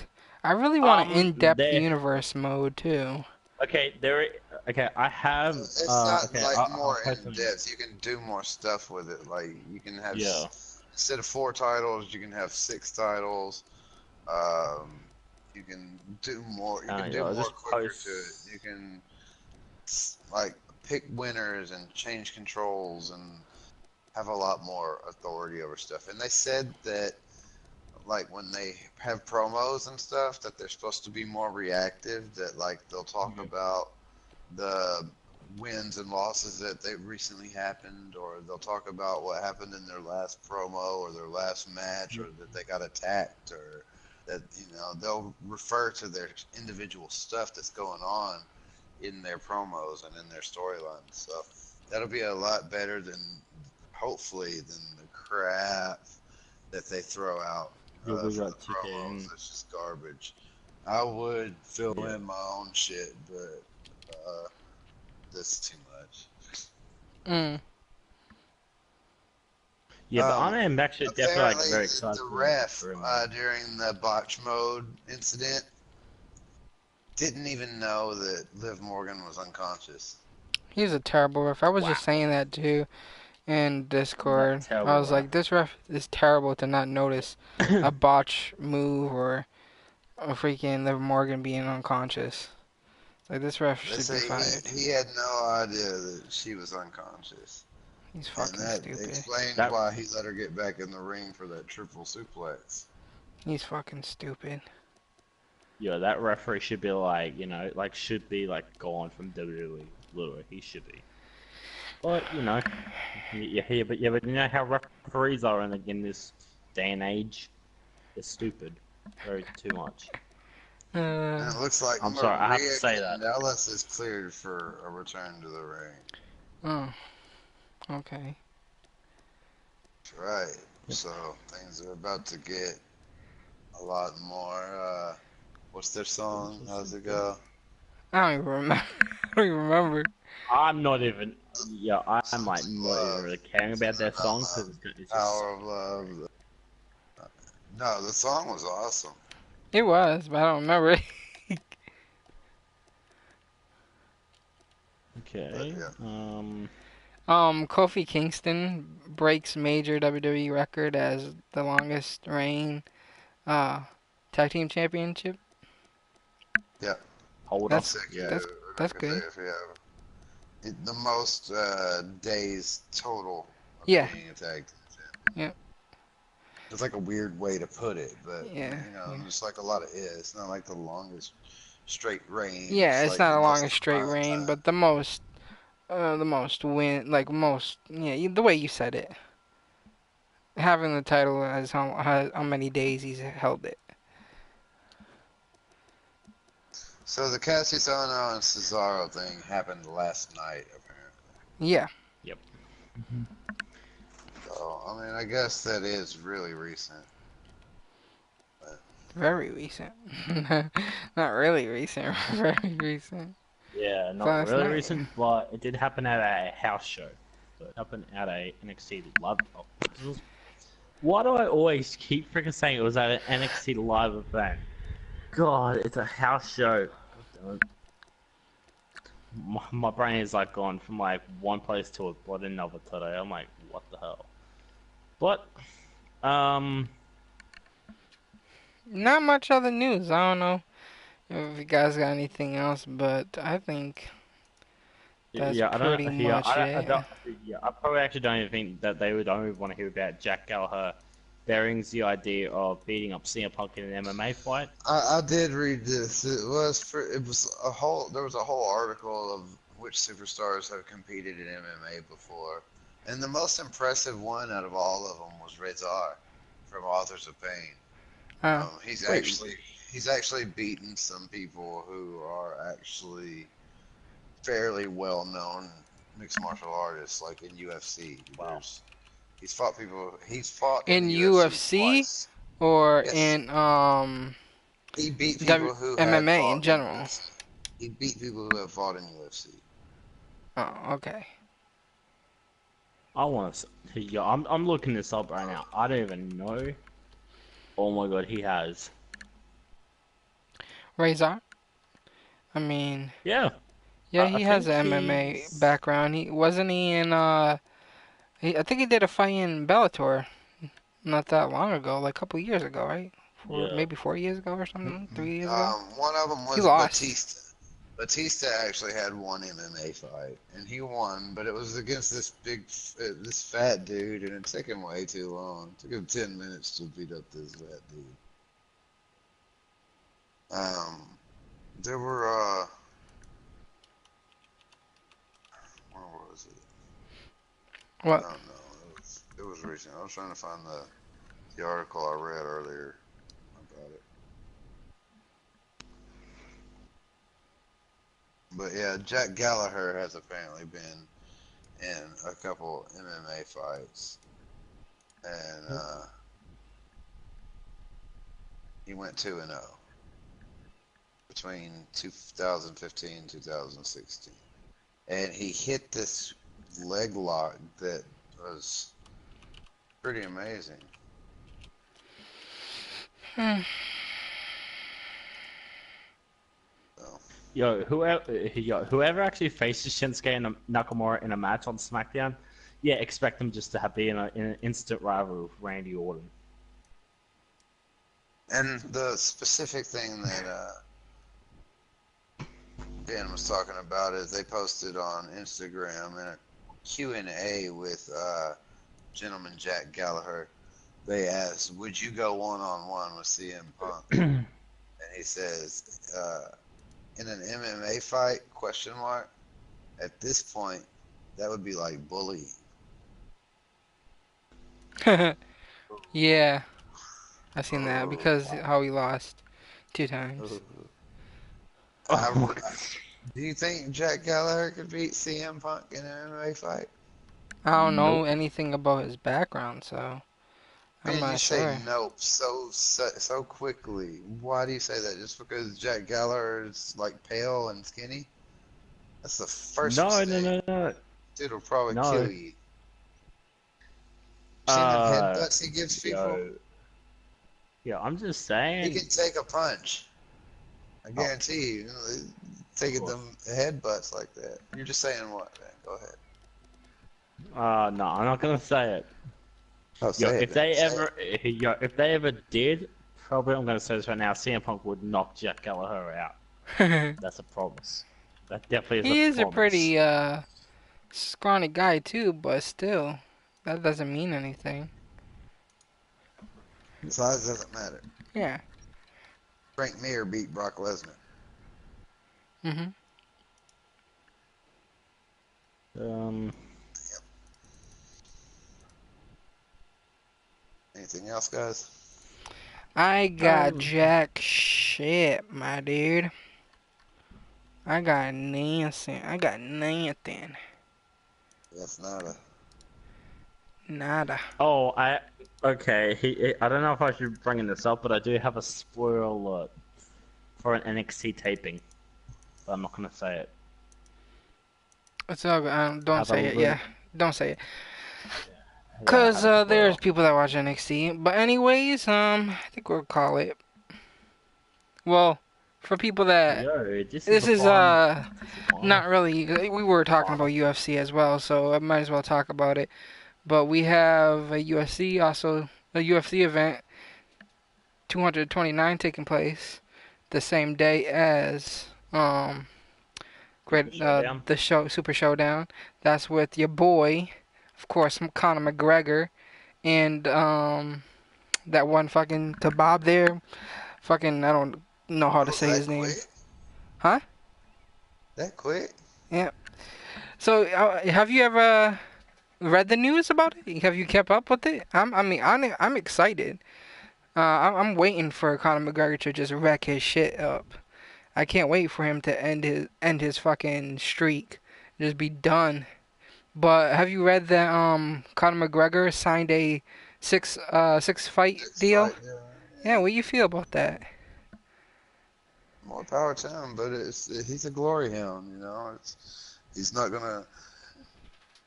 I really want an in-depth
There.
universe mode too.
Okay, there. Okay, I have.
It's not
Okay,
like
I'll
more
post
in
them.
depth. You can do more stuff with it. Like you can have
Yeah.
instead of 4 titles, you can have 6 titles. Um, you can do more. You can do
Yeah, I'll
more
just
quicker
post.
to it. You can like pick winners and change controls and have a lot more authority over stuff. And they said that like when they have promos and stuff that they're supposed to be more reactive. That like they'll talk about the wins and losses that they recently happened, or they'll talk about what happened in their last promo or their last match, or that they got attacked, or that they'll refer to their individual stuff that's going on in their promos and in their storylines. So that'll be a lot better than hopefully than the crap that they throw out
Yeah, we
for the
got 2K.
promos. It's just garbage. I would fill
Yeah.
in my own shit, but this is too much.
Mm.
Yeah, but I'm actually definitely like
Apparently,
very excited.
the
for
ref
him.
during the botch mode incident didn't even know that Liv Morgan was unconscious.
He's a terrible ref. I was just saying that too in Discord.
terrible
I was
ref.
like, this ref is terrible to not notice a botch move or a freaking Liv Morgan being unconscious. Like this ref
They
should be
say
fired.
he had no idea that she was unconscious.
He's
And
fucking
that
stupid.
explains why he let her get back in the ring for that triple suplex.
He's fucking stupid.
Yeah, that referee should be like, should be like gone from WWE. Literally, he should be. But but you know how referees are in this day and age. They're stupid, very too much.
And it looks like
I'm sorry, I have to
Maria
say that.
Kanellis is cleared for a return to the ring.
Oh, okay.
That's right. So things are about to get a lot more. What's their song? How's it go?
I don't even remember. I don't even remember.
I'm not even. Yeah, I'm like not even really caring about their songs because it's just.
Power of Love. No, the song was awesome.
It was, but I don't remember it.
Okay.
Kofi Kingston breaks major WWE record as the longest reign tag team championship.
Yeah.
Hold
That's
up.
that's good.
The most days total of
Yeah.
being a tag team champion.
Yeah.
It's like a weird way to put it, but
Yeah.
just like a lot of it's not like the longest straight reign.
Yeah, it's
like
not
the
a
most
longest straight
amount of
reign,
time.
but the most win, like most, yeah, the way you said it. Having the title as how many days he's held it.
So the Cassius Ohno and Cesaro thing happened last night, apparently.
Yeah.
Yep.
So I mean, I guess that is really recent.
Very recent. Not really recent. Very recent.
Yeah, not
Last
really
night.
recent, but it did happen at a house show. So it happened at a NXT Live. Why do I always keep freaking saying it was at an NXT Live event? God, it's a house show. God damn it. my brain is like gone from like one place to another today. I'm like, what the hell? But
Not much other news. I don't know if you guys got anything else, but I think that's
yeah, I
pretty
don't. Yeah,
much
I
it.
don't. Yeah, I probably actually don't even think that they would only want to hear about Jack Gallagher burying the idea of beating up CM Punk in an MMA fight.
I did read this. It was a whole there was a whole article of which superstars have competed in MMA before, and the most impressive one out of all of them was Rezar from Authors of Pain.
Oh,
Wait,
He's actually beaten some people who are actually fairly well known mixed martial artists, like in UFC.
wow.
He's fought in
in
the UFC
UFC
twice.
or
Yes,
in
he beat people who had
MMA in
fought in
general?
UFC. He beat people who have fought in UFC.
Oh, okay.
I want to. Yeah, I'm looking this up right now. I don't even know. Oh my god, he has.
Razor. I mean,
Yeah,
yeah,
I
he has
think
an MMA
he's.
background. He wasn't he in I think he did a fight in Bellator not that long ago, like a couple years ago, right?
Yeah.
Maybe 4 years ago or something, 3 years ago.
One of them
He
was
lost.
Batista. Batista actually had one MMA fight, and he won, but it was against this fat dude, and it took him way too long. It took him 10 minutes to beat up this fat dude. There were, where was it? I
What?
don't know. It was recent. I was trying to find the article I read earlier about it. But yeah, Jack Gallagher has apparently been in a couple MMA fights, and he went 2-0 between 2015 and 2016, and he hit this leg lock that was pretty amazing. So,
Whoever actually faces Shinsuke and Nakamura in a match on SmackDown, yeah, expect them just to be in an instant rivalry with Randy Orton.
and the specific thing that Dan was talking about is they posted on Instagram in a Q&A with gentleman Jack Gallagher. They asked, "Would you go one-on-one with CM Punk?" And he says, "In an MMA fight? Question mark. At this point, that would be like bullying."
Yeah, I seen that because how he lost 2 times.
Do you think Jack Gallagher could beat CM Punk in an MMA fight?
I don't know
Nope.
anything about his background, so I'm
Man, you
not
say
sure.
nope so quickly. Why do you say that? Just because Jack Gallagher is like pale and skinny? That's the first
No, no,
mistake.
no, no,
Dude will probably
no.
kill you. Seen them headbutts he gives people?
Yo, yeah, I'm just
He
saying.
can take a punch. I
Oh,
guarantee you.
of
Taking
course.
them headbutts like that. You're just saying what, man? Go ahead.
No, I'm not gonna say it.
Oh,
Yo,
say it
if
then.
they
Say
ever, yo, if they ever did, probably I'm gonna say this right now. CM Punk would knock Jack Gallagher out. That's a promise. That definitely is
He
a
is a
promise.
pretty scrawny guy too, but still, that doesn't mean anything.
it. Size doesn't matter.
Yeah.
Frank Mir beat Brock Lesnar.
Mhm.
Um,
Anything else, guys?
I got
um,
jack shit, my dude. I got nothing. I got nothing.
That's not a.
Nada.
oh, okay. I don't know if I should bring this up, but I do have a spoiler alert for an NXT taping. But I'm not gonna say it.
It's all good. Don't
Have a
say it.
little,
Yeah. Don't say it.
yeah, I
Cause
have a
there's
spoiler.
people that watch NXT. But anyways, I think we'll call it. Well, for people that
Yo,
this
a
is
fun.
not really. We were talking about UFC as well, so I might as well talk about it. But we have a UFC also a UFC event 229 taking place the same day as
Showdown.
the show Super Showdown. That's with your boy, of course, Conor McGregor, and that one fucking kebab there. Fucking I don't know how to
Oh,
say
that
his name.
quick?
Huh?
That quick?
Yeah. So have you ever read the news about it? Have you kept up with it? I'm excited. I'm waiting for Conor McGregor to just wreck his shit up. I can't wait for him to end his fucking streak, just be done. But have you read that Conor McGregor signed a six fight
Six
deal?
fight, yeah.
Yeah, what do you feel about that?
More power to him, but he's a glory hound, he's not gonna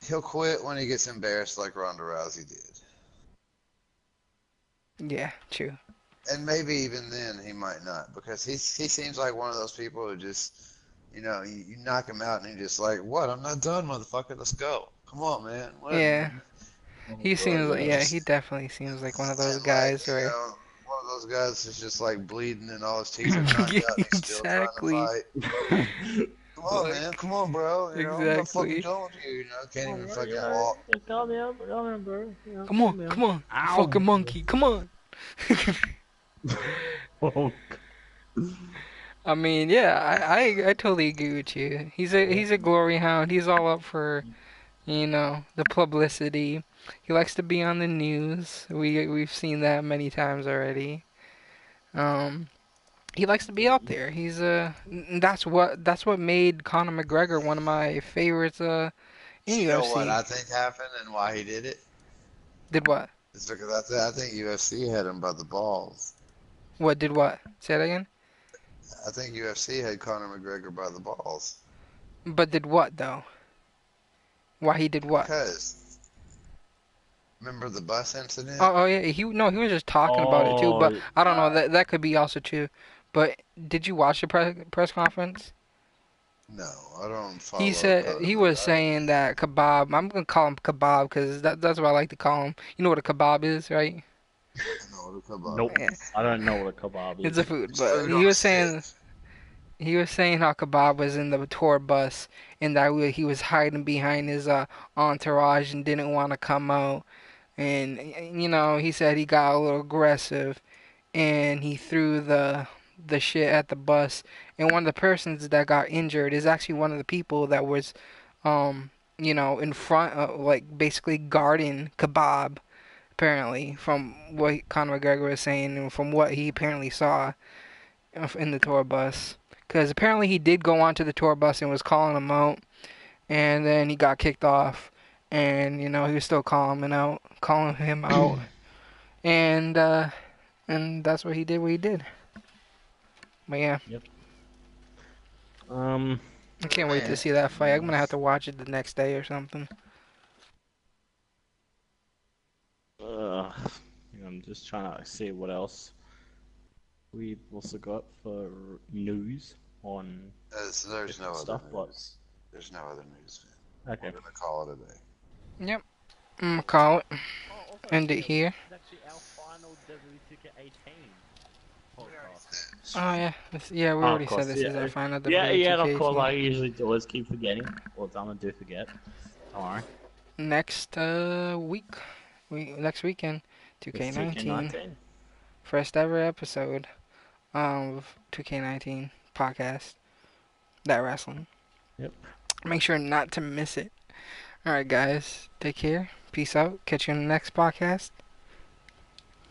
he'll quit when he gets embarrassed like Ronda Rousey did.
Yeah, true.
And maybe even then he might not, because he seems like one of those people who just you knock him out and he's just like, what? I'm not done, motherfucker. Let's go. Come on, man. What?
Yeah, he seems like
Brother.
yeah, he definitely seems like one of those
And like,
guys where
one of those guys is just like bleeding and all his teeth are knocked out and he's still trying
exactly,
to fight. Come on, man. Come on, bro. I'm not fucking
exactly.
done with you. Can't even fucking walk.
Come here, bro.
Come on, come on, you
Ow.
fucking monkey, come on.
Oh,
I mean, yeah, I totally agree with you. He's a glory hound. He's all up for, the publicity. He likes to be on the news. We've seen that many times already. Um, he likes to be out there. That's what made Conor McGregor one of my favorites in
You know what
UFC.
I think happened and why he did it?
Did what?
It's because I think UFC had him by the balls.
What did what? Say that again.
I think UFC had Conor McGregor by the balls.
But did what though? Why he did what?
Because remember the bus incident?
Oh yeah, he was just talking about it too, but I don't know, that could be also true. But did you watch the press conference?
No, I don't follow.
He said
Conor
he was
McGregor.
saying that kebab. I'm gonna call him kebab because that's what I like to call him. You know what a kebab is, right?
I know what a kebab
nope.
Yeah.
I don't know what a kebab is.
It's a food,
It's
but
food
he
on a
was saying
stick.
he was saying how kebab was in the tour bus and that he was hiding behind his entourage and didn't want to come out. And he said he got a little aggressive and he threw the shit at the bus. And one of the persons that got injured is actually one of the people that was, in front of, like, basically guarding kebab. Apparently, from what Conor McGregor was saying and from what he apparently saw in the tour bus. Because apparently he did go onto the tour bus and was calling him out. And then he got kicked off. And, he was still calling him out. And that's what he did. But yeah.
Yep.
I can't wait to see that fight. I'm gonna have to watch it the next day or something.
I'm just trying to see what else we've also got for news on
There's no
stuff.
other news. There's no other news, man.
Okay.
We're gonna call it a day.
Yep. I'm gonna call it. End it here.
It's actually our final WWE 2K18 podcast.
Oh yeah. Yeah, we
Oh,
already
of
said
course,
this is our final
Yeah, and of
WTK
course, I
team.
usually always keep forgetting. Well, I'm gonna do forget. Don't worry.
Next week. Next weekend. 2K19.
2K19.
First ever episode of 2K19 podcast. Dat Wrasslin.
Yep.
Make sure not to miss it. Alright guys. Take care. Peace out. Catch you in the next podcast.